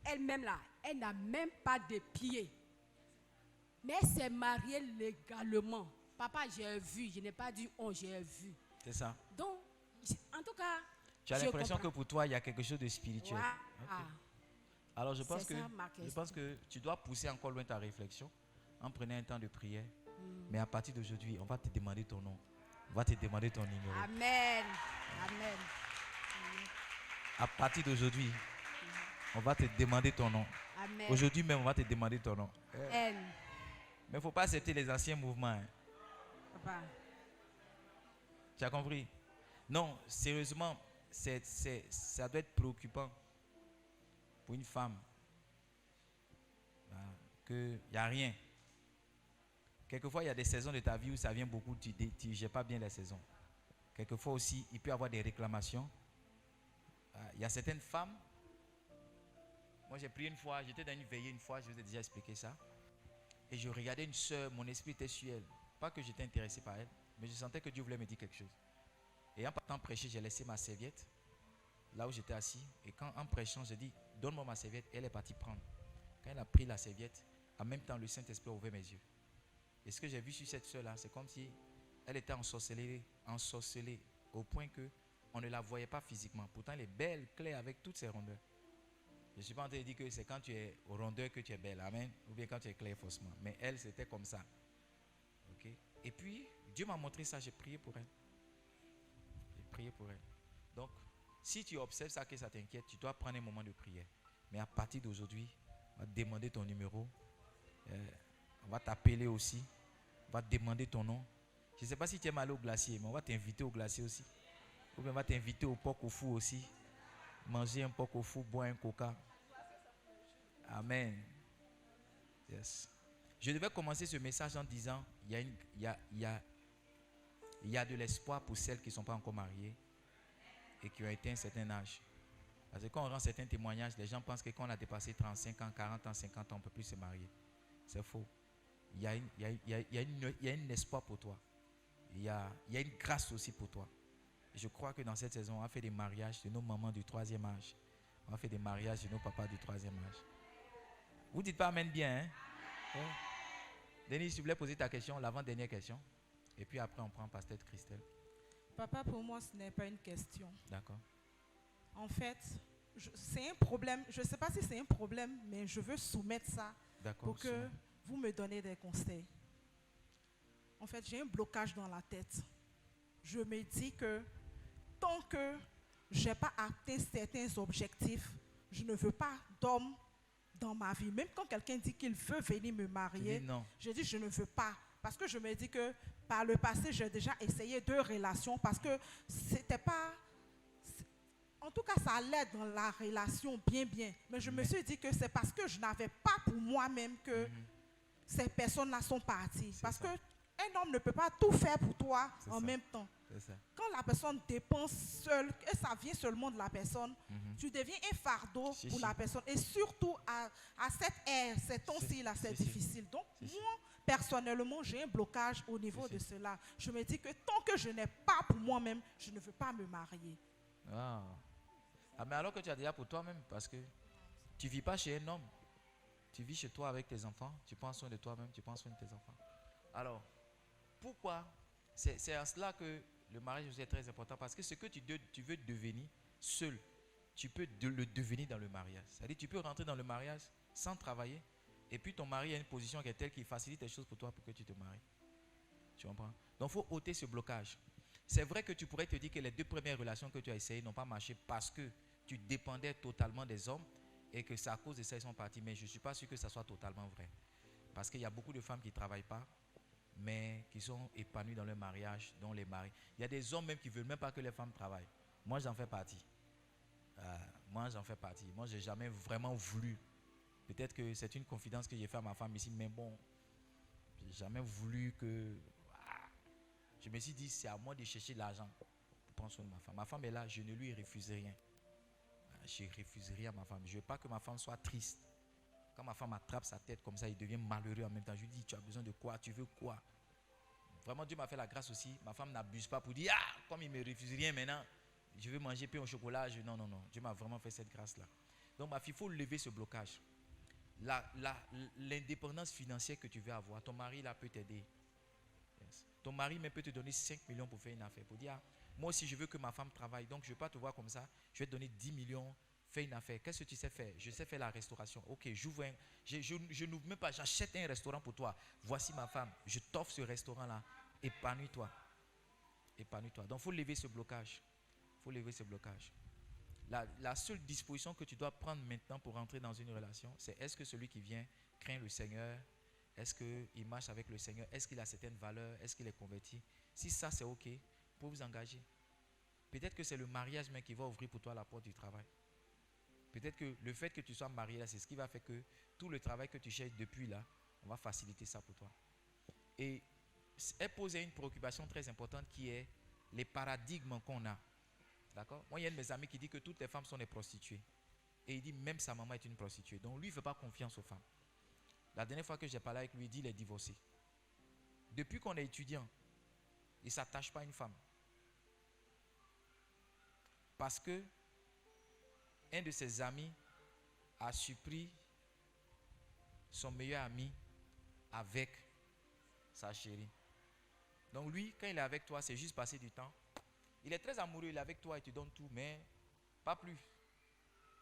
Elle-même là, elle n'a même pas de pieds. Mais elle s'est mariée légalement. Papa, j'ai vu, je n'ai pas dit oh, j'ai vu. C'est ça. Donc, en tout cas, tu as l'impression que pour toi, il y a quelque chose de spirituel. Voilà. Okay. Alors, je pense ça, que tu dois pousser encore loin ta réflexion en prenant un temps de prière. Mais à partir d'aujourd'hui, on va te demander ton nom. On va te demander ton numéro. Amen. Amen. À partir d'aujourd'hui, on va te demander ton nom. Amen. Aujourd'hui même, on va te demander ton nom. Amen. Mais il ne faut pas accepter les anciens mouvements. Hein. Papa. Tu as compris? Non, sérieusement, ça doit être préoccupant pour une femme. Qu'il n'y a rien. Quelquefois, il y a des saisons de ta vie où ça vient beaucoup, tu ne gères pas bien les saisons. Quelquefois aussi, il peut y avoir des réclamations. Il y a certaines femmes. Moi, j'ai prié une fois, j'étais dans une veillée une fois, je vous ai déjà expliqué ça. Et je regardais une soeur, mon esprit était sur elle. Pas que j'étais intéressé par elle, mais je sentais que Dieu voulait me dire quelque chose. Et en partant prêcher, j'ai laissé ma serviette là où j'étais assis. Et quand en prêchant, j'ai dit, donne-moi ma serviette. Et elle est partie prendre. Quand elle a pris la serviette, en même temps, le Saint-Esprit a ouvert mes yeux. Et ce que j'ai vu sur cette soeur-là, c'est comme si elle était ensorcelée au point qu'on ne la voyait pas physiquement. Pourtant, elle est belle, claire, avec toutes ses rondeurs. Je ne suis pas en train de dire que c'est quand tu es aux rondeurs que tu es belle, amen, ou bien quand tu es claire faussement. Mais elle, c'était comme ça. Okay? Et puis, Dieu m'a montré ça, j'ai prié pour elle. J'ai prié pour elle. Donc, si tu observes ça, que ça t'inquiète, tu dois prendre un moment de prière. Mais à partir d'aujourd'hui, on va te demander ton numéro. On va t'appeler aussi. On va te demander ton nom. Je ne sais pas si tu aimes aller au glacier, mais on va t'inviter au glacier aussi. Ou bien on va t'inviter au porc au four aussi. Manger un porc au four, boire un coca. Amen. Yes. Je devais commencer ce message en disant, il y a de l'espoir pour celles qui ne sont pas encore mariées et qui ont atteint un certain âge. Parce que quand on rend certains témoignages, les gens pensent que quand on a dépassé 35 ans, 40 ans, 50 ans, on ne peut plus se marier. C'est faux. Il y a un espoir pour toi. Il y a une grâce aussi pour toi. Et je crois que dans cette saison, on va faire des mariages de nos mamans du 3e âge. On va faire des mariages de nos papas du 3e âge. Vous dites pas amen bien, hein? Ouais. Denis, si tu voulais poser ta question, l'avant-dernière question. Et puis après, on prend Pasteur Christelle. Papa, pour moi, ce n'est pas une question. D'accord. En fait, c'est un problème. Je ne sais pas si c'est un problème, mais je veux soumettre ça pour que vous me donnez des conseils. En fait, j'ai un blocage dans la tête. Je me dis que tant que je n'ai pas atteint certains objectifs, je ne veux pas d'homme dans ma vie. Même quand quelqu'un dit qu'il veut venir me marier, je dis je ne veux pas. Parce que je me dis que par le passé, j'ai déjà essayé 2 relations parce que c'était pas... En tout cas, ça allait dans la relation bien. Mais je me suis dit que c'est parce que je n'avais pas pour moi-même que ces personnes-là sont parties. Parce qu'un homme ne peut pas tout faire pour toi en même temps. Quand la personne dépense seule, et ça vient seulement de la personne, tu deviens un fardeau pour la personne. Et surtout à cette ère, ces temps-ci, là, c'est difficile. Donc, moi, personnellement, j'ai un blocage au niveau de cela. Je me dis que tant que je n'ai pas pour moi-même, je ne veux pas me marier. Ah. Ah, mais alors que tu as déjà pour toi-même, parce que tu ne vis pas chez un homme. Tu vis chez toi avec tes enfants, tu prends soin de toi-même, tu prends soin de tes enfants. Alors, pourquoi? C'est à cela que le mariage aussi est très important, parce que ce que tu veux devenir seul, tu peux le devenir dans le mariage. C'est-à-dire tu peux rentrer dans le mariage sans travailler, et puis ton mari a une position qui est telle qu'il facilite les choses pour toi pour que tu te maries. Tu comprends? Donc il faut ôter ce blocage. C'est vrai que tu pourrais te dire que les 2 premières relations que tu as essayées n'ont pas marché parce que tu dépendais totalement des hommes et que c'est à cause de ça qu'ils sont partis. Mais je ne suis pas sûr que ça soit totalement vrai. Parce qu'il y a beaucoup de femmes qui ne travaillent pas, mais qui sont épanouies dans leur mariage, dont les maris. Il y a des hommes même qui ne veulent même pas que les femmes travaillent. Moi, j'en fais partie. Moi, je n'ai jamais vraiment voulu. Peut-être que c'est une confidence que j'ai faite à ma femme ici, mais bon, je n'ai jamais voulu que... Je me suis dit, c'est à moi de chercher l'argent pour prendre soin de ma femme. Ma femme est là, je ne lui refuse rien. Je ne refuse rien à ma femme. Je ne veux pas que ma femme soit triste. Quand ma femme attrape sa tête comme ça, il devient malheureux en même temps. Je lui dis, tu as besoin de quoi? Tu veux quoi? Vraiment, Dieu m'a fait la grâce aussi. Ma femme n'abuse pas pour dire, comme il ne me refuse rien maintenant, je veux manger pain au chocolat. Non. Dieu m'a vraiment fait cette grâce-là. Donc ma fille, il faut lever ce blocage. L'indépendance financière que tu veux avoir, ton mari là peut t'aider. Yes. Ton mari même peut te donner 5 millions pour faire une affaire. Pour dire, moi aussi je veux que ma femme travaille, donc je ne vais pas te voir comme ça. Je vais te donner 10 millions, fais une affaire. Qu'est-ce que tu sais faire? Je sais faire la restauration. Ok, je n'ouvre même pas, j'achète un restaurant pour toi. Voici ma femme, je t'offre ce restaurant-là. Épanouis-toi. Épanouis-toi. Donc il faut lever ce blocage. La seule disposition que tu dois prendre maintenant pour entrer dans une relation, c'est est-ce que celui qui vient craint le Seigneur? Est-ce qu'il marche avec le Seigneur? Est-ce qu'il a certaines valeurs? Est-ce qu'il est converti? Si ça c'est ok, vous pouvez vous engager. Peut-être que c'est le mariage même qui va ouvrir pour toi la porte du travail. Peut-être que le fait que tu sois marié là, c'est ce qui va faire que tout le travail que tu cherches depuis là, on va faciliter ça pour toi. Et elle pose une préoccupation très importante qui est les paradigmes qu'on a. D'accord? Moi, il y a un de mes amis qui dit que toutes les femmes sont des prostituées. Et il dit même sa maman est une prostituée. Donc lui, il ne fait pas confiance aux femmes. La dernière fois que j'ai parlé avec lui, il dit qu'il est divorcé. Depuis qu'on est étudiant, il ne s'attache pas à une femme. Parce que un de ses amis a surpris son meilleur ami avec sa chérie. Donc lui, quand il est avec toi, c'est juste passer du temps. Il est très amoureux, il est avec toi, il te donne tout, mais pas plus.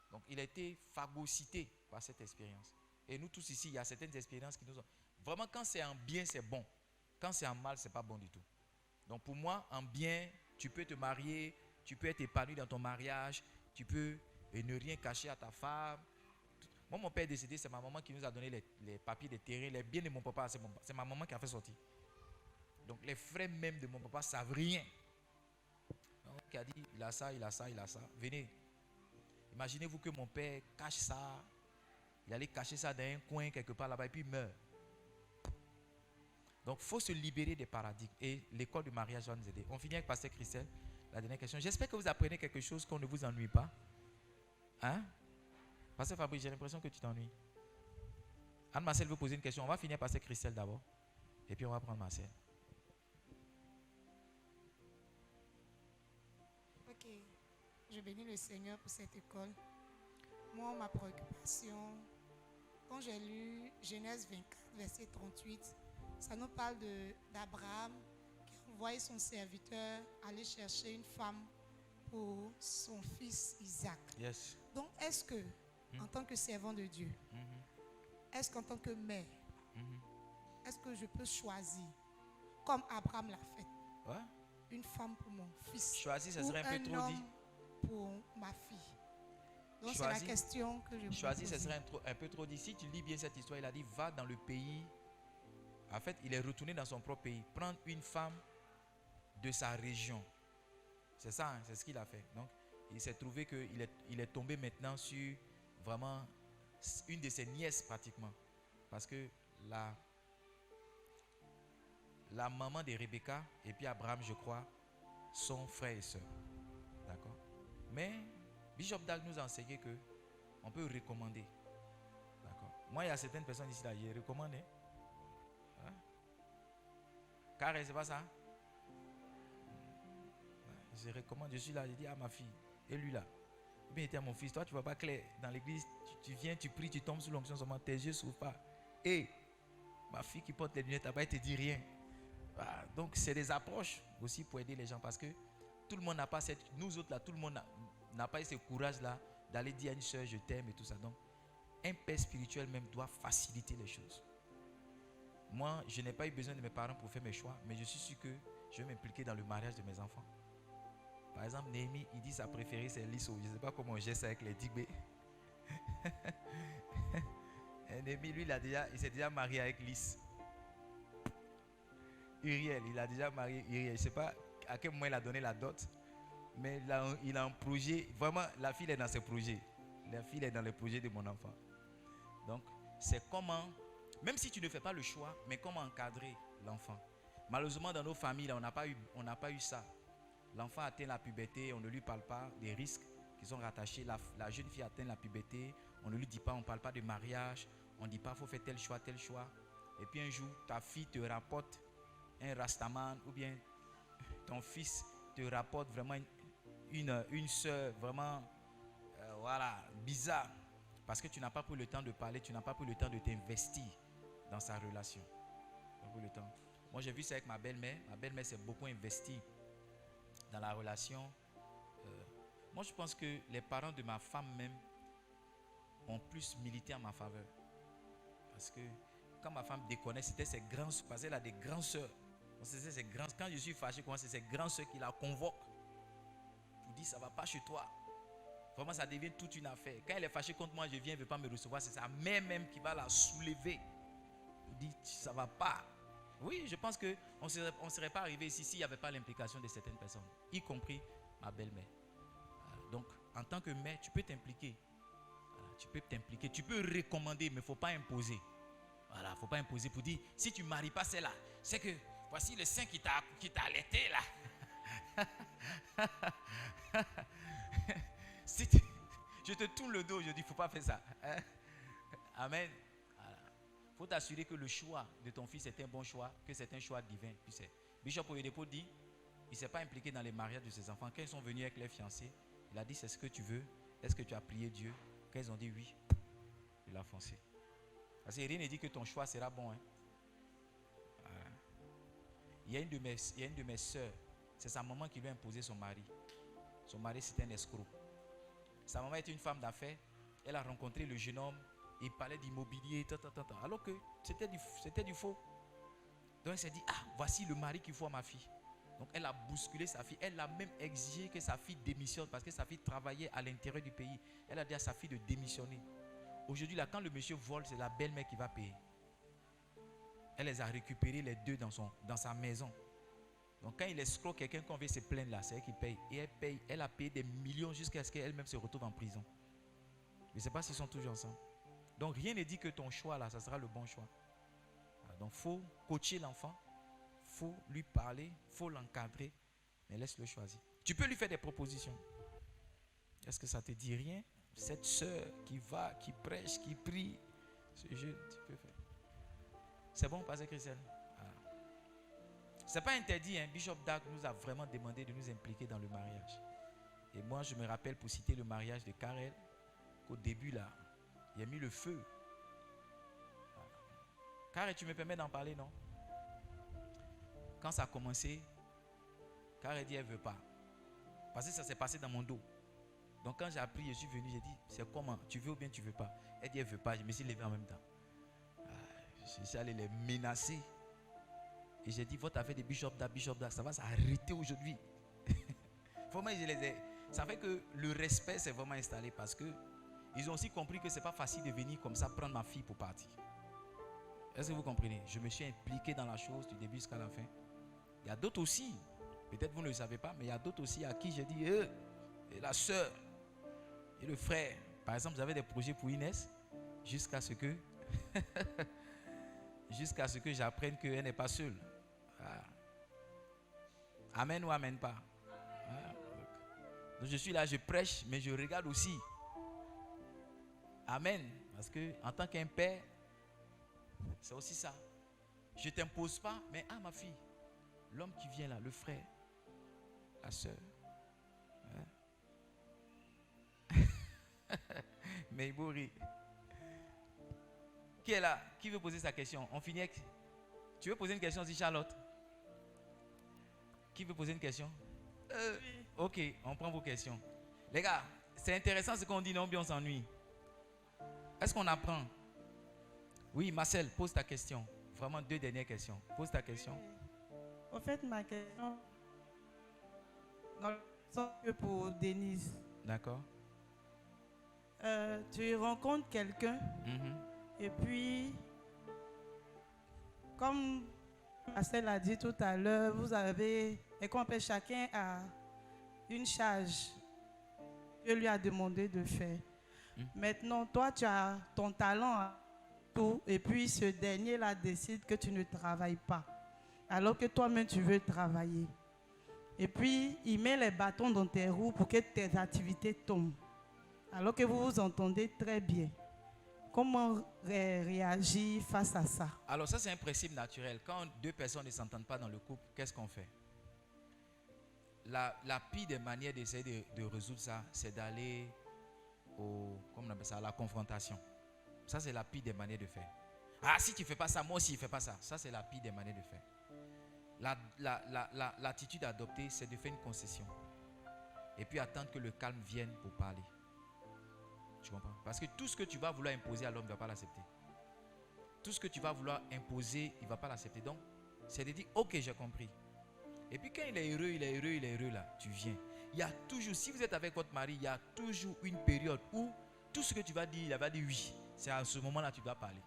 Donc il a été phagocyté par cette expérience. Et nous tous ici, il y a certaines expériences qui nous ont... Vraiment, quand c'est en bien, c'est bon. Quand c'est en mal, c'est pas bon du tout. Donc pour moi, en bien, tu peux te marier, tu peux être épanoui dans ton mariage, tu peux ne rien cacher à ta femme. Moi, mon père est décédé, c'est ma maman qui nous a donné les papiers des terrains, les biens de mon papa, c'est ma maman qui a fait sortir. Donc les frères même de mon papa ne savent rien. Donc il a dit, il a ça. Venez. Imaginez-vous que mon père cache ça. Il allait cacher ça dans un coin quelque part là-bas et puis il meurt. Donc il faut se libérer des paradigmes. Et l'école du mariage va nous aider. On finit avec Pasteur Christelle. La dernière question. J'espère que vous apprenez quelque chose, qu'on ne vous ennuie pas. Hein? Pasteur Fabrice, j'ai l'impression que tu t'ennuies. Anne-Marcel veut poser une question. On va finir par Pasteur Christelle d'abord. Et puis on va prendre Marcel. Ok. Je bénis le Seigneur pour cette école. Moi, ma préoccupation, quand j'ai lu Genèse 24, verset 38, ça nous parle d'Abraham qui a envoyé son serviteur aller chercher une femme pour son fils Isaac. Yes. Donc, est-ce que, en tant que servant de Dieu, est-ce qu'en tant que mère, est-ce que je peux choisir, comme Abraham l'a fait, une femme pour mon fils, choisir, ça serait un peu trop dit. Pour ma fille? Donc c'est la question que je me pose. Choisir, ce serait un peu trop dit. Si tu lis bien cette histoire, il a dit, va dans le pays En fait, il est retourné dans son propre pays, prendre une femme de sa région. C'est ça, hein, c'est ce qu'il a fait. Donc, il s'est trouvé qu'il est tombé maintenant sur vraiment une de ses nièces pratiquement. Parce que la maman de Rebecca et puis Abraham, je crois, sont frères et sœurs. D'accord? Mais Bishop Dag nous a enseigné que on peut recommander. D'accord? Moi, il y a certaines personnes ici là, je recommande. Hein? Car c'est pas ça? Je recommande, je suis là, je dis à ma fille, et lui là, bien était à mon fils, toi tu ne vas pas clair dans l'église, tu viens, tu pries, tu tombes sous l'onction seulement, tes yeux s'ouvrent pas. Et ma fille qui porte les lunettes, elle ne te dit rien. Voilà. Donc c'est des approches aussi pour aider les gens parce que tout le monde n'a pas cette, nous autres là, tout le monde n'a pas ce courage là d'aller dire à une soeur je t'aime et tout ça. Donc un père spirituel même doit faciliter les choses. Moi, je n'ai pas eu besoin de mes parents pour faire mes choix, mais je suis sûr que je vais m'impliquer dans le mariage de mes enfants. Par exemple, Néhémie, il dit sa préférée c'est Lisso. Je ne sais pas comment on gère ça avec les Digbé. Néhémie, lui, il s'est déjà marié avec Lys. Uriel, il a déjà marié Uriel. Je ne sais pas à quel moment il a donné la dot, mais il a un projet. Vraiment, la fille est dans ses projets. La fille est dans les projets de mon enfant. Donc, c'est comment, même si tu ne fais pas le choix, mais comment encadrer l'enfant. Malheureusement, dans nos familles, là, on n'a pas eu ça. L'enfant atteint la puberté, on ne lui parle pas des risques qui sont rattachés. La jeune fille atteint la puberté, on ne lui dit pas, on ne parle pas de mariage, on ne dit pas, il faut faire tel choix, tel choix. Et puis un jour, ta fille te rapporte un rastaman ou bien ton fils te rapporte vraiment une soeur vraiment voilà, bizarre. Parce que tu n'as pas pris le temps de parler, tu n'as pas pris le temps de t'investir dans sa relation. Tu n'as pas pris le temps. Moi, j'ai vu ça avec ma belle-mère. Ma belle-mère s'est beaucoup investie dans la relation. Moi, je pense que les parents de ma femme même ont plus milité en ma faveur. Parce que quand ma femme déconnait, c'était ses grands, parce qu'elle a des grandes soeurs. Quand je suis fâché, c'est ses grandes soeurs qui la convoquent pour dire ça ne va pas chez toi. Vraiment, ça devient toute une affaire. Quand elle est fâchée contre moi, je viens, elle ne veut pas me recevoir. C'est sa mère même qui va la soulever. Pour dire ça ne va pas. Oui, je pense qu'on ne serait pas arrivé ici s'il n'y avait pas l'implication de certaines personnes, y compris ma belle-mère. Donc, en tant que mère, tu peux t'impliquer. Tu peux t'impliquer. Tu peux recommander, mais il ne faut pas imposer. Voilà, il ne faut pas imposer pour dire, si tu ne maries pas celle-là, c'est que voici le sein qui t'a allaité là. Si je te tourne le dos, je dis, il ne faut pas faire ça. Amen. Il faut t'assurer que le choix de ton fils est un bon choix, que c'est un choix divin. Bishop Oyedepo dit, il ne s'est pas impliqué dans les mariages de ses enfants. Quand ils sont venus avec les fiancés, il a dit, c'est ce que tu veux? Est-ce que tu as prié Dieu? Quand ils ont dit oui, il a foncé. Parce que rien ne dit que ton choix sera bon. Hein. Il y a une de mes soeurs, c'est sa maman qui lui a imposé son mari. Son mari, c'était un escroc. Sa maman était une femme d'affaires. Elle a rencontré le jeune homme. Il parlait d'immobilier, alors que c'était du faux. Donc elle s'est dit, voici le mari qu'il faut à ma fille. Donc elle a bousculé sa fille. Elle a même exigé que sa fille démissionne parce que sa fille travaillait à l'intérieur du pays. Elle a dit à sa fille de démissionner. Aujourd'hui, là, quand le monsieur vole, c'est la belle-mère qui va payer. Elle les a récupérés les deux dans sa maison. Donc quand il escroque quelqu'un qu'on veut se plaindre là, c'est elle qui paye. Et elle a payé des millions jusqu'à ce qu'elle-même se retrouve en prison. Je ne sais pas s'ils sont toujours ensemble. Donc rien ne dit que ton choix là, ça sera le bon choix. Donc il faut coacher l'enfant, il faut lui parler, il faut l'encadrer, mais laisse-le choisir. Tu peux lui faire des propositions. Est-ce que ça te dit rien? Cette soeur qui va, qui prêche, qui prie, ce jeune, tu peux faire. C'est bon, Pasteur Christian? Ce n'est pas interdit, hein? Bishop Dag nous a vraiment demandé de nous impliquer dans le mariage. Et moi, je me rappelle, pour citer le mariage de Karel, qu'au début, là, il a mis le feu. Karel, tu me permets d'en parler, non? Quand ça a commencé, Karel dit, elle ne veut pas. Parce que ça s'est passé dans mon dos. Donc quand j'ai appris, je suis venu, j'ai dit, c'est comment? Tu veux ou bien tu ne veux pas? Elle dit, elle ne veut pas. Je me suis levé en même temps. Je suis allé les menacer. Et j'ai dit, votre affaire de Bishop Dag, ça va s'arrêter aujourd'hui. Vraiment, ça fait que le respect s'est vraiment installé parce que ils ont aussi compris que ce n'est pas facile de venir comme ça prendre ma fille pour partir. Est-ce que vous comprenez? Je me suis impliqué dans la chose du début jusqu'à la fin. Il y a d'autres aussi, peut-être vous ne le savez pas, mais il y a d'autres aussi à qui j'ai dit, et la soeur, et le frère. Par exemple, j'avais des projets pour Inès, jusqu'à ce que j'apprenne qu'elle n'est pas seule. Ah. Amen ou amen pas. Ah. Donc je suis là, je prêche, mais je regarde aussi. Amen. Parce que en tant qu'un père, c'est aussi ça. Je ne t'impose pas, mais ma fille, l'homme qui vient là, le frère, la soeur. Mais il rire. Qui est là? Qui veut poser sa question? On finit avec... Tu veux poser une question aussi, Charlotte? Qui veut poser une question? Ok, on prend vos questions. Les gars, c'est intéressant ce qu'on dit, non, bien on s'ennuie. Est-ce qu'on apprend? Oui, Marcel, pose ta question. Vraiment 2 dernières questions. Pose ta question. En fait, ma question, dans le sens que pour Denise. D'accord. Tu rencontres quelqu'un et puis, comme Marcel a dit tout à l'heure, vous avez, et qu'on peut chacun a une charge que lui a demandé de faire. Maintenant, toi, tu as ton talent à tout et puis ce dernier-là décide que tu ne travailles pas, alors que toi-même tu veux travailler. Et puis, il met les bâtons dans tes roues pour que tes activités tombent. Alors que vous vous entendez très bien. Comment réagir face à ça? Alors ça, c'est un principe naturel. Quand 2 personnes ne s'entendent pas dans le couple, qu'est-ce qu'on fait? La pire des manières d'essayer de résoudre ça, c'est d'aller comment on appelle ça, à la confrontation. Ça, c'est la pire des manières de faire. Ah, si tu ne fais pas ça, moi aussi, je ne fais pas ça. Ça, c'est la pire des manières de faire. L'attitude adoptée, c'est de faire une concession. Et puis attendre que le calme vienne pour parler. Tu comprends? Parce que tout ce que tu vas vouloir imposer à l'homme, il ne va pas l'accepter. Tout ce que tu vas vouloir imposer, il ne va pas l'accepter. Donc, c'est de dire, ok, j'ai compris. Et puis quand il est heureux là, tu viens. Il y a toujours, si vous êtes avec votre mari, il y a toujours une période où tout ce que tu vas dire, il va dire oui. C'est à ce moment-là que tu dois parler.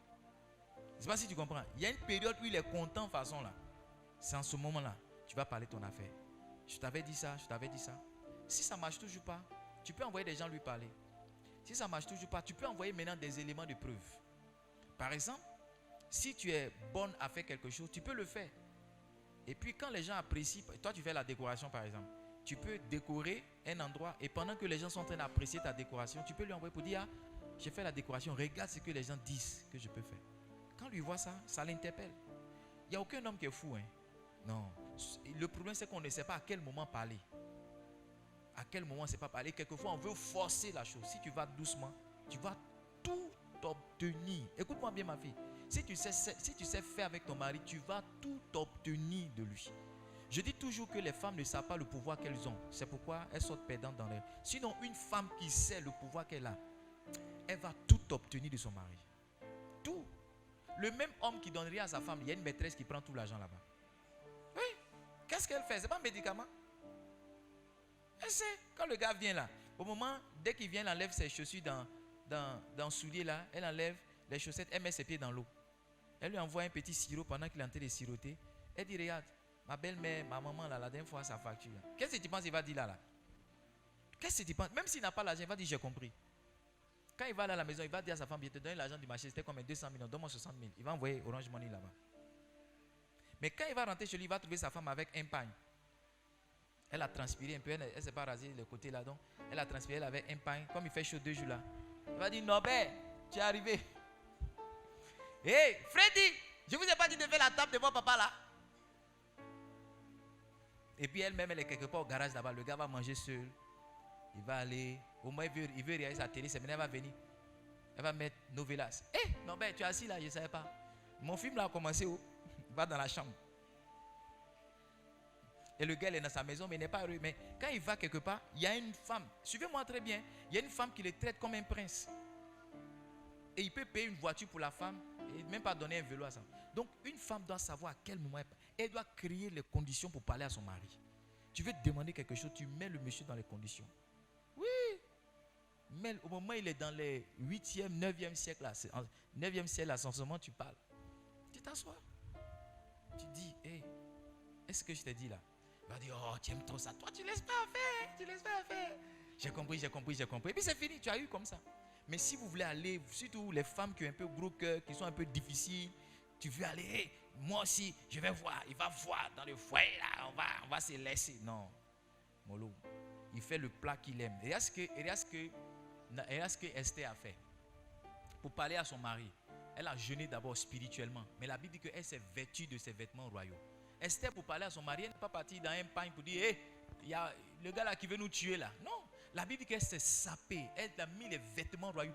Je ne sais pas si tu comprends. Il y a une période où il est content façon là. C'est en ce moment-là, tu vas parler ton affaire. Je t'avais dit ça, je t'avais dit ça. Si ça ne marche toujours pas, tu peux envoyer des gens lui parler. Si ça ne marche toujours pas, tu peux envoyer maintenant des éléments de preuve. Par exemple, si tu es bonne à faire quelque chose, tu peux le faire. Et puis quand les gens apprécient, toi tu fais la décoration par exemple, tu peux décorer un endroit et pendant que les gens sont en train d'apprécier ta décoration, tu peux lui envoyer pour dire, ah, j'ai fait la décoration, regarde ce que les gens disent que je peux faire. Quand lui voit ça, ça l'interpelle. Il n'y a aucun homme qui est fou. Non. Le problème c'est qu'on ne sait pas à quel moment parler. À quel moment c'est pas parler. Quelquefois on veut forcer la chose. Si tu vas doucement, tu vas tout obtenir. Écoute-moi bien ma fille. Si tu sais faire avec ton mari, tu vas tout obtenir de lui. Je dis toujours que les femmes ne savent pas le pouvoir qu'elles ont. C'est pourquoi elles sortent perdantes dans l'air. Sinon, une femme qui sait le pouvoir qu'elle a, elle va tout obtenir de son mari. Tout. Le même homme qui donne rien à sa femme, il y a une maîtresse qui prend tout l'argent là-bas. Oui. Qu'est-ce qu'elle fait? C'est pas un médicament. Elle sait. Quand le gars vient là, au moment, dès qu'il vient, elle enlève ses chaussures dans le soulier là, elle enlève les chaussettes, elle met ses pieds dans l'eau. Elle lui envoie un petit sirop pendant qu'il est en train de siroter. Elle dit, regarde, ma belle-mère, ma maman là, la dernière fois, sa facture. Qu'est-ce que tu penses qu'il va dire là? Qu'est-ce que tu penses? Même s'il n'a pas l'argent, il va dire, j'ai compris. Quand il va à la maison, il va dire à sa femme, il te donne l'argent du marché, c'était comme 200 millions, donne-moi 60 000. Il va envoyer Orange Money là-bas. Mais quand il va rentrer chez lui, il va trouver sa femme avec un pagne. Elle a transpiré un peu, elle ne s'est pas rasée le côté là, donc elle a transpiré, elle avait un pagne, comme il fait chaud 2 jours là. Il va dire, Norbert, tu es arrivé. Hé, Freddy, je vous ai pas dit de faire la table devant papa là. Et puis elle-même, elle est quelque part au garage là-bas. Le gars va manger seul. Il va aller. Au moins, il veut regarder sa télé. C'est maintenant, elle va venir. Elle va mettre Novelas. Hé, Norbert, tu es assis là, je ne savais pas. Mon film là a commencé où? Il va dans la chambre. Et le gars, il est dans sa maison, mais il n'est pas heureux. Mais quand il va quelque part, il y a une femme. Suivez-moi très bien. Il y a une femme qui le traite comme un prince. Et il peut payer une voiture pour la femme et même pas donner un vélo à ça. Donc, une femme doit savoir à quel moment elle doit créer les conditions pour parler à son mari. Tu veux te demander quelque chose, tu mets le monsieur dans les conditions. Oui. Mais au moment où il est dans les 8e, 9e siècle, là, 9e siècle, à ce moment, tu parles. t'asseoir. Tu dis, hé, est-ce que je t'ai dit là? Il va dire, oh, tu aimes trop ça. Toi, tu laisses pas faire, tu laisses pas faire. J'ai compris. Et puis c'est fini, tu as eu comme ça. Mais si vous voulez aller, surtout les femmes qui ont un peu gros cœur, qui sont un peu difficiles, tu veux aller, hey, moi aussi, je vais voir, il va voir dans le foyer là, on va se laisser. Non, Molo, il fait le plat qu'il aime. Et regarde ce que Esther a fait. Pour parler à son mari, elle a jeûné d'abord spirituellement. Mais la Bible dit qu'elle s'est vêtue de ses vêtements royaux. Esther, pour parler à son mari, elle n'est pas partie dans un pagne pour dire, hé, il y a le gars là qui veut nous tuer là. Non, la Bible dit qu'elle s'est sapée. Elle a mis les vêtements royaux.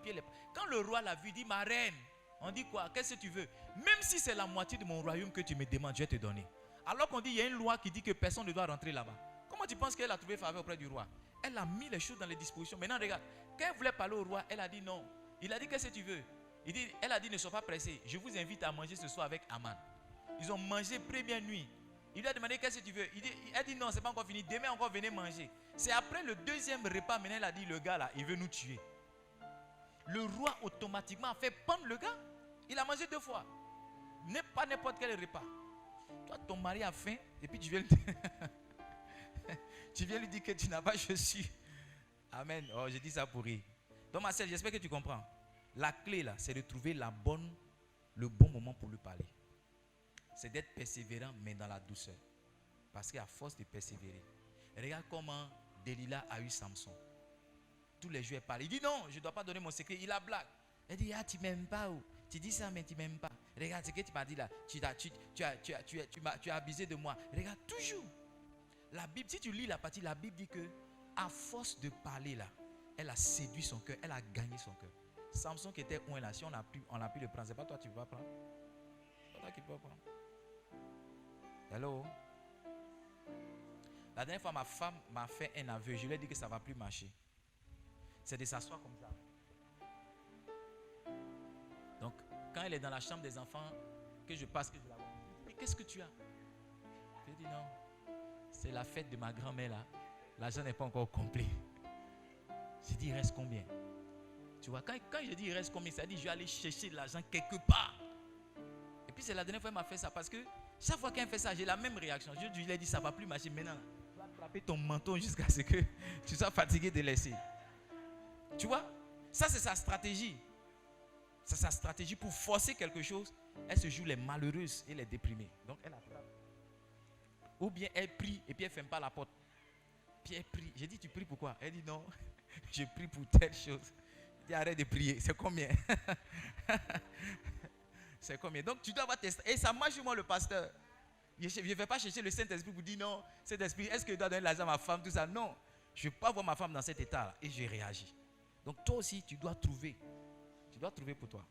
Quand le roi l'a vu, il dit, ma reine, on dit quoi? Qu'est-ce que tu veux? Même si c'est la moitié de mon royaume que tu me demandes, je vais te donner. Alors qu'on dit, il y a une loi qui dit que personne ne doit rentrer là-bas. Comment tu penses qu'elle a trouvé faveur auprès du roi? Elle a mis les choses dans les dispositions. Maintenant, regarde, quand elle voulait parler au roi, elle a dit non. Il a dit, qu'est-ce que tu veux? Elle a dit, ne sois pas pressé. Je vous invite à manger ce soir avec Aman. Ils ont mangé première nuit. Il lui a demandé, qu'est-ce que tu veux? Elle dit, non, c'est pas encore fini. Demain encore, venez manger. C'est après le deuxième repas, maintenant, elle a dit, le gars là, il veut nous tuer. Le roi automatiquement a fait pendre le gars. Il a mangé 2 fois. Pas n'importe quel repas. Toi, ton mari a faim, et puis tu viens lui dire que tu n'as pas reçu. Amen. Oh, je dis ça pour rire. Donc, ma sœur, j'espère que tu comprends. La clé là, c'est de trouver le bon moment pour lui parler. C'est d'être persévérant, mais dans la douceur. Parce qu'à force de persévérer, regarde comment Delilah a eu Samson. Tous les jours, elle parle. Il dit non, je ne dois pas donner mon secret. Il a blague. Elle dit, ah, tu ne m'aimes pas. Oh. Tu dis ça, mais tu ne m'aimes pas. Regarde ce que tu m'as dit là. Tu as abusé de moi. Regarde, toujours. La Bible, si tu lis la partie, la Bible dit que à force de parler là, elle a séduit son cœur, elle a gagné son cœur. Samson qui était loin là, si on a pu le prendre, c'est pas toi qui peux pas prendre. C'est pas toi qui peux pas prendre. Hello? La dernière fois, ma femme m'a fait un aveu. Je lui ai dit que ça ne va plus marcher. C'est de s'asseoir comme ça. Donc, quand elle est dans la chambre des enfants, que je passe, que je la vois, mais qu'est-ce que tu as? Je dis non. C'est la fête de ma grand-mère là. L'argent n'est pas encore complet. Je dis, il reste combien? Tu vois, quand je dis il reste combien, ça dit je vais aller chercher de l'argent quelque part. Et puis c'est la dernière fois qu'elle m'a fait ça parce que chaque fois qu'elle fait ça, j'ai la même réaction. Je lui ai dit, ça ne va plus marcher maintenant. Tu vas attraper ton menton jusqu'à ce que tu sois fatigué de laisser. Tu vois, ça c'est sa stratégie. C'est sa stratégie pour forcer quelque chose. Elle se joue les malheureuses et les déprimées. Donc elle attrape. Ou bien elle prie et puis elle ne ferme pas la porte. Puis elle prie. J'ai dit, tu pries pourquoi? Elle dit non, je prie pour telle chose. Je dis, arrête de prier. C'est combien? C'est combien? Donc tu dois avoir tes... Et ça marche, moi le pasteur. Je ne vais pas chercher le Saint-Esprit pour dire non, Saint-Esprit, est-ce que je dois donner l'argent à ma femme, tout ça? Non. Je ne veux pas voir ma femme dans cet état-là. Et je réagis. Donc toi aussi, tu dois trouver. Tu dois trouver pour toi.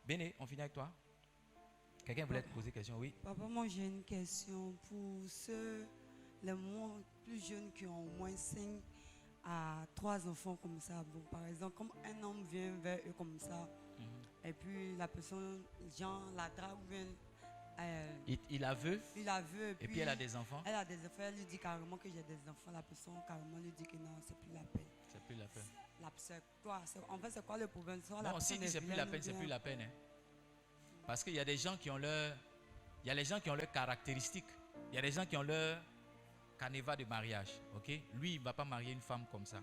Béné, on finit avec toi. Quelqu'un voulait te poser une question? Oui. Papa, moi j'ai une question pour les moins plus jeunes qui ont au moins 5 à 3 enfants comme ça. Bon, par exemple, comme un homme vient vers eux comme ça, et puis la personne, genre, la drague vient. Il la veut. Il la veut. Et puis elle a des enfants. Elle a des enfants. Elle lui dit carrément que j'ai des enfants. La personne carrément lui dit que non, c'est plus la peine. C'est plus la peine. En fait, c'est quoi le problème? Non, si c'est plus la peine, c'est plus la peine. Hein. Parce qu'il y a des gens qui ont leur... Il y a les gens qui ont leurs caractéristiques. Il y a des gens qui ont leur canevas de mariage. Ok? Lui, il ne va pas marier une femme comme ça.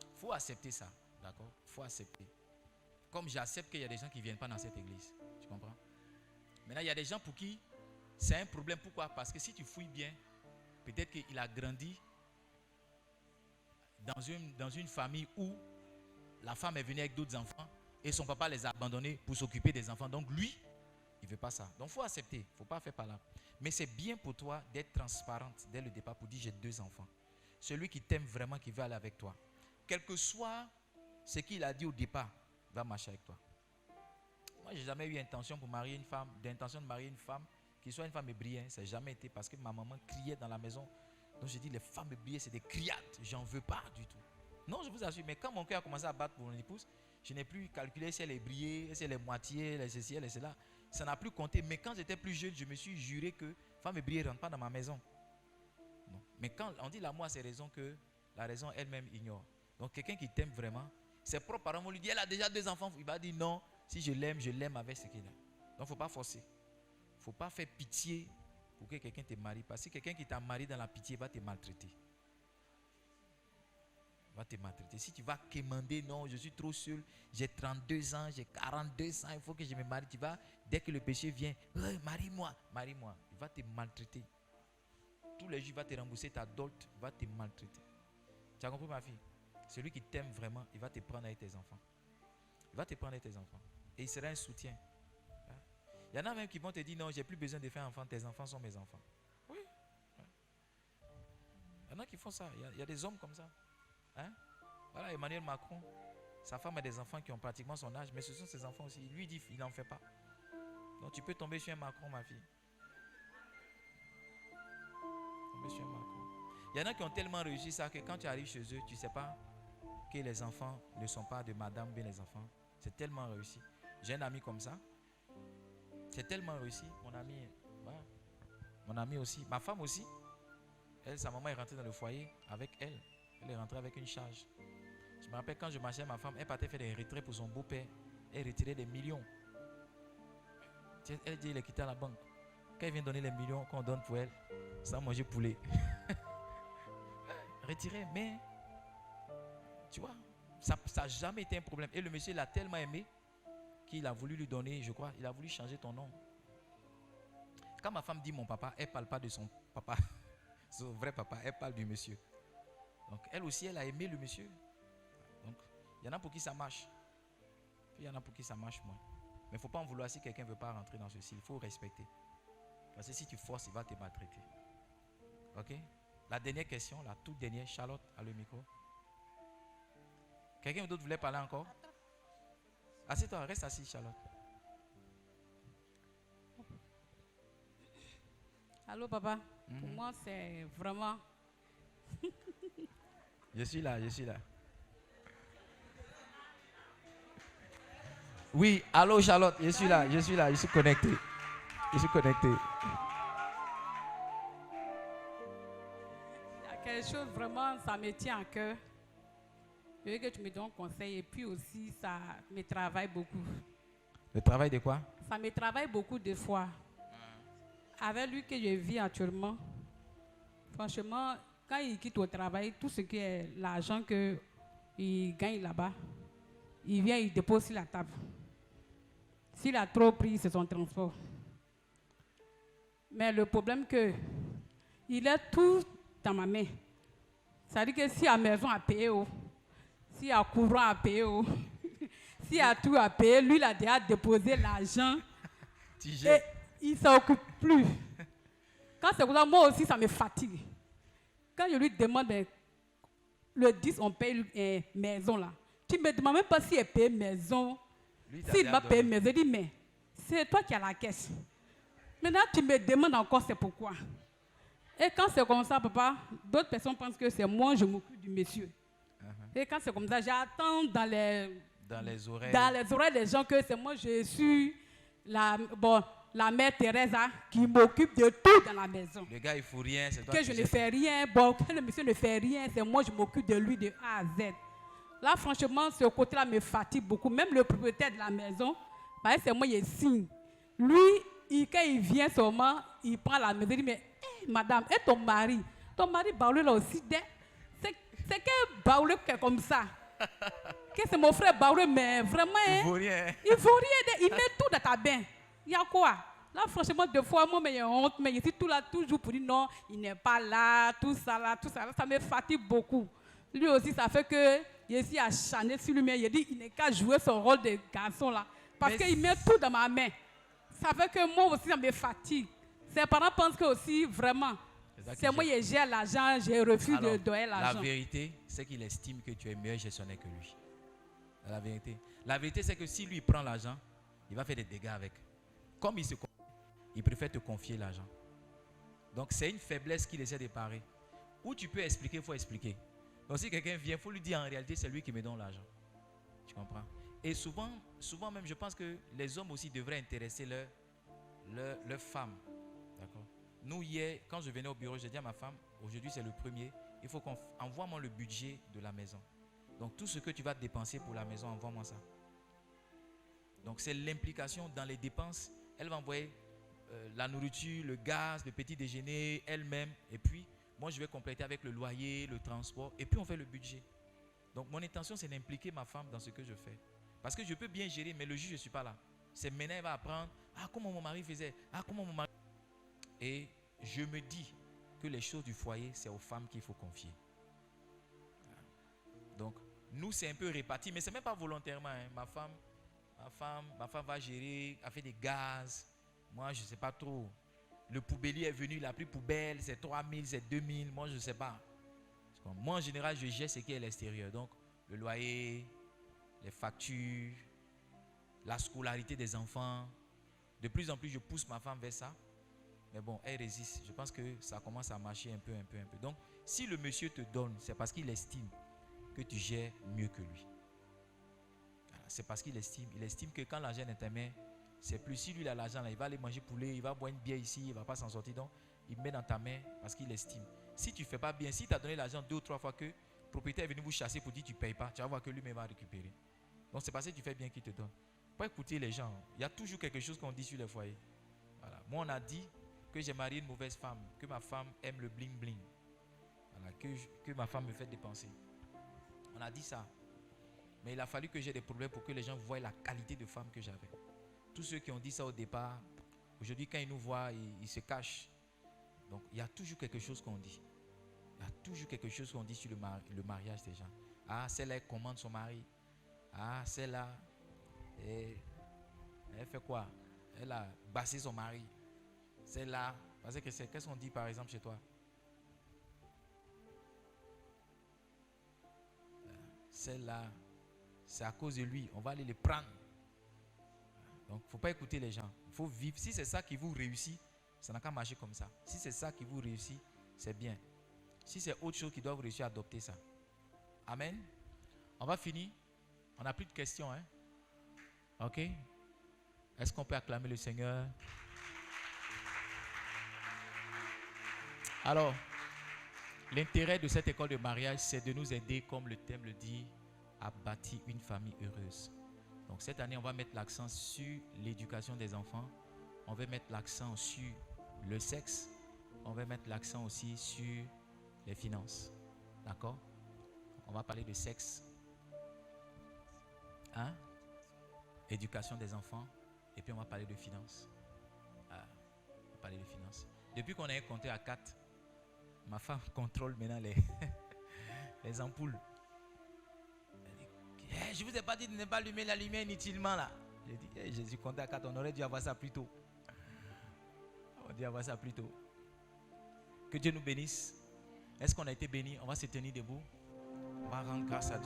Il faut accepter ça. D'accord? Il faut accepter. Comme j'accepte qu'il y a des gens qui ne viennent pas dans cette église. Tu comprends? Maintenant, il y a des gens pour qui c'est un problème. Pourquoi? Parce que si tu fouilles bien, peut-être qu'il a grandi dans une famille où la femme est venue avec d'autres enfants et son papa les a abandonnés pour s'occuper des enfants. Donc lui, il ne veut pas ça. Donc il faut accepter. Il ne faut pas faire par là. Mais c'est bien pour toi d'être transparente dès le départ pour dire j'ai 2 enfants. Celui qui t'aime vraiment, qui veut aller avec toi. Quel que soit ce qu'il a dit au départ, va marcher avec toi. Moi, je n'ai jamais eu d'intention de marier une femme qui soit une femme brillante. Ça n'a jamais été parce que ma maman criait dans la maison. Donc j'ai dit les femmes brillées, c'est des criades. J'en veux pas du tout. Non, je vous assure. Mais quand mon cœur a commencé à battre pour mon épouse, je n'ai plus calculé si elle est brillée, si elle est moitié, elle est ceci, elle est cela. Ça n'a plus compté. Mais quand j'étais plus jeune, je me suis juré que femme brillée ne rentre pas dans ma maison. Non. Mais quand on dit l'amour a ses raisons que la raison elle-même ignore. Donc quelqu'un qui t'aime vraiment, ses propres parents vont lui dire elle a déjà 2 enfants. Il va dire non, si je l'aime avec ce qu'il a. Donc il ne faut pas forcer. faut pas faire pitié pour que quelqu'un te marie. Parce que quelqu'un qui t'a marié dans la pitié va te maltraiter. Va te maltraiter. Si tu vas quémander, non, je suis trop seul, j'ai 32 ans, j'ai 42 ans, il faut que je me marie. Tu vas, dès que le péché vient, hey, marie-moi, marie-moi. Il va te maltraiter. Tous les jours, il va te rembourser ta dot, il va te maltraiter. Tu as compris, ma fille? Celui qui t'aime vraiment, il va te prendre avec tes enfants. Il va te prendre avec tes enfants. Et il sera un soutien. Il y en a même qui vont te dire, non, j'ai plus besoin de faire un enfant, tes enfants sont mes enfants. Oui. Il y en a qui font ça. Il y a des hommes comme ça. Hein? Voilà, Emmanuel Macron, sa femme a des enfants qui ont pratiquement son âge, mais ce sont ses enfants aussi. Lui dit, il n'en fait pas. Donc tu peux tomber sur un Macron, ma fille. Tomber sur un Macron. Il y en a qui ont tellement réussi ça que quand tu arrives chez eux, tu ne sais pas que les enfants ne sont pas de madame, bien les enfants. C'est tellement réussi. J'ai un ami comme ça. C'est tellement réussi. Mon ami, voilà. Mon ami aussi. Ma femme aussi. Elle, sa maman est rentrée dans le foyer avec elle. Elle est rentrée avec une charge. Je me rappelle quand je marchais avec ma femme, elle partait faire des retraits pour son beau-père. Elle retirait des millions. Elle dit, il est quitté à la banque. Quand elle vient donner les millions qu'on donne pour elle, sans manger poulet. Retiré, mais tu vois, ça n'a jamais été un problème. Et le monsieur l'a tellement aimé qu'il a voulu lui donner, je crois, il a voulu changer ton nom. Quand ma femme dit mon papa, elle ne parle pas de son papa, son vrai papa, elle parle du monsieur. Donc elle aussi, elle a aimé le monsieur. Donc il y en a pour qui ça marche. Puis il y en a pour qui ça marche moins. Mais il ne faut pas en vouloir si quelqu'un ne veut pas rentrer dans ceci. Il faut respecter. Parce que si tu forces, il va te maltraiter. Ok? La dernière question, la toute dernière, Charlotte a le micro. Quelqu'un d'autre voulait parler encore? Assieds-toi, reste assis, Charlotte. Allô, papa. Pour moi, c'est vraiment... Je suis là, je suis là. Oui, allô, Charlotte, je suis là, je suis connecté. Je suis connecté. Il y a quelque chose, vraiment, ça me tient à cœur. Je veux que tu me donnes conseil et puis aussi, ça me travaille beaucoup. Le travail de quoi? Ça me travaille beaucoup de fois. Avec lui que je vis actuellement, franchement, quand il quitte au travail, tout ce qui est l'argent qu'il gagne là-bas, il vient, il dépose sur la table. S'il a trop pris, c'est son transport. Mais le problème que il est tout dans ma main. Ça veut dire que s'il y a maison à payer, s'il y a courant à payer, s'il y a tout à payer, lui, il a déjà déposé l'argent. Et il ne s'occupe plus. Quand c'est comme ça, moi aussi, ça me fatigue. Quand je lui demande, le 10, on paye une maison là. Tu ne me demandes même pas si elle paye maison. S'il va payer maison, je dis, mais c'est toi qui as la caisse. Maintenant, tu me demandes encore c'est pourquoi. Et quand c'est comme ça, papa, d'autres personnes pensent que c'est moi, je m'occupe du monsieur. Et quand c'est comme ça, j'attends dans les oreilles des gens que c'est moi, je suis la mère Teresa qui m'occupe de tout dans la maison. Le gars, il ne faut rien, c'est toi que je ne fais rien, que le monsieur ne fait rien, c'est moi, je m'occupe de lui de A à Z. Là, franchement, ce côté-là me fatigue beaucoup. Même le propriétaire de la maison, c'est moi, il signe. Lui, quand il vient seulement, il prend la maison, il dit, mais hey, madame, et ton mari Baoulé là aussi, c'est que Baoulé qui est comme ça. Que c'est mon frère Baoulé, mais vraiment, il ne vaut rien. Il vaut rien, il met tout dans ta bain. Il y a quoi? Là, franchement, deux fois, moi, j'ai honte, mais je suis tout là, toujours pour dire non, il n'est pas là, tout ça, ça me fatigue beaucoup. Lui aussi, ça fait que je suis acharné sur lui, mais il dit il n'est qu'à jouer son rôle de garçon là. Parce qu'il met tout dans ma main. Ça fait que moi aussi, ça me fatigue. Ses parents pensent que aussi, vraiment, c'est moi qui gère l'argent, je refuse de donner l'argent. La vérité, c'est qu'il estime que tu es meilleur gestionnaire que lui. La vérité, c'est que si lui prend l'argent, il va faire des dégâts avec. Comme il préfère te confier l'argent. Donc c'est une faiblesse qu'il essaie de parer. Ou tu peux expliquer, il faut expliquer. Donc si quelqu'un vient, il faut lui dire en réalité c'est lui qui me donne l'argent. Tu comprends? Et souvent même je pense que les hommes aussi devraient intéresser leurs femmes. D'accord? Nous hier, quand je venais au bureau, j'ai dit à ma femme, aujourd'hui c'est le 1er, il faut qu'on envoie-moi le budget de la maison. Donc tout ce que tu vas dépenser pour la maison, envoie-moi ça. Donc c'est l'implication dans les dépenses. Elle va envoyer la nourriture, le gaz, le petit déjeuner, elle-même. Et puis, moi, je vais compléter avec le loyer, le transport. Et puis, on fait le budget. Donc, mon intention, c'est d'impliquer ma femme dans ce que je fais. Parce que je peux bien gérer, mais le jour, je ne suis pas là. C'est maintenant, elle va apprendre. Ah, comment mon mari faisait. Ah, comment mon mari... Et je me dis que les choses du foyer, c'est aux femmes qu'il faut confier. Donc, nous, c'est un peu réparti, mais ce n'est même pas volontairement. Hein. Ma femme va gérer, elle fait des gaz. Moi, je ne sais pas trop. Le poubellier est venu, il a pris poubelle, c'est 3000, c'est 2000. Moi, je ne sais pas. Moi, en général, je gère ce qui est à l'extérieur. Donc, le loyer, les factures, la scolarité des enfants. De plus en plus, je pousse ma femme vers ça. Mais bon, elle résiste. Je pense que ça commence à marcher un peu. Donc, si le monsieur te donne, c'est parce qu'il estime que tu gères mieux que lui. C'est parce qu'il estime. Il estime que quand l'argent est dans ta main, c'est plus si lui il a l'argent là, il va aller manger poulet, il va boire une bière ici, il ne va pas s'en sortir. Donc, il met dans ta main parce qu'il estime. Si tu ne fais pas bien, si tu as donné l'argent 2 ou 3 fois que le propriétaire est venu vous chasser pour dire que tu ne payes pas, tu vas voir que lui-même va récupérer. Donc, c'est parce que tu fais bien qu'il te donne. Pas écouter les gens. Il y a toujours quelque chose qu'on dit sur les foyers. Voilà. Moi, on a dit que j'ai marié une mauvaise femme, que ma femme aime le bling bling. Voilà. Que ma femme me fait dépenser. On a dit ça. Mais il a fallu que j'ai des problèmes pour que les gens voient la qualité de femme que j'avais. Tous ceux qui ont dit ça au départ, aujourd'hui, quand ils nous voient, ils se cachent. Donc, il y a toujours quelque chose qu'on dit. Il y a toujours quelque chose qu'on dit sur le mariage des gens. Ah, celle-là, elle commande son mari. Ah, celle-là, elle fait quoi? Elle a bassé son mari. Celle-là, parce que qu'est-ce qu'on dit par exemple chez toi? Celle-là, c'est à cause de lui. On va aller les prendre. Donc, il ne faut pas écouter les gens. Il faut vivre. Si c'est ça qui vous réussit, ça n'a qu'à marcher comme ça. Si c'est ça qui vous réussit, c'est bien. Si c'est autre chose qui doit vous réussir, adopter ça. Amen. On va finir. On n'a plus de questions. Hein? Ok? Est-ce qu'on peut acclamer le Seigneur? Alors, l'intérêt de cette école de mariage, c'est de nous aider, comme le thème le dit, à bâtir une famille heureuse. Donc cette année, on va mettre l'accent sur l'éducation des enfants. On va mettre l'accent sur le sexe. On va mettre l'accent aussi sur les finances. D'accord? On va parler de sexe. Hein? Éducation des enfants. Et puis on va parler de finances. On va parler de finances. Depuis qu'on a compté à 4, ma femme contrôle maintenant les ampoules. Je ne vous ai pas dit de ne pas allumer la lumière inutilement là. J'ai dit, Jésus compté à 4, on aurait dû avoir ça plus tôt. On aurait dû avoir ça plus tôt. Que Dieu nous bénisse. Est-ce qu'on a été bénis? On va se tenir debout. On va rendre grâce à Dieu.